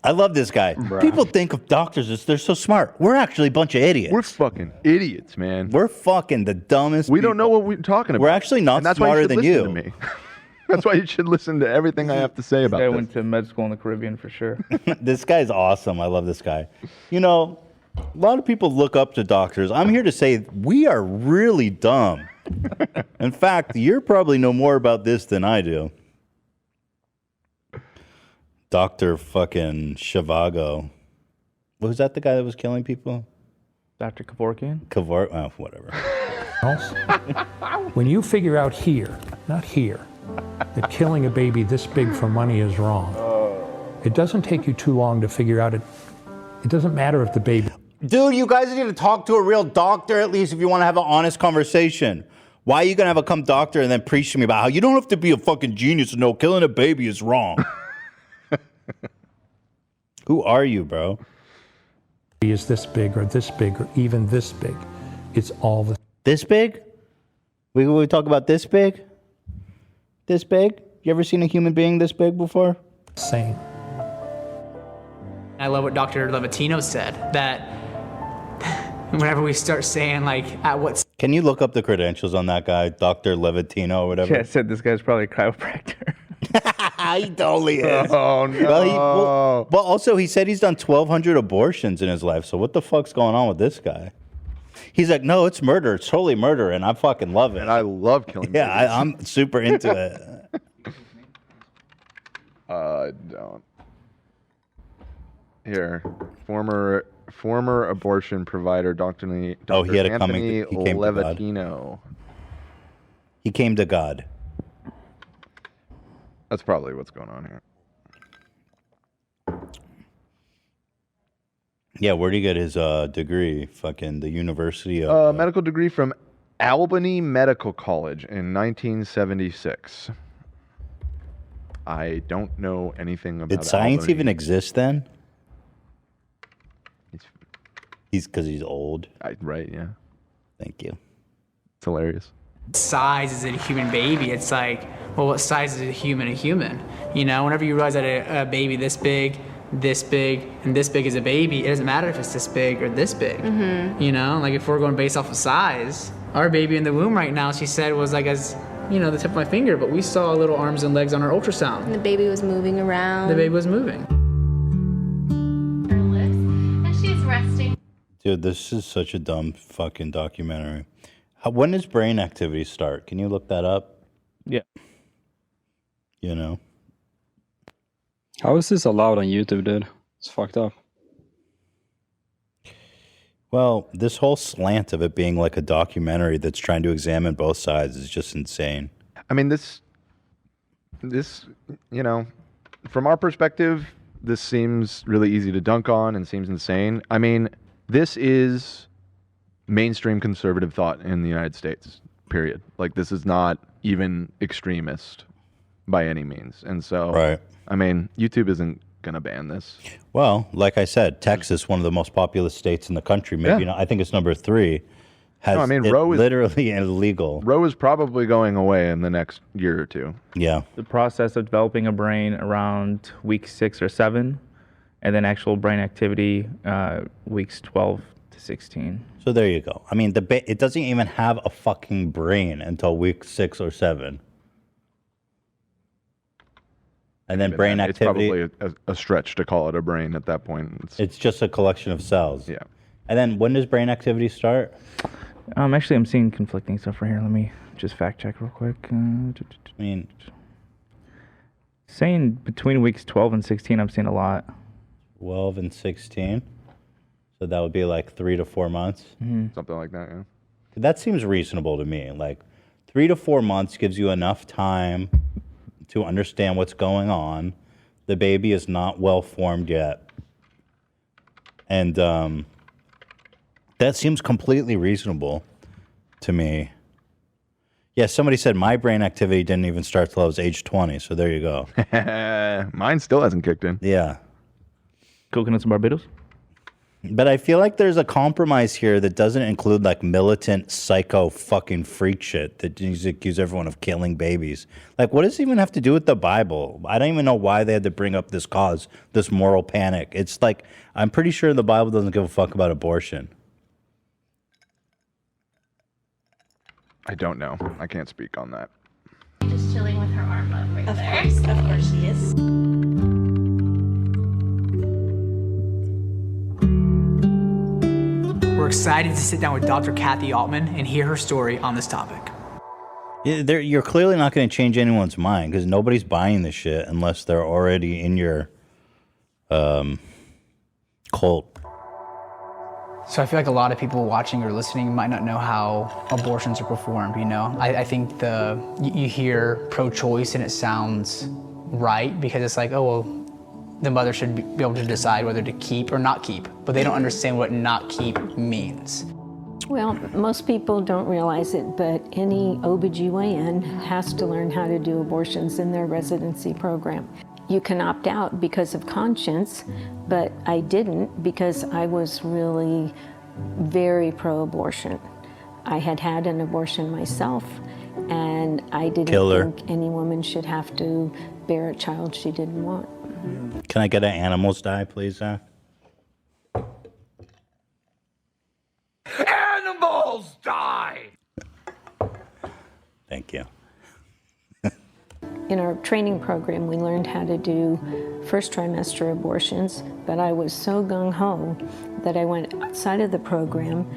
I love this guy. People think of doctors as they're so smart. We're actually a bunch of idiots. We're fucking idiots, man. We're fucking the dumbest We don't know what we're talking about. We're actually not And that's why smarter should than listen you. to me. That's why you should listen to everything I have to say about I this. went to med school in the Caribbean for sure. This guy's awesome. I love this guy. You know, a lot of people look up to doctors. I'm here to say we are really dumb. In fact, you probably know more about this than I do. Dr. fucking Shivago. Was that the guy that was killing people? Dr. Kevorkian? Oh, whatever. When you figure out here, not here, that killing a baby this big for money is wrong, it doesn't take you too long to figure out it. It doesn't matter if the baby. Dude, you guys need to talk to a real doctor at least if you want to have an honest conversation. Why are you going to have a come doctor and then preach to me about how you don't have to be a fucking genius to know killing a baby is wrong? Who are you, bro? Is this big or even this big? It's all the. This big? We talk about this big? This big? You ever seen a human being this big before? Same. I love what Dr. Levatino said, that whenever we start saying, like, at what... Can you look up the credentials on that guy, Dr. Levatino or whatever? Yeah, I said this guy's probably a chiropractor. He totally is. Oh, no. Well, also, he said he's done 1,200 abortions in his life, so what the fuck's going on with this guy? He's like, no, it's murder. It's totally murder, and I fucking love it. And I love killing Yeah, babies. I'm super into it. I don't. Here, former abortion provider, Dr. He had a Anthony coming. He came to God. Levatino. He came to God. That's probably what's going on here. Yeah, where'd he get his degree? Fucking the University of... Medical degree from Albany Medical College in 1976. I don't know anything about. Did science Albany. even exist then? He's because he's old. Right, yeah. Thank you. It's hilarious. size is it a human baby? It's like, well, what size is a human? You know, whenever you realize that a baby this big, and this big is a baby, it doesn't matter if it's this big or this big. Mm-hmm. You know, like if we're going based off of size, our baby in the womb right now, she said, was like as, you know, the tip of my finger, but we saw little arms and legs on our ultrasound. And the baby was moving around. The baby was moving. And she's resting. Dude, this is such a dumb fucking documentary. When does brain activity start? Can you look that up? Yeah. You know? How is this allowed on YouTube, dude? It's fucked up. Well, this whole slant of it being like a documentary that's trying to examine both sides is just insane. I mean, this, you know, from our perspective, this seems really easy to dunk on and seems insane. I mean, this is mainstream conservative thought in the United States, period. Like, this is not even extremist by any means. And so, Right. I mean, YouTube isn't going to ban this. Well, like I said, Texas, one of the most populous states in the country, maybe Yeah. not, I think it's number 3, has No, I mean, it Roe is literally illegal. Roe is probably going away in the next year or two. Yeah. The process of developing a brain around week 6 or 7, and then actual brain activity weeks 12 to 16. So there you go. I mean, it doesn't even have a fucking brain until week 6 or 7. And then Even brain then, activity. It's probably a stretch to call it a brain at that point. It's just a collection of cells. Yeah. And then when does brain activity start? Actually, I'm seeing conflicting stuff right here. Let me just fact check real quick. I mean, saying between weeks 12 and 16, I'm seeing a lot. 12 and 16. So that would be like 3 to 4 months. Something like that, yeah. That seems reasonable to me. Like 3 to 4 months gives you enough time to understand what's going on. The baby is not well formed yet. And that seems completely reasonable to me. Yeah, somebody said my brain activity didn't even start till I was age 20, so there you go. Mine still hasn't kicked in. Yeah. Coconuts and Barbados? But I feel like there's a compromise here that doesn't include like militant psycho fucking freak shit that you accuse everyone of killing babies. Like, what does it even have to do with the Bible? I don't even know why they had to bring up this cause, this moral panic. It's like, I'm pretty sure the Bible doesn't give a fuck about abortion. I don't know. I can't speak on that. Just chilling with her arm up right there. Of course she is. We're excited to sit down with Dr. Kathy Altman and hear her story on this topic. Yeah, you're clearly not going to change anyone's mind because nobody's buying this shit unless they're already in your cult. So I feel like a lot of people watching or listening might not know how abortions are performed, you know? I think you hear pro-choice and it sounds right because it's like, oh, well, the mother should be able to decide whether to keep or not keep, but they don't understand what not keep means. Well, most people don't realize it, but any OBGYN has to learn how to do abortions in their residency program. You can opt out because of conscience, but I didn't because I was really very pro-abortion. I had had an abortion myself, and I didn't think any woman should have to bear a child she didn't want. Can I get an animals die, please, Zach? Animals die! Thank you. In our training program, we learned how to do first trimester abortions, but I was so gung-ho that I went outside of the program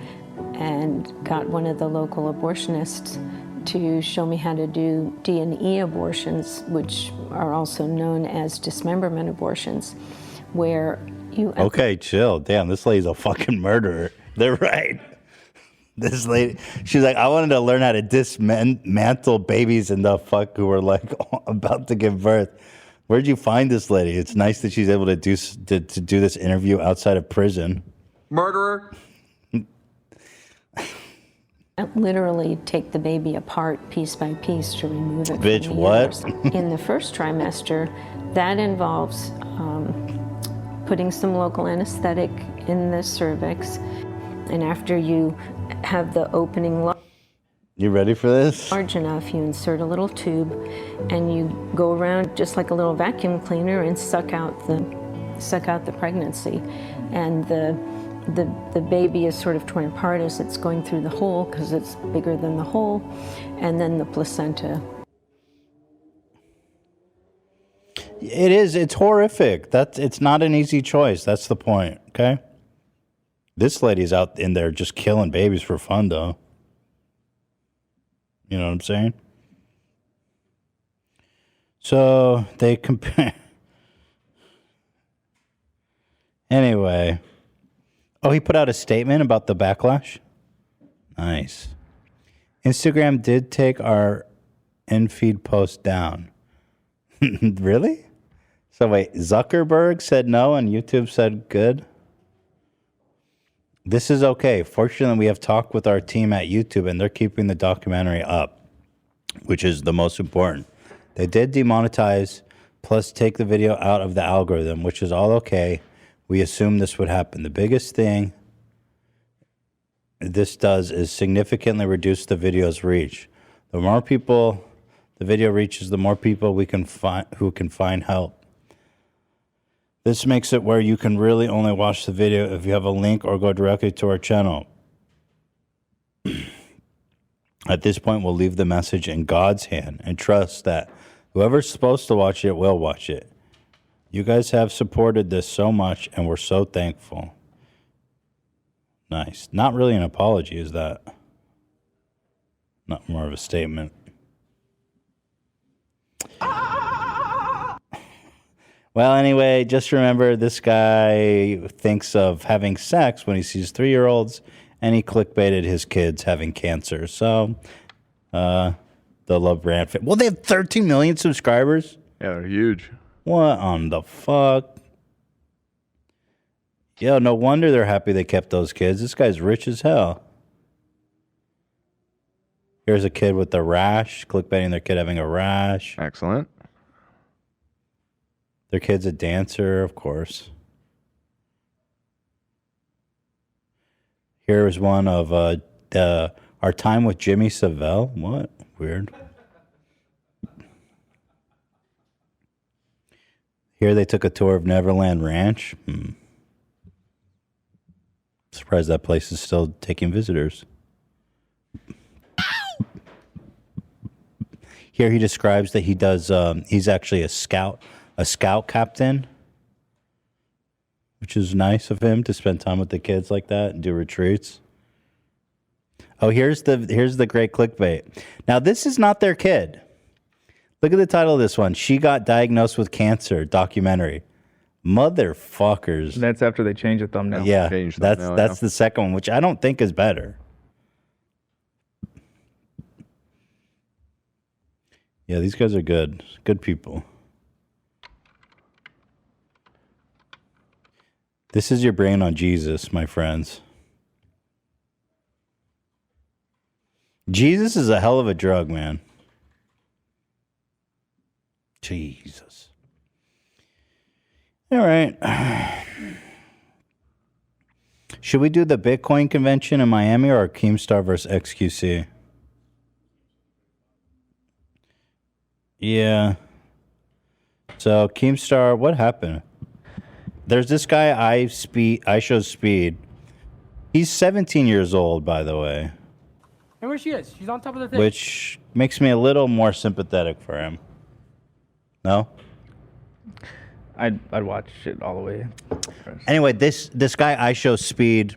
and got one of the local abortionists to show me how to do D&E abortions, which are also known as dismemberment abortions, where you... Okay, chill. Damn, this lady's a fucking murderer. They're right. This lady, she's like, I wanted to learn how to dismantle babies in the fuck who were like about to give birth. Where'd you find this lady? It's nice that she's able to do this interview outside of prison. Murderer. Literally take the baby apart piece by piece to remove it. Bitch, from the what? uterus. In the first trimester, that involves putting some local anesthetic in the cervix, and after you have the opening You ready for this? large enough, you insert a little tube, and you go around just like a little vacuum cleaner and suck out the pregnancy, and the baby is sort of torn apart as it's going through the hole because it's bigger than the hole, and then the placenta. It is. It's horrific. It's not an easy choice. That's the point. Okay. This lady's out in there just killing babies for fun, though. You know what I'm saying? So they compare. Anyway, Oh, he put out a statement about the backlash? Nice. Instagram did take our in-feed post down. Really? So wait, Zuckerberg said no and YouTube said good? This is okay. Fortunately, we have talked with our team at YouTube and they're keeping the documentary up, which is the most important. They did demonetize plus take the video out of the algorithm, which is all okay. We assumed this would happen. The biggest thing this does is significantly reduce the video's reach. The more people the video reaches, the more people we can find who can find help. This makes it where you can really only watch the video if you have a link or go directly to our channel. At this point, we'll leave the message in God's hand and trust that whoever's supposed to watch it will watch it. You guys have supported this so much, and we're so thankful. Nice. Not really an apology, is that? Not more of a statement. Well, anyway, just remember this guy thinks of having sex when he sees 3-year-olds, and he clickbaited his kids having cancer. So, the LaBrant. Well, they have 13 million subscribers. Yeah, they're huge. What on the fuck? Yeah, no wonder they're happy they kept those kids. This guy's rich as hell. Here's a kid with a rash, clickbaiting their kid having a rash. Excellent. Their kid's a dancer, of course. Here is one of our time with Jimmy Savile. What? Weird. Here they took a tour of Neverland Ranch. Surprised that place is still taking visitors. Here he describes that he does, he's actually a scout captain, which is nice of him to spend time with the kids like that and do retreats. Oh, here's the great clickbait. Now, this is not their kid. Look at the title of this one. She got diagnosed with cancer documentary. Motherfuckers. That's after they changed the thumbnail. Yeah, that's the second one, which I don't think is better. Yeah, these guys are good. Good people. This is your brain on Jesus, my friends. Jesus is a hell of a drug, man. Jesus. All right. Should we do the Bitcoin convention in Miami or Keemstar versus XQC? Yeah. So Keemstar, what happened? There's this guy I show speed. He's 17 years old, by the way. Hey, where she is? She's on top of the thing. Which makes me a little more sympathetic for him. No? I'd watch it all the way. Anyway, this guy I show speed.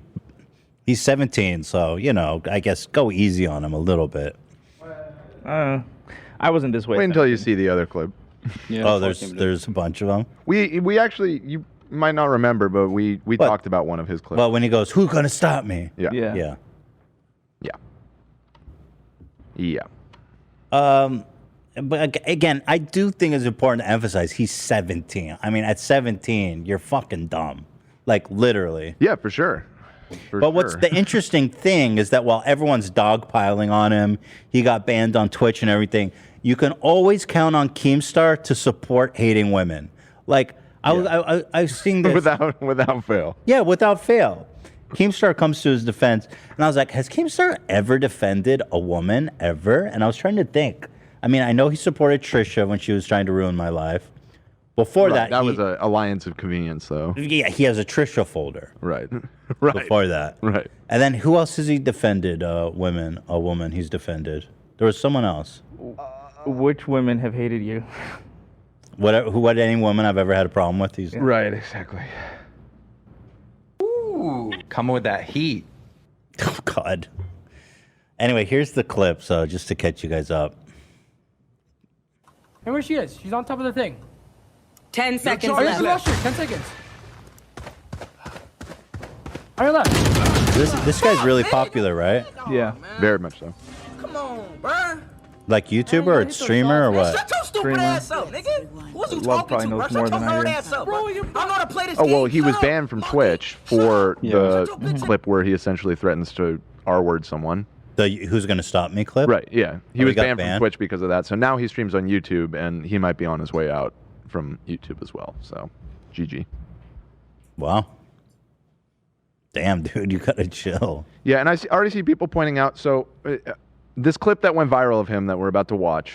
He's 17, so I guess go easy on him a little bit. I wasn't this way. Wait until you see the other clip. Yeah, oh, there's a bunch of them. We actually, you might not remember, but we talked about one of his clips. Well, when he goes, "Who's gonna stop me?" Yeah. But again, I do think it's important to emphasize he's 17. I mean, at 17, you're fucking dumb. Like, literally. Yeah, for sure. But what's the interesting thing is that while everyone's dogpiling on him, he got banned on Twitch and everything, you can always count on Keemstar to support hating women. Like, I've seen this. Without fail. Yeah, without fail. Keemstar comes to his defense, and I was like, has Keemstar ever defended a woman, ever? And I was trying to think. I mean, I know he supported Trisha when she was trying to ruin my life. Before that, was an alliance of convenience, though. Yeah, he has a Trisha folder. Right. Before that. Right. And then who else has he defended? A woman he's defended. There was someone else. Which women have hated you? What any woman I've ever had a problem with? He's right, exactly. Ooh, coming with that heat. Oh God. Anyway, here's the clip, so just to catch you guys up. Hey, where she is? She's on top of the thing. 10 seconds Are you left. rush her? 10 seconds. On your left. This guy's really popular, right? Yeah. Very much so. Come on, bruh. Like YouTuber or streamer or what? Shut your stupid ass up, nigga. Who's you Love talking probably to, bro? knows more Shut your than I nerd do. ass up, bro. I know how to play this Oh game. well, he was Shut up. banned from Twitch for the clip where he essentially threatens to R-word someone. The Who's Gonna Stop Me clip? Right, yeah. He Oh, was got banned from Twitch because of that. So now he streams on YouTube, and he might be on his way out from YouTube as well. So, GG. Wow. Damn, dude, you gotta chill. Yeah, and already see people pointing out. So, this clip that went viral of him that we're about to watch,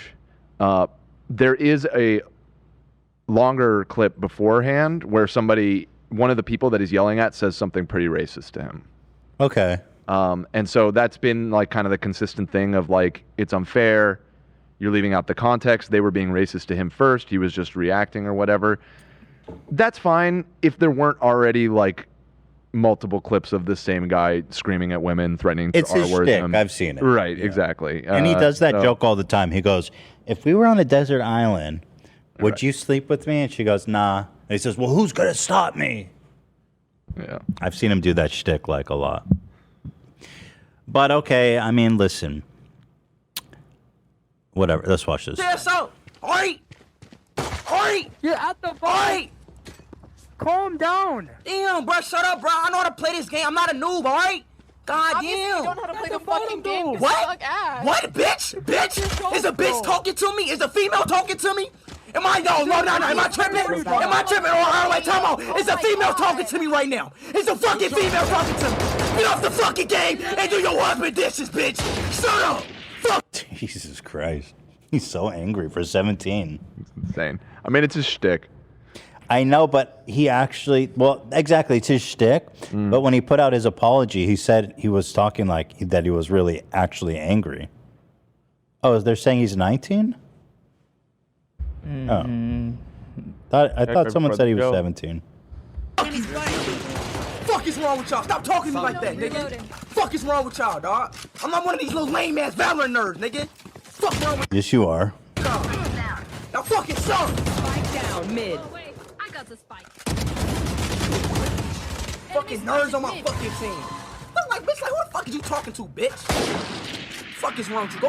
there is a longer clip beforehand where one of the people that he's yelling at says something pretty racist to him. Okay. And so that's been like kind of the consistent thing of like, it's unfair. You're leaving out the context. They were being racist to him first. He was just reacting or whatever. That's fine if there weren't already like multiple clips of the same guy screaming at women, threatening to It's his R-word shtick. them. I've seen it. Right, exactly. And he does that so- joke all the time. He goes, if we were on a desert island, would you sleep with me? And she goes, nah. And he says, well, who's going to stop me? Yeah. I've seen him do that shtick like a lot. But okay, I mean, listen. Whatever. Let's watch this. Yeah, so, alright. Alright. You're at the bar. Alright. Calm down. Damn, bro, shut up, bro. I know how to play this game. I'm not a noob, alright? God Obviously, damn. you don't know how to play the fucking game 'cause you What? suck ass. What, bitch? Bitch? Is a bitch talking to me? Is a female talking to me? Am I no? Am I tripping? Am I tripping? Oh, wait, time out. Is a female talking to me right now? Is a fucking female talking to me? Get off the fucking game and do your husband dishes, bitch. Shut up. Fuck. Jesus Christ. He's so angry for 17. It's insane. I mean, it's his shtick. I know, but he actually, well, exactly, it's his shtick. But when he put out his apology, he said he was talking like that he was really actually angry. Oh, they're saying he's 19? Oh. I thought someone said he was 17. Fuck is wrong with y'all? Stop talking to me like that, nigga. Fuck is wrong with y'all, dog? I'm not one of these little lame ass Valorant nerds, nigga. Fuck wrong with Yes, you are. y'all? Now fucking suck. Spike down mid. I got the spike. Fucking nerds on my fucking team. I'm like, bitch, like, who the fuck is you talking to, bitch? Fuck is wrong with you?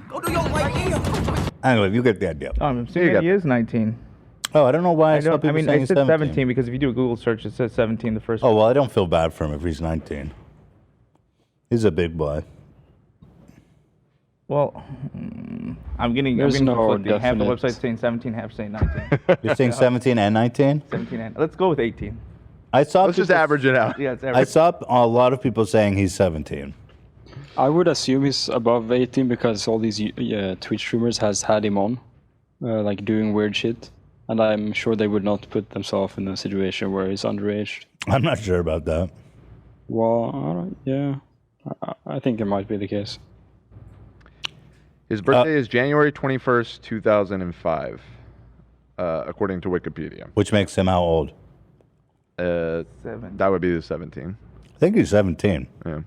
Go do your like, yeah. Anyway, you get the idea. I'm saying he is 19. Oh, I don't know why I saw I people mean, saying I he's said 17. 17 because if you do a Google search, it says 17 the first Oh, well, I don't feel bad for him if he's 19. He's a big boy. Well, I'm getting There's no conflicting. Half the definite- website saying 17, half saying 19. You're saying 17 and 19? 17 and let's go with 18. I saw Let's just people- average it out. Yeah, it's I average. saw a lot of people saying he's 17. I would assume he's above 18 because all these Twitch streamers has had him on, like doing weird shit. And I'm sure they would not put themselves in a situation where he's underage. I'm not sure about that. Well, all right, yeah. I think it might be the case. His birthday is January 21st, 2005, according to Wikipedia. Which makes him how old? That would be the 17. I think he's 17. Yeah.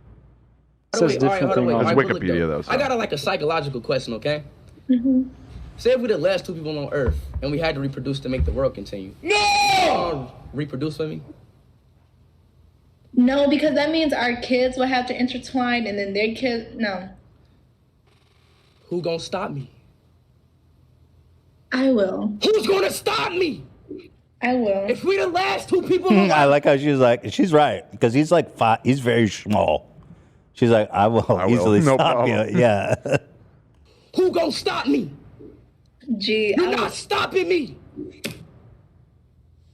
Says different thing on That's Wikipedia, though. So. I got a psychological question, okay? Say if we're the last two people on Earth and we had to reproduce to make the world continue. No! Reproduce with me? No, because that means our kids will have to intertwine and then their kids. No. Who gonna stop me? I will. Who's gonna stop me? I will. If we the last two people on I Earth, like how she's like, she's right, because he's like 5, he's very small. She's like, I will easily No stop problem. you. Yeah. who gonna stop me? Gee, You're not stopping me.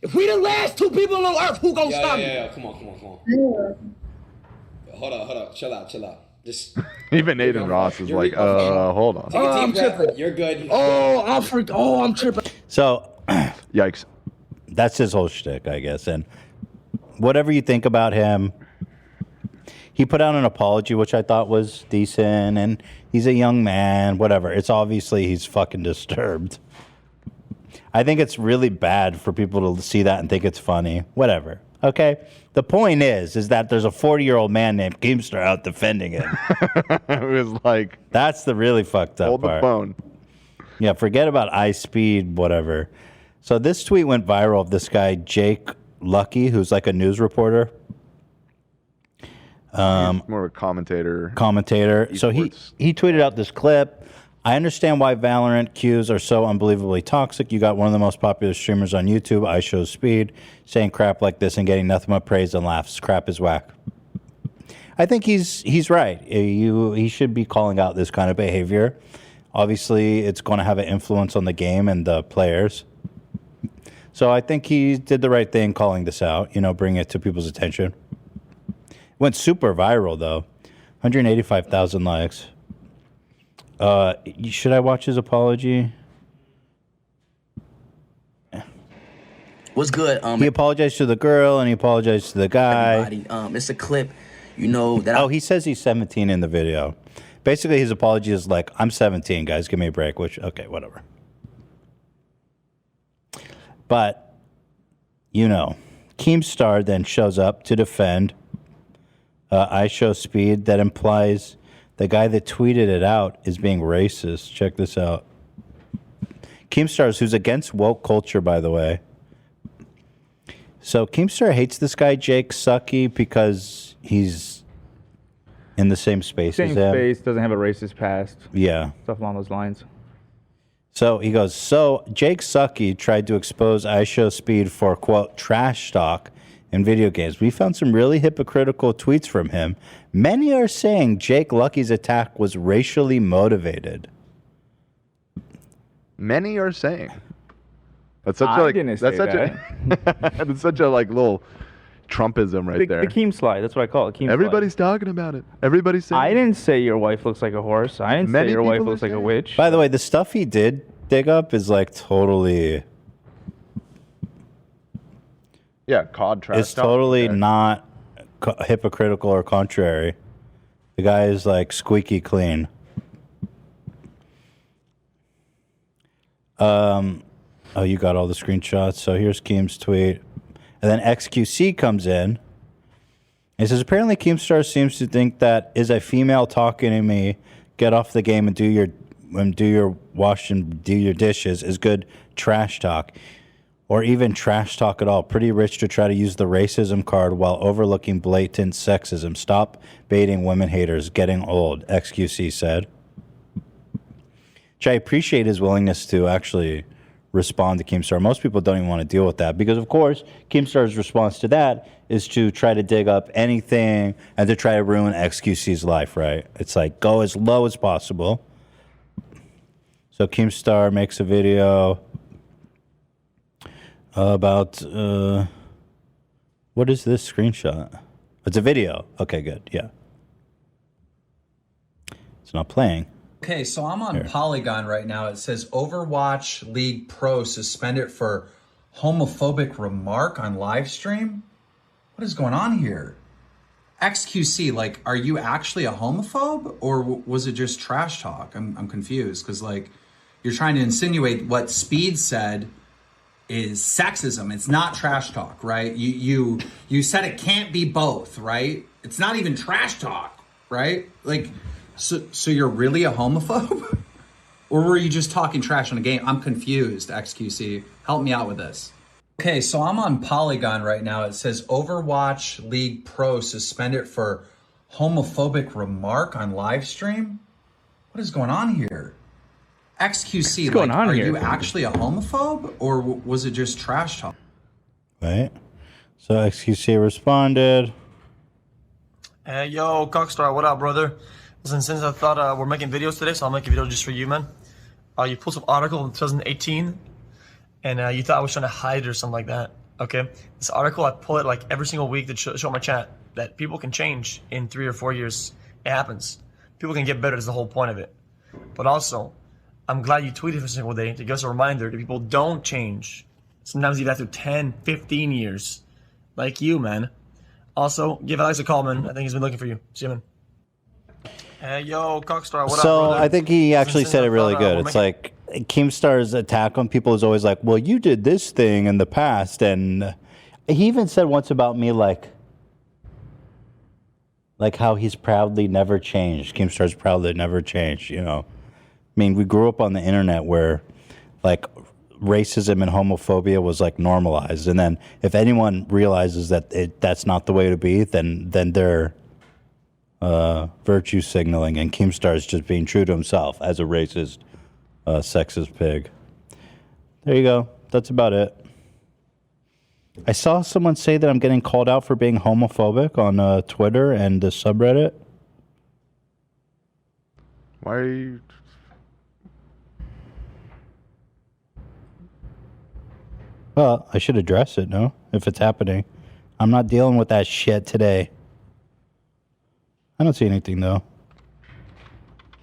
If we the last two people on Earth, who gonna stop me? Yeah, come on. Hold up, chill out. Just Even Nathan Ross is like, hold on. take a I'm deep breath. tripping. You're good. I'm tripping. So, Yikes. that's his whole shtick, I guess. And whatever you think about him, he put out an apology, which I thought was decent. And he's a young man, whatever. It's obviously he's fucking disturbed. I think it's really bad for people to see that and think it's funny. Whatever. Okay? The point is that there's a 40-year-old man named Keemstar out defending him. It was like, That's the really fucked up hold the part. phone. Yeah, forget about iSpeed, whatever. So this tweet went viral of this guy, Jake Lucky, who's like a news reporter. More of a commentator. So he tweeted out this clip. I understand why Valorant queues are so unbelievably toxic. You got one of the most popular streamers on YouTube, iShowSpeed, saying crap like this and getting nothing but praise and laughs. Crap is whack. I think he's right. He should be calling out this kind of behavior. Obviously, it's going to have an influence on the game and the players. So I think he did the right thing calling this out, bring it to people's attention. Went super viral, though. 185,000 likes. Should I watch his apology? What's good? He apologized to the girl and he apologized to the guy. Everybody, it's a clip, that he says he's 17 in the video. Basically, his apology is like, I'm 17, guys, give me a break, which, okay, whatever. But, Keemstar then shows up to defend iShowSpeed. That implies the guy that tweeted it out is being racist. Check this out. Keemstar, who's against woke culture, by the way. So Keemstar hates this guy, Jake Sucky, because he's in the same space as him. Same space, doesn't have a racist past. Yeah. Stuff along those lines. So he goes, Jake Sucky tried to expose iShowSpeed for, quote, trash talk in video games. We found some really hypocritical tweets from him. Many are saying Jake Lucky's attack was racially motivated. Many are saying. That's such That's such a like little Trumpism right there. The Keem slide. That's what I call it. Keem Everybody's talking about it. Everybody's saying. I didn't say your wife looks like a horse. I didn't say your wife looks like a witch. By the way, the stuff he did dig up is like totally. Yeah, COD trash. It's totally not hypocritical or contrary. The guy is like squeaky clean. Oh, you got all the screenshots. So here's Keem's tweet. And then XQC comes in. It says, apparently Keemstar seems to think that is a female talking to me, get off the game and do your wash and do your dishes is good trash talk. Or even trash talk at all. Pretty rich to try to use the racism card while overlooking blatant sexism. Stop baiting women haters. Getting old, XQC said. Which I appreciate his willingness to actually respond to Keemstar. Most people don't even want to deal with that because, of course, Keemstar's response to that is to try to dig up anything and to try to ruin XQC's life, right? It's like, go as low as possible. So Keemstar makes a video about, what is this screenshot? It's a video. Okay, good, yeah. It's not playing. Okay, so I'm on Polygon right now. It says Overwatch League Pro suspended for homophobic remark on live stream. What is going on here? XQC, like, are you actually a homophobe or was it just trash talk? I'm confused because, like, you're trying to insinuate what Speed said is sexism. It's not trash talk, right? You said it can't be both, right? It's not even trash talk, right? Like, so you're really a homophobe? Or were you just talking trash on a game? I'm confused, XQC. Help me out with this. Okay, so I'm on Polygon right now. It says Overwatch League Pro suspended for homophobic remark on live stream. What is going on here? XQC, What's going on are here? you actually a homophobe or was it just trash talk? Right. So XQC responded. Hey, yo, Cockstar, what up, brother? Listen, since I thought we're making videos today, so I'll make a video just for you, man. You pulled some article in 2018, and you thought I was trying to hide it or something like that, okay? This article, I pull it like every single week to show my chat that people can change in 3 or 4 years. It happens. People can get better, is the whole point of it. But also, I'm glad you tweeted every single day to give us a reminder that people don't change. Sometimes even after 10, 15 years. Like you, man. Also, give Alex a call, man. I think he's been looking for you. See you, man. Hey, yo, Cockstar, what up, So brother? I think he actually said it really good. It's like Keemstar's attack on people is always like, well, you did this thing in the past. And he even said once about me, like how he's proudly never changed. Keemstar's proudly never changed, you know. I mean, we grew up on the internet where, like, racism and homophobia was, like, normalized. And then if anyone realizes that that's not the way to be, then they're virtue signaling, and Keemstar is just being true to himself as a racist, sexist pig. There you go. That's about it. I saw someone say that I'm getting called out for being homophobic on Twitter and the subreddit. Why are you... Well, I should address it, no? If it's happening. I'm not dealing with that shit today. I don't see anything, though.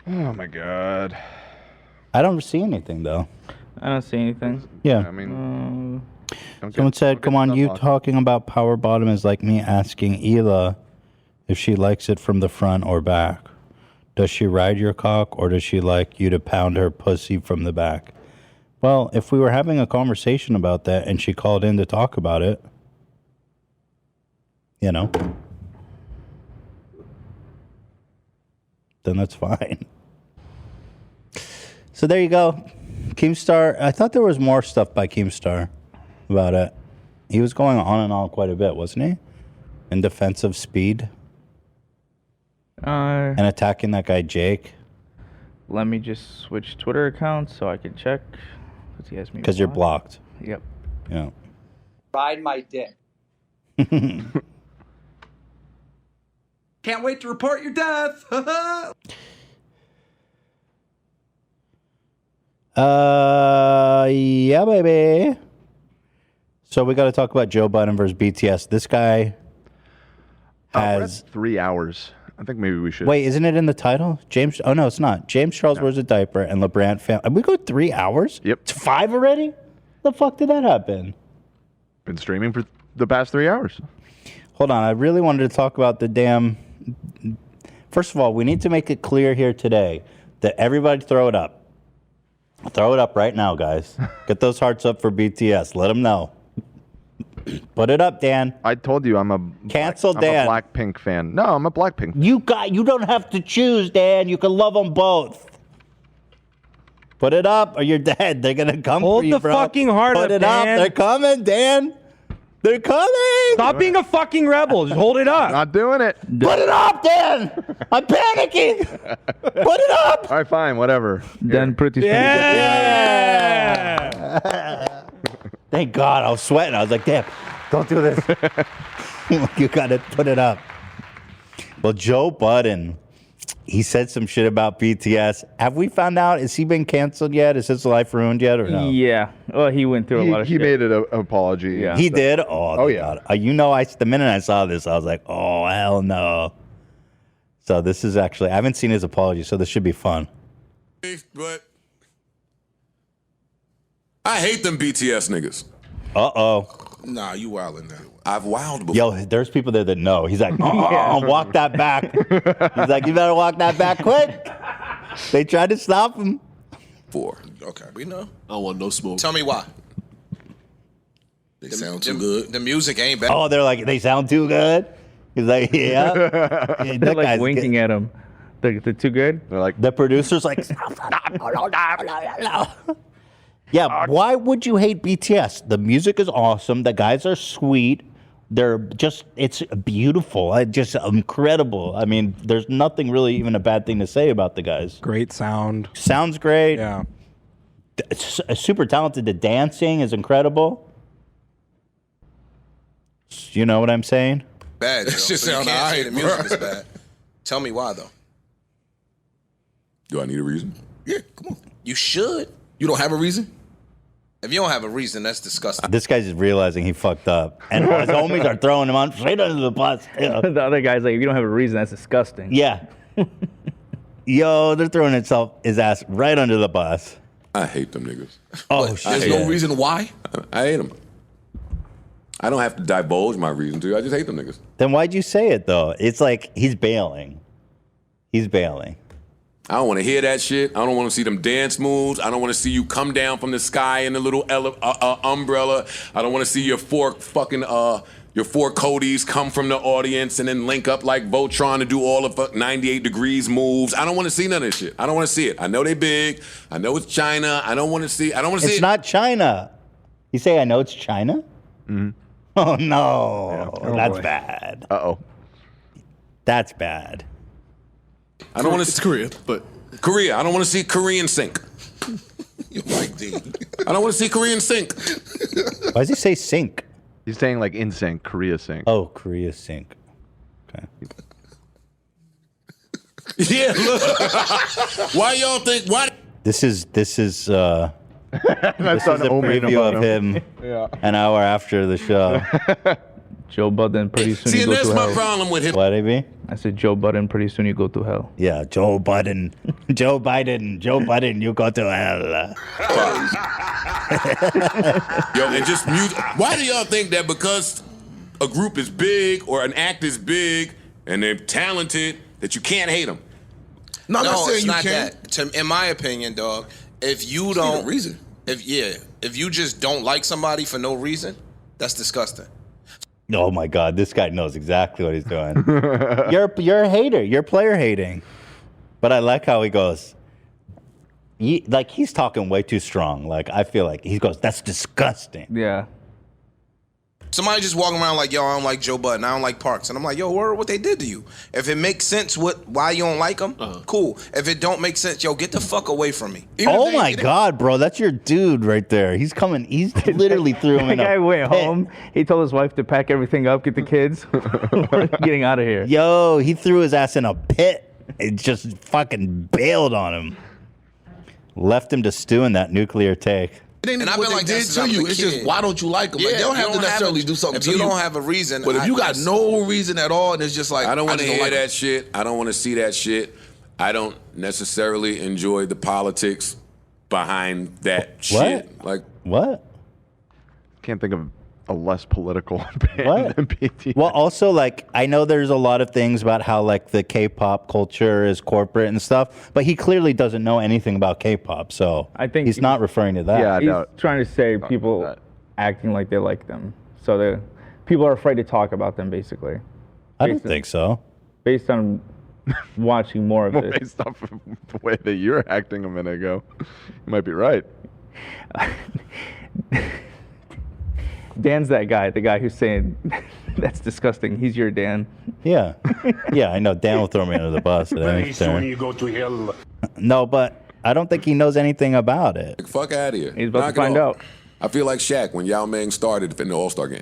Oh, my God. I don't see anything, though. I don't see anything. Yeah. I mean... Someone said, come on, you talking about power bottom is like me asking Hila if she likes it from the front or back. Does she ride your cock, or does she like you to pound her pussy from the back? Well, if we were having a conversation about that and she called in to talk about it, you know, then that's fine. So there you go. Keemstar, I thought there was more stuff by Keemstar about it. He was going on and on quite a bit, wasn't he? In defense of speed. And attacking that guy Jake. Let me just switch Twitter accounts so I can check. Because you're blocked. Yep. Yeah. Ride my dick. Can't wait to report your death. Yeah, baby. So we got to talk about Joe Biden versus BTS. This guy has 3 hours. I think maybe we should. Wait, isn't it in the title? James? Oh no, it's not. James Charles wears a diaper, and LaBrant family. We go 3 hours. Yep. It's 5 already. The fuck did that happen? Been streaming for the past 3 hours. Hold on, I really wanted to talk about the damn. First of all, we need to make it clear here today that everybody throw it up. Throw it up right now, guys. Get those hearts up for BTS. Let them know. Put it up, Dan. I told you I'm a cancel I'm Dan. a Blackpink fan. No, I'm a Blackpink. You don't have to choose, Dan. You can love them both. Put it up, or you're dead. They're gonna come Hold for you, the bro. fucking heart Put up, it up. Dan. They're coming, Dan. They're coming. Stop being a fucking rebel. Just hold it up. Not doing it. Put it up, Dan. I'm panicking. Put it up. All right, fine, whatever. Then pretty soon. Yeah. Thank God, I was sweating. I was like, damn, don't do this. You got to put it up. Well, Joe Budden, he said some shit about BTS. Have we found out? Has he been canceled yet? Is his life ruined yet or no? Yeah. Well, he went through a lot of He shit. made an apology. Yeah. He did? Oh yeah. God. You know, the minute I saw this, I was like, oh, hell no. So this is actually, I haven't seen his apology, so this should be fun. But I hate them BTS niggas. Uh-oh. Nah, you wildin' now. I've wilded before. Yo, there's people there that know. He's like, walk that back. He's like, you better walk that back quick. They tried to stop him. Okay, we know. I don't want no smoke. Tell me why. They sound too good. The music ain't bad. Oh, they're like, they sound too good? He's like, yeah. They're like winking at him. They're too good? They're like, the producer's like, yeah, why would you hate BTS? The music is awesome. The guys are sweet. They're just, it's beautiful. Just incredible. I mean, there's nothing really even a bad thing to say about the guys. Great sound. Sounds great. Yeah. It's super talented. The dancing is incredible. You know what I'm saying? Bad. That shit sound alright. The music is bad. Tell me why though. Do I need a reason? Yeah, come on. You should. You don't have a reason? If you don't have a reason, that's disgusting. This guy's just realizing he fucked up. And all his homies are throwing him on straight under the bus. The other guy's like, if you don't have a reason, that's disgusting. Yeah. Yo, they're throwing his ass right under the bus. I hate them niggas. Oh, shit. There's no reason why? I hate them. I don't have to divulge my reason to. I just hate them niggas. Then why'd you say it, though? It's like he's bailing. He's bailing. I don't want to hear that shit. I don't want to see them dance moves. I don't want to see you come down from the sky in a little umbrella. I don't want to see your four Codys come from the audience and then link up like Voltron to do all of 98 degrees moves. I don't want to see none of this shit. I don't want to see it. I know they big. I know it's China. I don't want to see. It's not China. You say I know it's China? Mm-hmm. Oh no, Yeah. that's bad. Uh-oh. That's bad. I don't want to. It's Korea, but Korea. I don't want to see Korean sink. You like D. I don't want to see Korean sink. Why does he say sink? He's saying like in sync, Korea sync. Oh, Korea sink. Okay. Yeah. Look. Why y'all think? Why? This is this is a omen preview about of him Yeah. an hour after the show. Joe Budden, pretty soon See, you and go that's to my hell. problem with him. What, AB? I said Joe Budden, pretty soon you go to hell. Yeah, Joe Biden. Joe Biden. Joe Biden, you go to hell. Yo, and just music. Why do y'all think that because a group is big or an act is big and they're talented that you can't hate them? No, saying it's you not can't. that. In my opinion, dog, if you don't reason. if you just don't like somebody for no reason, that's disgusting. Oh my God, this guy knows exactly what he's doing. You're a hater. You're player hating. But I like how he goes. He's talking way too strong. Like I feel like he goes, that's disgusting. Yeah. Somebody just walking around like, yo, I don't like Joe Budden, I don't like Parks, and I'm like, yo, what they did to you? If it makes sense, why you don't like them? Cool. If it don't make sense, yo, get the fuck away from me. Oh my God, bro, that's your dude right there. He's coming. He's literally threw him The in a guy went pit. home. He told his wife to pack everything up, get the kids. We're getting out of here. Yo, he threw his ass in a pit. It just fucking bailed on him. Left him to stew in that nuclear take. It ain't And even I've what been they like did that since I was a it's kid. just why don't you like them? Yeah, Like, they don't if have you to don't have necessarily a- do something if to you you. don't have a reason, But if you got just- no reason at all, and it's just like I don't want to just hear like that shit. I don't want to see that shit. I don't necessarily enjoy the politics behind that shit. Like what? Can't think of a less political band than BTS. Well, also, like, I know there's a lot of things about how, like, the K-pop culture is corporate and stuff, but he clearly doesn't know anything about K-pop, so I think he's not referring to that. He's trying to say people acting like they like them. So people are afraid to talk about them, basically. I don't think so. Based on watching more of Well, it. based off of the way that you were acting a minute ago, you might be right. Dan's that guy, the guy who's saying, that's disgusting. He's your Dan. Yeah. Yeah, I know. Dan will throw me under the bus at any turn. you go to hell. No, but I don't think he knows anything about it. Fuck out of here. He's about Knock to it find off. out. I feel like Shaq when Yao Ming started in the All-Star game.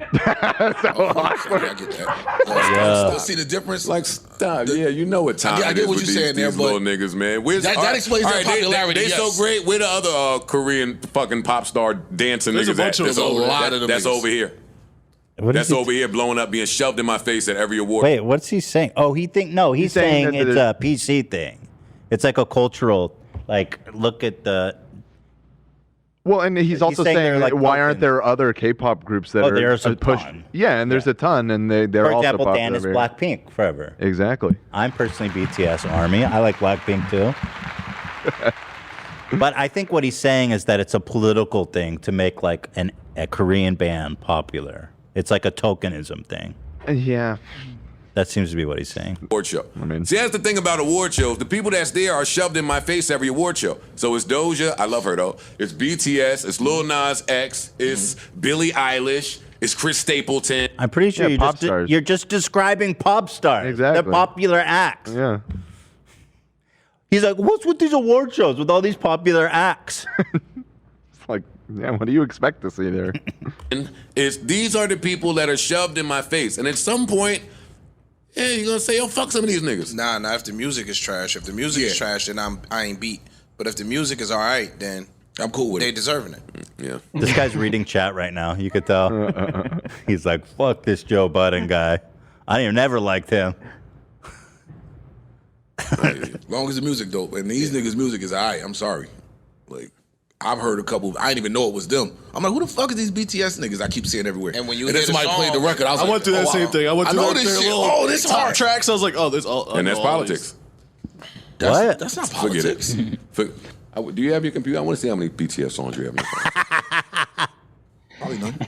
So awkward. I get that. Yeah. Still see the difference? Like, stop. Yeah, you know what time I it get is what with you're saying these there, little but niggas, man. Where's, that all right, explains all their right, popularity, They yes. so great. Where the other Korean fucking pop star dancing There's a niggas bunch at? of them. A lot of them That's niggas. over here. What is That's he over here blowing up, being shoved in my face at every award. Wait, what's he saying? Oh, he's He's saying saying that it's a PC thing. It's like a cultural, like, look at the... Well, and he's also saying saying, they're, like, why aren't there other K-pop groups that Oh, are there's a push? ton. Yeah, and there's a ton, and they're For also example, popular Dan is here. Blackpink forever. Exactly. I'm personally BTS Army. I like Blackpink too. But I think what he's saying is that it's a political thing to make like a Korean band popular. It's like a tokenism thing. Yeah. That seems to be what he's saying. Award show. See, that's the thing about award shows. The people that's there are shoved in my face every award show. So it's Doja. I love her, though. It's BTS. It's Lil Nas X. It's Billie Eilish. It's Chris Stapleton. I'm pretty sure you're just describing pop stars. Exactly. They're popular acts. Yeah. He's like, what's with these award shows with all these popular acts? It's like, yeah, what do you expect to see there? These are the people that are shoved in my face. And at some point, yeah, you're going to say, yo, fuck some of these niggas. Nah, if the music is trash. If the music is trash, then I ain't beat. But if the music is all right, then I'm cool with it. They deserving it. Yeah. This guy's reading chat right now. You could tell. He's like, fuck this Joe Budden guy. I never liked him. As long as the music dope. And these niggas' music is all right. I'm sorry. Like, I've heard a couple. I didn't even know it was them. I'm like, who the fuck are these BTS niggas I keep seeing everywhere? And when you then hear the somebody song, played the record, I was I like, went through that oh, same wow. thing. I went through know that this their shit. little Oh, this top hard. tracks. I was like, oh, this all. And that's politics. What? That's not Forget politics. it. Do you have your computer? I want to see how many BTS songs you have in your phone. Probably none.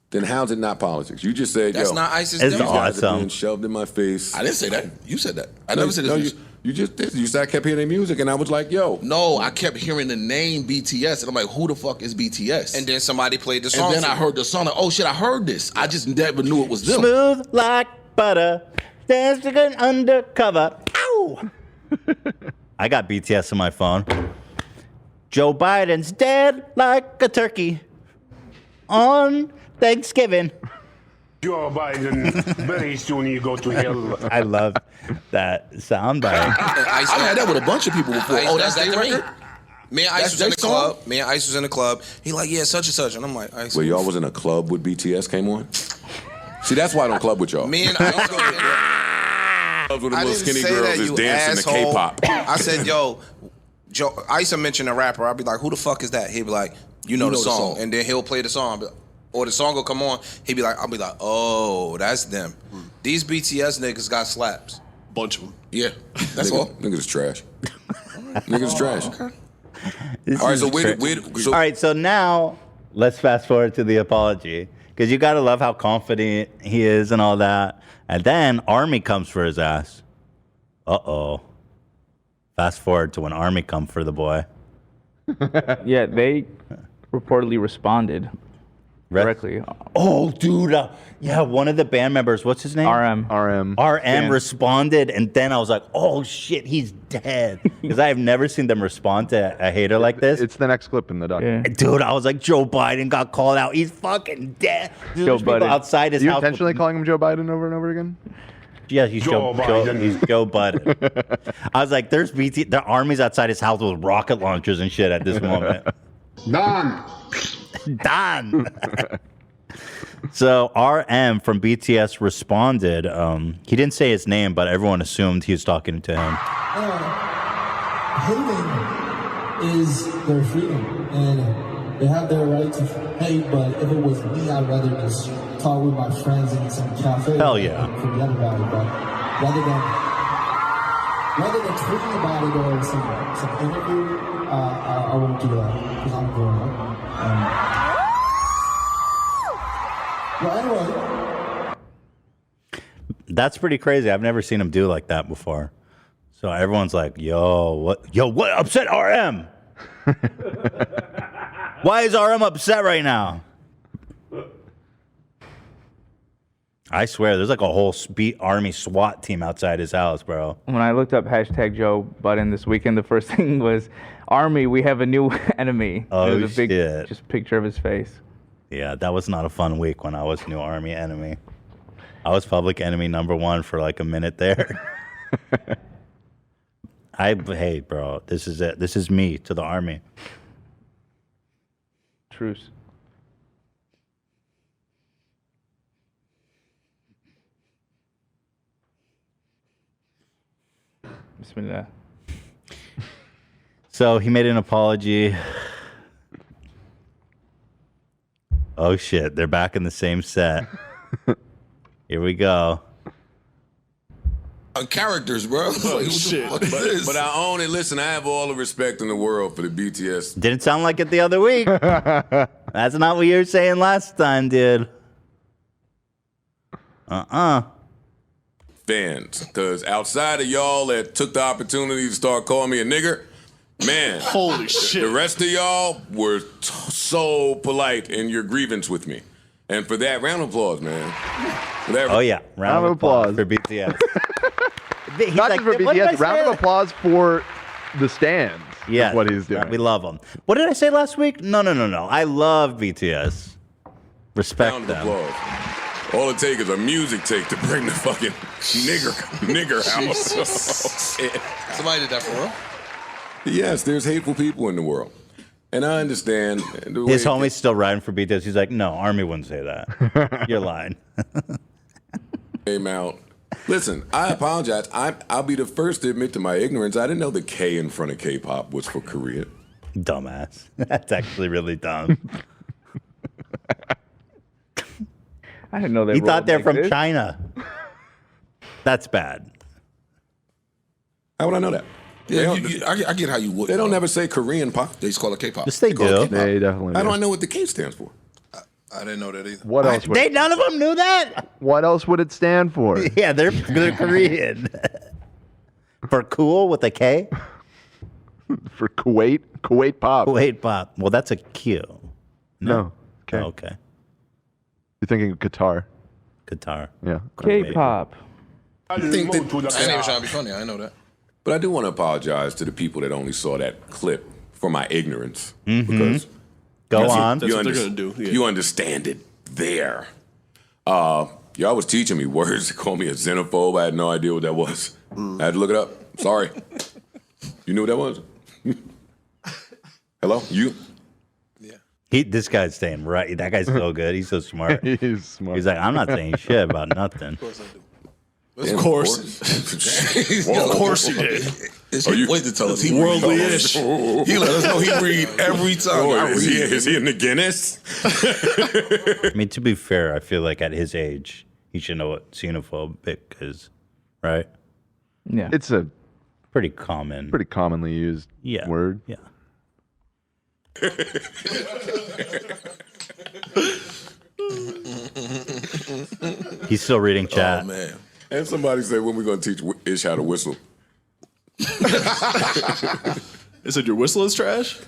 Then how's it not politics? You just said, That's yo, not ISIS It's these demo. guys are awesome. being shoved in my face. I didn't say that. You said that. I never said No, this. you just did. You said I kept hearing their music, and I was like, yo. No, I kept hearing the name BTS, and I'm like, who the fuck is BTS? And then somebody played the song. And then for I you. heard the song, like, oh shit, I heard this. I just never knew it was them. Smooth like butter. There's a good undercover. Ow! I got BTS on my phone. Joe Biden's dead like a turkey on Thanksgiving. Joe Biden, very soon you go to hell. I love that soundbite. I've had that with a bunch of people before. Oh, that's their record? Me and Ice was in the club. He like, yeah, such and such. And I'm like, Ice. Well, y'all was in a club with BTS came on? See, that's why I don't club with y'all. Me and Ice go with the I little didn't skinny say girls that, just you dancing to asshole. K-pop. I said, yo, Joe, Ice mentioned a rapper. I'll be like, who the fuck is that? He'd be like, you know the song. And then he'll play the song. Or the song will come on. He'd be like, I'll be like, oh, that's them. These BTS niggas got slaps. Bunch of them. Yeah, that's all. Niggas is trash. Niggas is trash. Okay. All right, all right, so now let's fast forward to the apology because you gotta love how confident he is and all that, and then Army comes for his ass. Fast forward to when Army come for the boy. Yeah, they reportedly responded directly. Oh, dude. Yeah, one of the band members, what's his name? RM. RM responded, and then I was like, oh, shit, he's dead. Because I have never seen them respond to a hater like this. It's the next clip in the doc. Dude, I was like, Joe Biden got called out. He's fucking dead. Dude, there's people outside his you house. intentionally calling him Joe Biden over and over again? Yeah, he's Joe Biden. He's Joe Biden. I was like, the Army's outside his house with rocket launchers and shit at this moment. Done. So RM from BTS responded. He didn't say his name, but everyone assumed he was talking to him. Hating is their freedom, and they have their right to hate. But if it was me, I'd rather just talk with my friends in some cafe. Hell yeah. And forget about it. But rather than tweeting about it or some interview, I won't do that because I'm grown up. Well, anyway. That's pretty crazy. I've never seen him do like that before. So everyone's like, what upset RM? Why is RM upset right now? I swear, there's like a whole Army SWAT team outside his house, bro. When I looked up hashtag Joe Biden this weekend, the first thing was, Army, we have a new enemy. Oh, it was a big, shit. just picture of his face. Yeah, that was not a fun week when I was new Army enemy. I was public enemy #1 for like a minute there. Hey, bro, this is it. This is me to the Army. Truce. Bismillah. So he made an apology. Oh shit, they're back in the same set. Here we go. Characters, bro. Oh, shit. But I own it. Listen, I have all the respect in the world for the BTS. Didn't sound like it the other week. That's not what you were saying last time, dude. Fans. Because outside of y'all that took the opportunity to start calling me a nigger, man. Holy shit. The rest of y'all were so polite in your grievance with me. And for that, round of applause, man. Oh, yeah. Round of applause for BTS. Not just for BTS, round of applause for the stands. Yeah, is what he's doing. We love them. What did I say last week? No. I love BTS. Respect Round of them. applause. All it takes is a music take to bring the fucking nigger out. Somebody did that for real? Yes, there's hateful people in the world. And I understand. His homie's still riding for BTS. He's like, no, Army wouldn't say that. You're lying. Came out. Listen, I apologize. I'll be the first to admit to my ignorance. I didn't know the K in front of K-pop was for Korea. Dumbass. That's actually really dumb. I didn't know they He thought they're like from this. China. That's bad. How would I know that? Yeah, I get how you would. They don't ever say Korean pop. They just call it K-pop. Yes, they call it do. K-pop. They definitely How do. do I know what the K stands for? I didn't know that either. What else? None of them knew that? What else would it stand for? Yeah, they're Korean. For cool with a K? For Kuwait pop. Kuwait pop. Well, that's a Q. No. Okay. Okay. You're thinking of Qatar. guitar. Yeah. K-pop. I ain't even trying to be funny. I know that. But I do want to apologize to the people that only saw that clip for my ignorance. Mhm. Because Go on. That's what they're gonna do. Yeah. You understand it there. Y'all was teaching me words to call me a xenophobe. I had no idea what that was. I had to look it up. Sorry. You knew what that was? Hello? You? This guy's staying right. That guy's so good. He's so smart. He's smart. He's like, I'm not saying shit about nothing. Of course. Of course he did. Wait to tell us. He Worldly-ish. He let us know he read every time. Oh, is he in the Guinness? I mean, to be fair, I feel like at his age, he should know what xenophobic is, right? Yeah. It's a pretty commonly used Yeah. word. Yeah. He's still reading chat. Oh, man. And somebody said, when we going to teach Ish how to whistle? They said your whistle is trash?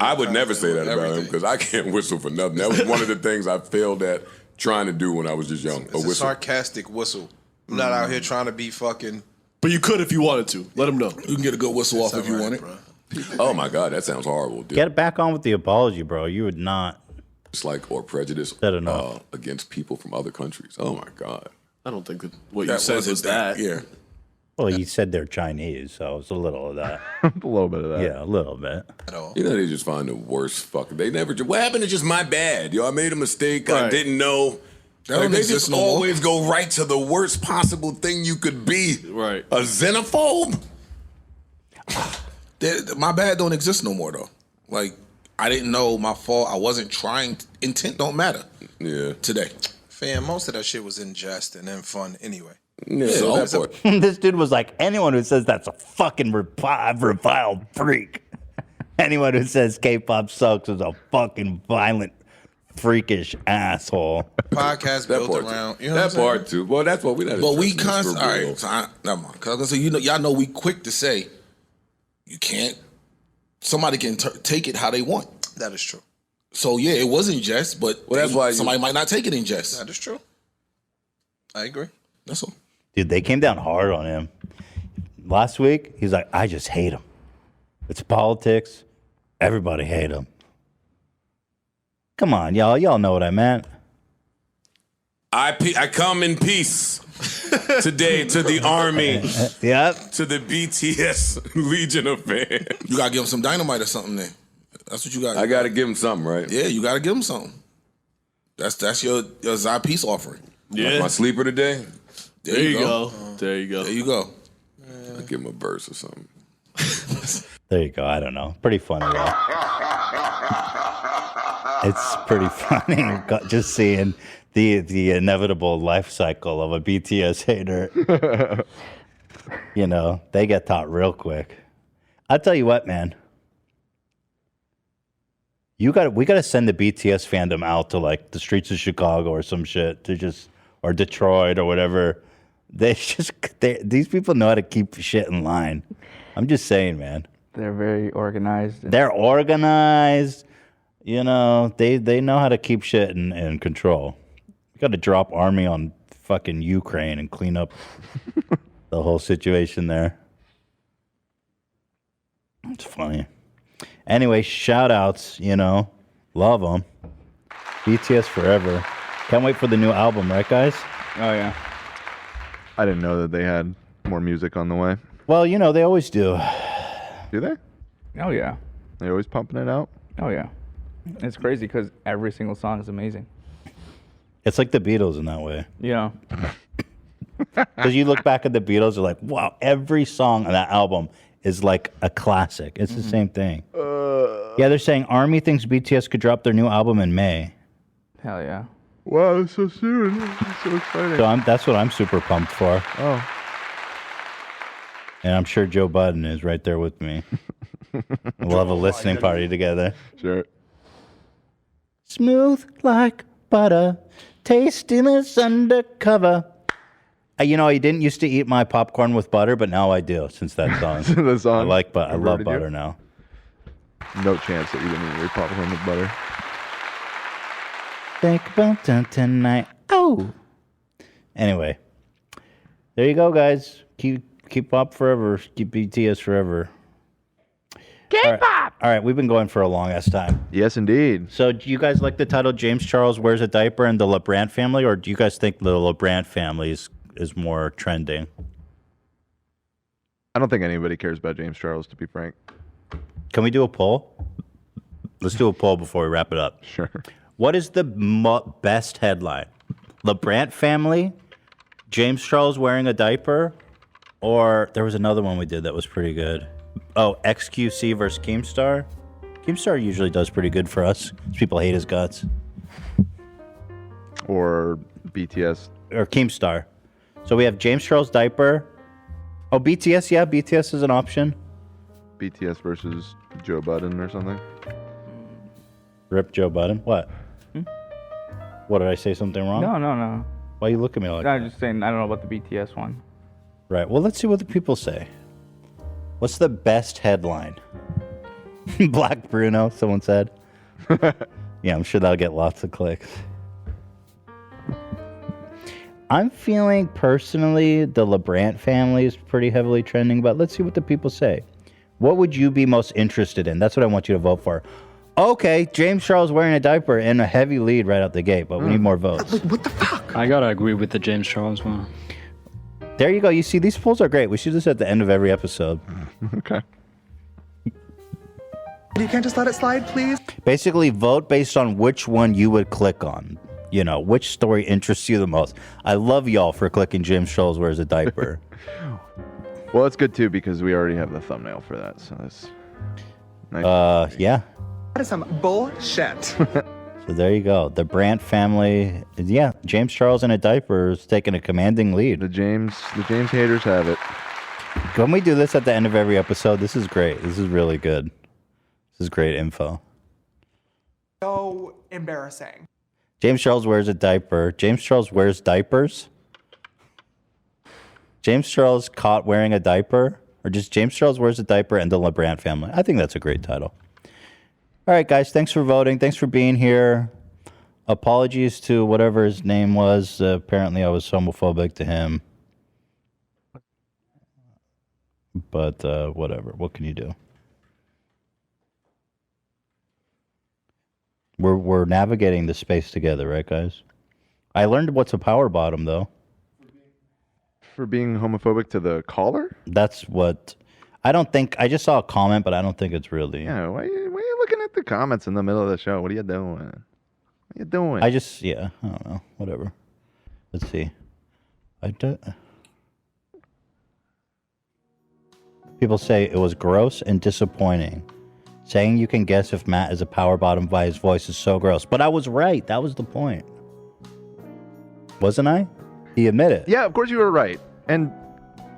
I would never say that about him because I can't whistle for nothing. That was one of the things I failed at trying to do when I was just young. It's a sarcastic whistle. I'm not out here trying to be fucking. But you could if you wanted to. Let him know. You can get a good whistle off if you want it. Oh my God, that sounds horrible, dude. Get back on with the apology, bro. You would not. It's like, or prejudice against people from other countries. Oh my God. I don't think that what you said was that. Yeah. Well, he said they're Chinese, so it's a little of that. A little bit of that. Yeah, a little bit. You know, they just find the worst fucking. They never. What happened to just my bad? Yo, I made a mistake. I didn't know. Like, they just always go right to the worst possible thing you could be. Right. A xenophobe? My bad don't exist no more though. Like I didn't know my fault. I wasn't trying. Intent don't matter. Yeah. Today. Fam, most of that shit was in jest and in fun anyway. Yeah, This dude was like, anyone who says that's a fucking reviled freak. Anyone who says K-pop sucks is a fucking violent, freakish asshole. Podcast built around you know that part too. Well, that's what we. But we constantly. All right, so never mind. Cause you know, y'all know we quick to say you can't. Somebody can take it how they want. That is true. So yeah, it wasn't jest, but that's why somebody might not take it in jest. That is true. I agree. That's all. Dude, they came down hard on him. Last week, he's like, I just hate him. It's politics. Everybody hate him. Come on, y'all. Y'all know what I meant. I come in peace today to the army. Yep. To the BTS Legion of fans. You gotta give him some dynamite or something then. That's what you got. I gotta give him something, right? Yeah, you gotta give him something. That's your Zai peace offering. Yeah. Like my sleeper today. There you go. There you go. There you go. I'll give him a verse or something. There you go. I don't know. Pretty funny, though. It's pretty funny just seeing the inevitable life cycle of a BTS hater. You know, they get taught real quick. I'll tell you what, man. We gotta send the BTS fandom out to like the streets of Chicago or some shit or Detroit or whatever. These people know how to keep shit in line. I'm just saying, man. They're very organized. They're organized. You know, they know how to keep shit in control. We got to drop army on fucking Ukraine and clean up the whole situation there. It's funny. Anyway, shout outs, you know. Love them. BTS forever. Can't wait for the new album, right, guys? Oh, yeah. I didn't know that they had more music on the way. Well, you know, they always do. Do they? Oh, yeah. They always pumping it out? Oh, yeah. It's crazy because every single song is amazing. It's like the Beatles in that way. Yeah. Because you look back at the Beatles, you're like, wow, every song on that album is like a classic. It's the same thing. Yeah, they're saying Army thinks BTS could drop their new album in May. Hell yeah. Wow, it's so soon. It's so exciting. So that's what I'm super pumped for. Oh. And I'm sure Joe Budden is right there with me. We'll have a listening party together. Sure. Smooth like butter, tastiness undercover. You know, I didn't used to eat my popcorn with butter, but now I do since that song. The song I like I love converted butter you? now. No chance that you didn't eat your popcorn with butter. Think about that tonight. Oh. Anyway, there you go, guys. Keep pop forever. Keep BTS forever. K-pop. All right, we've been going for a long ass time. Yes, indeed. So, do you guys like the title "James Charles Wears a Diaper" and the LaBrant family, or do you guys think the LaBrant family is more trending? I don't think anybody cares about James Charles, to be frank. Can we do a poll? Let's do a poll before we wrap it up. Sure. What is the best headline? LaBrant family, James Charles wearing a diaper, or there was another one we did that was pretty good. Oh, XQC versus Keemstar. Keemstar usually does pretty good for us. People hate his guts. Or BTS. Or Keemstar. So we have James Charles diaper. Oh, BTS, yeah, BTS is an option. BTS versus Joe Budden or something. Rip Joe Budden. What? What, did I say something wrong? No. Why you look at me like I'm just saying, I don't know about the BTS one. Right. Well, let's see what the people say. What's the best headline? Black Bruno, someone said. Yeah, I'm sure that'll get lots of clicks. I'm feeling personally the LaBrant family is pretty heavily trending, but let's see what the people say. What would you be most interested in? That's what I want you to vote for. Okay, James Charles wearing a diaper and a heavy lead right out the gate, but we need more votes. What the fuck? I gotta agree with the James Charles one. There you go. You see, these polls are great. We should do this at the end of every episode. Okay. You can't just let it slide, please? Basically, vote based on which one you would click on. You know, which story interests you the most. I love y'all for clicking James Charles wears a diaper. Well, it's good too because we already have the thumbnail for that. So that's nice. Yeah. That is some bullshit. So there you go. The Brant family. Yeah, James Charles in a diaper is taking a commanding lead. The James haters have it. When we do this at the end of every episode, this is great. This is really good. This is great info. So embarrassing. James Charles wears a diaper. James Charles wears diapers. James Charles caught wearing a diaper, or just James Charles wears a diaper and the LaBrant family. I think that's a great title. All right, guys, thanks for voting. Thanks for being here. Apologies to whatever his name was. Apparently, I was homophobic to him. But whatever. What can you do? We're navigating the space together, right, guys? I learned what's a power bottom, though. For being homophobic to the caller? That's what... I don't think... I just saw a comment, but I don't think it's really... Yeah, why are you looking at the comments in the middle of the show? What are you doing? What are you doing? I just... Yeah, I don't know. Whatever. Let's see. People say it was gross and disappointing. Saying you can guess if Matt is a power bottom by his voice is so gross. But I was right. That was the point. Wasn't I? He admitted. Yeah, of course you were right. And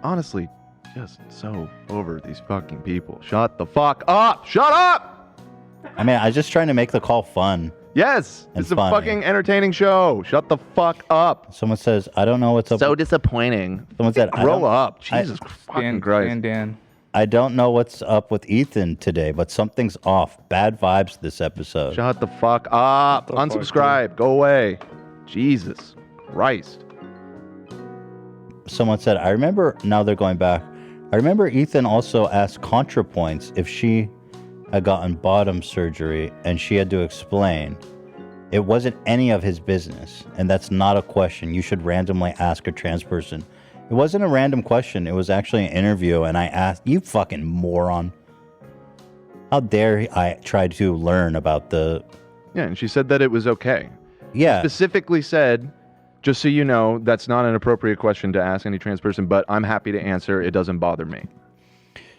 honestly, just so over these fucking people. Shut the fuck up! Shut up! I mean, I was just trying to make the call fun. Yes! It's a fucking entertaining show. Shut the fuck up. Someone says, I don't know what's up. So disappointing. Someone said, grow up. Jesus fucking Christ. Dan. I don't know what's up with Ethan today, but something's off. Bad vibes this episode. Shut the fuck up. Unsubscribe. Go away. Jesus Christ. Someone said, I remember, now they're going back. I remember Ethan also asked ContraPoints if she had gotten bottom surgery, and she had to explain. It wasn't any of his business, and that's not a question you should randomly ask a trans person. It wasn't a random question. It was actually an interview, and I asked, you fucking moron. How dare I try to learn about the... Yeah, and she said that it was okay. Yeah. She specifically said, just so you know, that's not an appropriate question to ask any trans person, but I'm happy to answer. It doesn't bother me.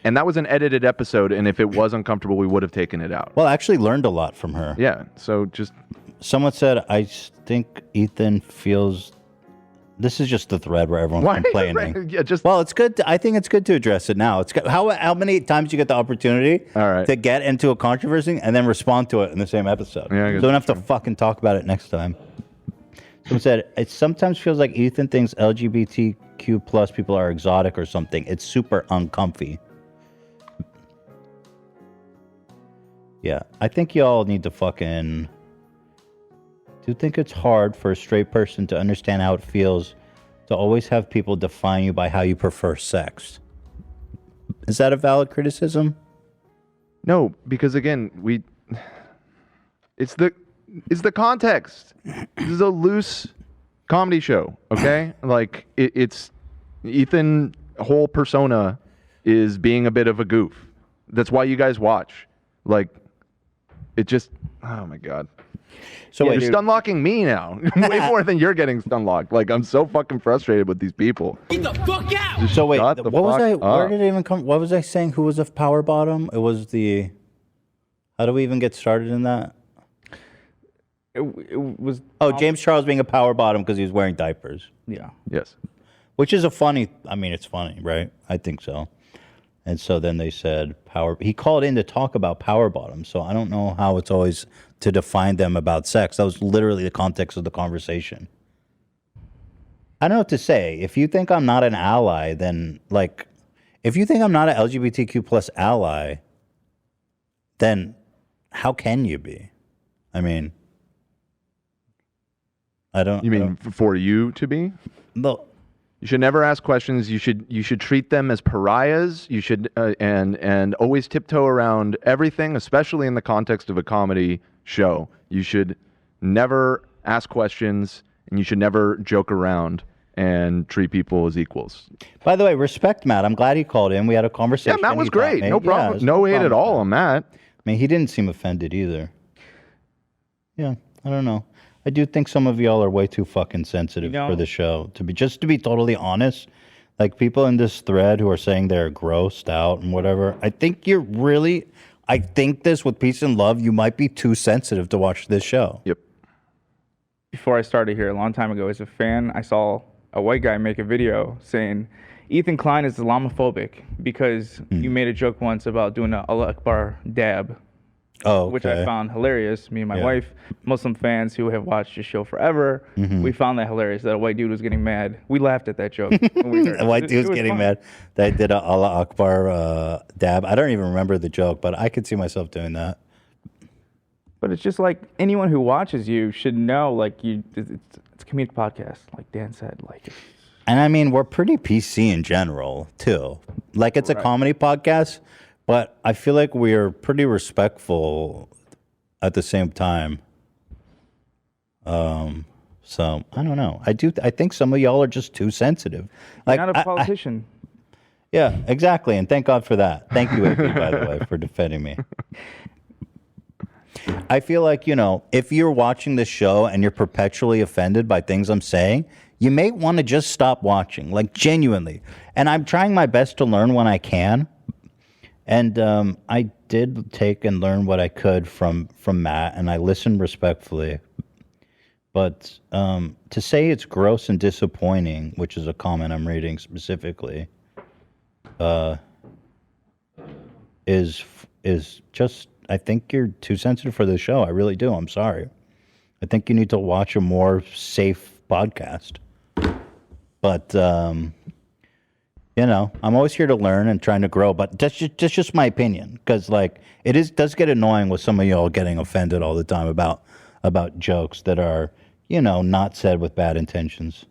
And that was an edited episode, and if it was uncomfortable, we would have taken it out. Well, I actually learned a lot from her. Yeah, so just... Someone said, I think Ethan feels... This is just the thread where everyone's complaining. Yeah, just... Well, it's good. I think it's good to address it now. It's good. How many times you get the opportunity to get into a controversy and then respond to it in the same episode? Yeah, so you don't have to fucking talk about it next time. Someone said, it sometimes feels like Ethan thinks LGBTQ plus people are exotic or something. It's super uncomfy. Yeah, I think y'all need to fucking... Do you think it's hard for a straight person to understand how it feels to always have people define you by how you prefer sex. Is that a valid criticism? No, because again, it's the context. This is a loose comedy show, okay? Like it's Ethan whole persona is being a bit of a goof. That's why you guys watch. Like it just oh my god. So you're stunlocking me now way more than you're getting stunlocked. Like I'm so fucking frustrated with these people. Get the fuck out! So wait, what was I? Where did it even come? What was I saying? Who was a power bottom? It was the. How do we even get started in that? It was. Oh, James Charles being a power bottom because he was wearing diapers. Yeah. Yes. Which is a funny. I mean, it's funny, right? I think so. And so then they said power. He called in to talk about power bottoms. So I don't know how it's always to define them about sex. That was literally the context of the conversation. I don't know what to say. If you think I'm not an ally, then like, if you think I'm not an LGBTQ plus ally, then how can you be? I mean, I don't. You mean for you to be? No. You should never ask questions. You should treat them as pariahs. You should and always tiptoe around everything, especially in the context of a comedy show. You should never ask questions, and you should never joke around and treat people as equals. By the way, respect Matt. I'm glad he called in. We had a conversation. Yeah, Matt was He great. got me. No problem. there's no hate problem at all with on Matt. I mean, he didn't seem offended either. Yeah, I don't know. I do think some of y'all are way too fucking sensitive for the show. To be totally honest, like people in this thread who are saying they're grossed out and whatever. I think this with peace and love, you might be too sensitive to watch this show. Yep. Before I started here a long time ago, as a fan, I saw a white guy make a video saying Ethan Klein is Islamophobic because you made a joke once about doing a Allah Akbar dab. Oh, which I found hilarious. Me and my wife, Muslim fans who have watched the show forever, we found that hilarious that a white dude was getting mad. We laughed at that joke. When we heard A white it. dude was It getting fun. mad that I did a Allah Akbar dab. I don't even remember the joke, but I could see myself doing that. But it's just like anyone who watches you should know, like it's a comedic podcast, like Dan said. Like, And I mean, we're pretty PC in general, too. Like, it's a comedy podcast, but I feel like we're pretty respectful at the same time. So, I don't know. I think some of y'all are just too sensitive. Like, you're not a politician. Yeah, exactly. And thank God for that. Thank you, AP, by the way, for defending me. I feel like, if you're watching this show and you're perpetually offended by things I'm saying, you may want to just stop watching, like genuinely. And I'm trying my best to learn when I can. And I did take and learn what I could from Matt, and I listened respectfully. But to say it's gross and disappointing, which is a comment I'm reading specifically, is just, I think you're too sensitive for this show. I really do. I'm sorry. I think you need to watch a more safe podcast. But, I'm always here to learn and trying to grow. But that's just my opinion. Because, like, does get annoying with some of y'all getting offended all the time about jokes that are, not said with bad intentions.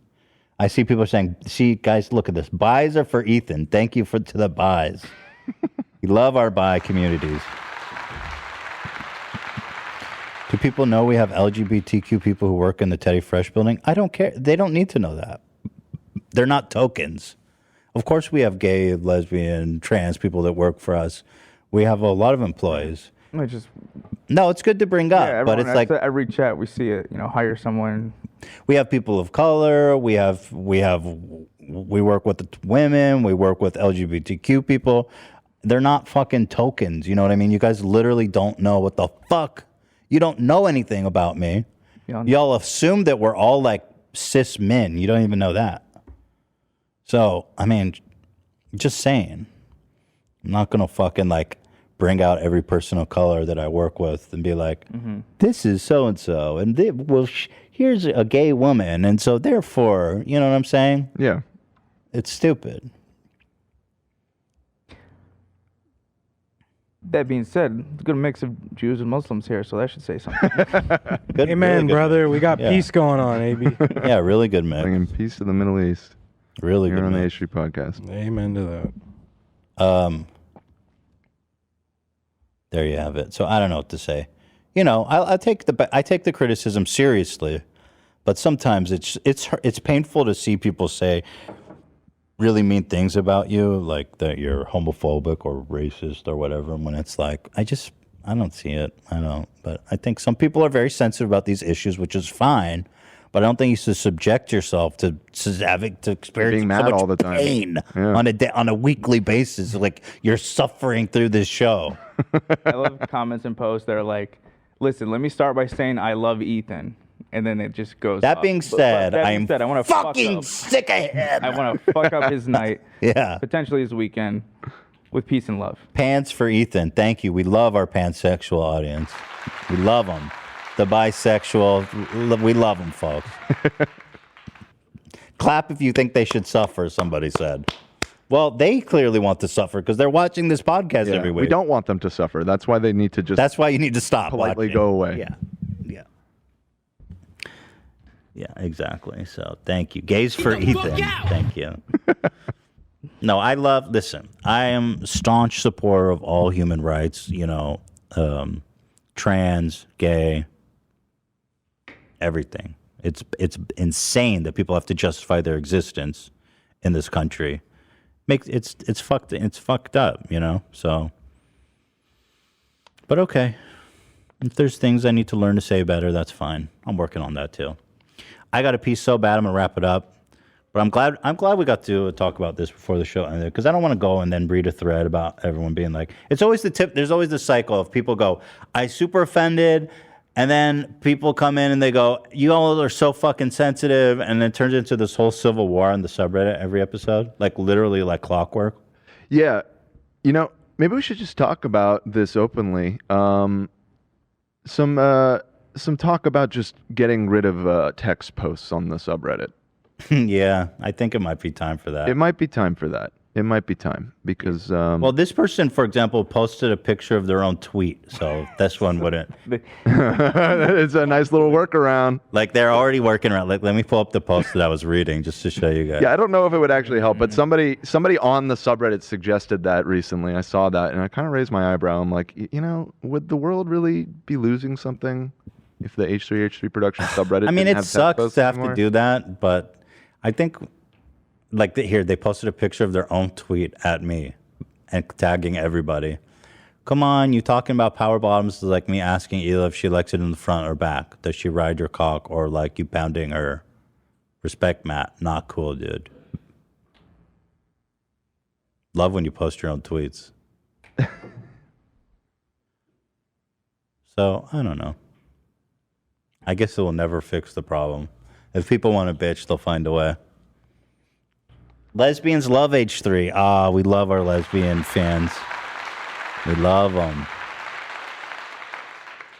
I see people saying, see, guys, look at this. Buys are for Ethan. Thank you to the buys. We love our buy communities. Do people know we have LGBTQ people who work in the Teddy Fresh building? I don't care. They don't need to know that. They're not tokens. Of course we have gay, lesbian, trans people that work for us. We have a lot of employees. No, it's good to bring up, but it's like every chat we see it. Hire someone. We have people of color. We work with the women. We work with LGBTQ people. They're not fucking tokens. You know what I mean? You guys literally don't know what the fuck. You don't know anything about me. Y'all assume that we're all like cis men. You don't even know that. So, I mean, just saying. I'm not going to fucking like bring out every person of color that I work with and be like, this is so-and-so. And here's a gay woman. And so therefore, you know what I'm saying? Yeah. It's stupid. That being said, it's a good mix of Jews and Muslims here, so that should say something. Good, Amen, really good brother. mix. We got Yeah. peace going on, AB. Yeah, really good mix. Bringing peace to the Middle East. Really Here good on the mix. H3 podcast. Amen to that. There you have it. So I don't know what to say. You know, I take the criticism seriously, but sometimes it's painful to see people say really mean things about you, like that you're homophobic or racist or whatever. When it's like, I don't see it. I don't. But I think some people are very sensitive about these issues, which is fine. But I don't think you should subject yourself to experiencing Being mad so much all the time. pain Yeah. on a weekly basis. Like you're suffering through this show. I love comments and posts that are like, listen, let me start by saying I love Ethan. And then it just goes That up. being said, That I being am said, I wanna fucking fuck up. sick of him. I want to fuck up his night. Yeah. Potentially his weekend with peace and love. Pants for Ethan. Thank you. We love our pansexual audience. We love them. The bisexual, we love them, folks. Clap if you think they should suffer, somebody said. Well, they clearly want to suffer because they're watching this podcast every week. We don't want them to suffer. That's why they need to just. That's why you need to stop politely watching. go away. Yeah, exactly. So thank you. Gays for Ethan. Thank you. No, listen, I am staunch supporter of all human rights, trans, gay, everything. It's insane that people have to justify their existence in this country. It's fucked up, so. But okay. If there's things I need to learn to say better, that's fine. I'm working on that too. I got a piece so bad I'm gonna wrap it up. But I'm glad we got to talk about this before the show ended because I don't want to go and then read a thread about everyone being like, it's always there's always the cycle of people go, I super offended, and then people come in and they go, you all are so fucking sensitive, and then it turns into this whole civil war on the subreddit every episode, like literally like clockwork. Yeah, maybe we should just talk about this openly. Some talk about just getting rid of text posts on the subreddit. Yeah, I think it might be time for that. It might be time for that. It might be time because. Well, this person, for example, posted a picture of their own tweet, so this one wouldn't. It's a nice little workaround. Like they're already working around. Like, let me pull up the post that I was reading just to show you guys. Yeah, I don't know if it would actually help, but somebody on the subreddit suggested that recently. I saw that and I kind of raised my eyebrow. I'm like, would the world really be losing something if the H3 production subreddit? I mean, didn't it have text sucks posts to have anymore? to do that, but I think, here, they posted a picture of their own tweet at me and tagging everybody. Come on, you talking about power bottoms is like me asking Ela if she likes it in the front or back. Does she ride your cock or like you pounding her? Respect, Matt. Not cool, dude. Love when you post your own tweets. So, I don't know. I guess it will never fix the problem. If people want to bitch, they'll find a way. Lesbians love H3. Ah, we love our lesbian fans. We love them.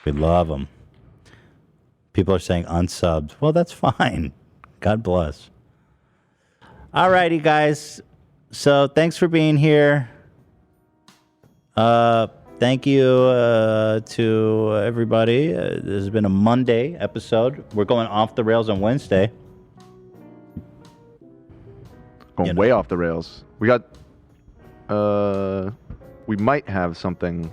We love them. People are saying unsubbed. Well, that's fine. God bless. All righty, guys. So thanks for being here. Thank you to everybody. This has been a Monday episode. We're going off the rails on Wednesday. Going way off the rails. We got. We might have something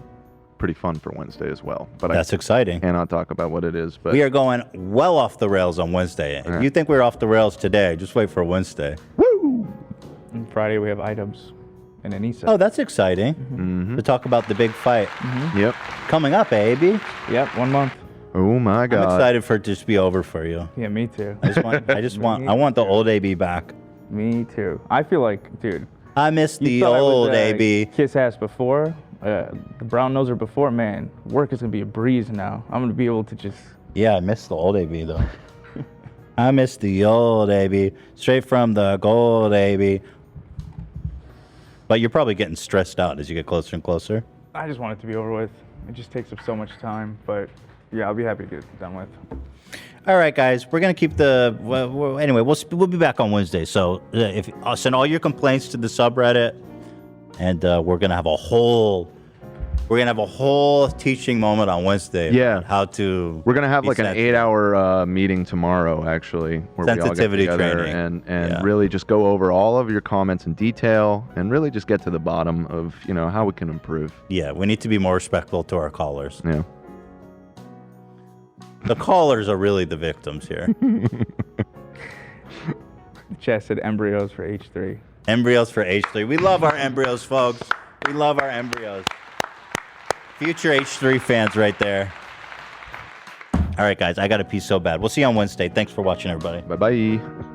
pretty fun for Wednesday as well. But That's exciting. Cannot talk about what it is. But We are going well off the rails on Wednesday. If you think we're off the rails today, just wait for Wednesday. And Friday we have items and Anissa. Oh, that's exciting. To talk about the big fight. Yep. Coming up, baby. Yep, 1 month. Oh my I'm God. excited for it to just be over for you. Yeah, me too. I want the old AB back. Me too. I feel like, dude. I miss you the thought I was, old AB. Kiss ass before. The brown noser before, man. Work is gonna be a breeze now. I'm gonna be able to just. Yeah, I miss the old AB though. I miss the old AB. Straight from the gold AB. But you're probably getting stressed out as you get closer and closer. I just want it to be over with. It just takes up so much time, but yeah, I'll be happy to get it done with. All right, guys, we're gonna keep the. Anyway, we'll be back on Wednesday. So if send all your complaints to the subreddit, and we're gonna have a whole We're gonna have a whole teaching moment on Wednesday. Yeah. about how to. We're gonna have be like an sensitive. 8-hour meeting tomorrow, actually, where Sensitivity we all get together training. and Yeah. really just go over all of your comments in detail and really just get to the bottom of how we can improve. Yeah, we need to be more respectful to our callers. Yeah. The callers are really the victims here. Chat said embryos for H3. Embryos for H3. We love our embryos, folks. We love our embryos. Future H3 fans right there. All right, guys, I got to pee so bad. We'll see you on Wednesday. Thanks for watching, everybody. Bye-bye.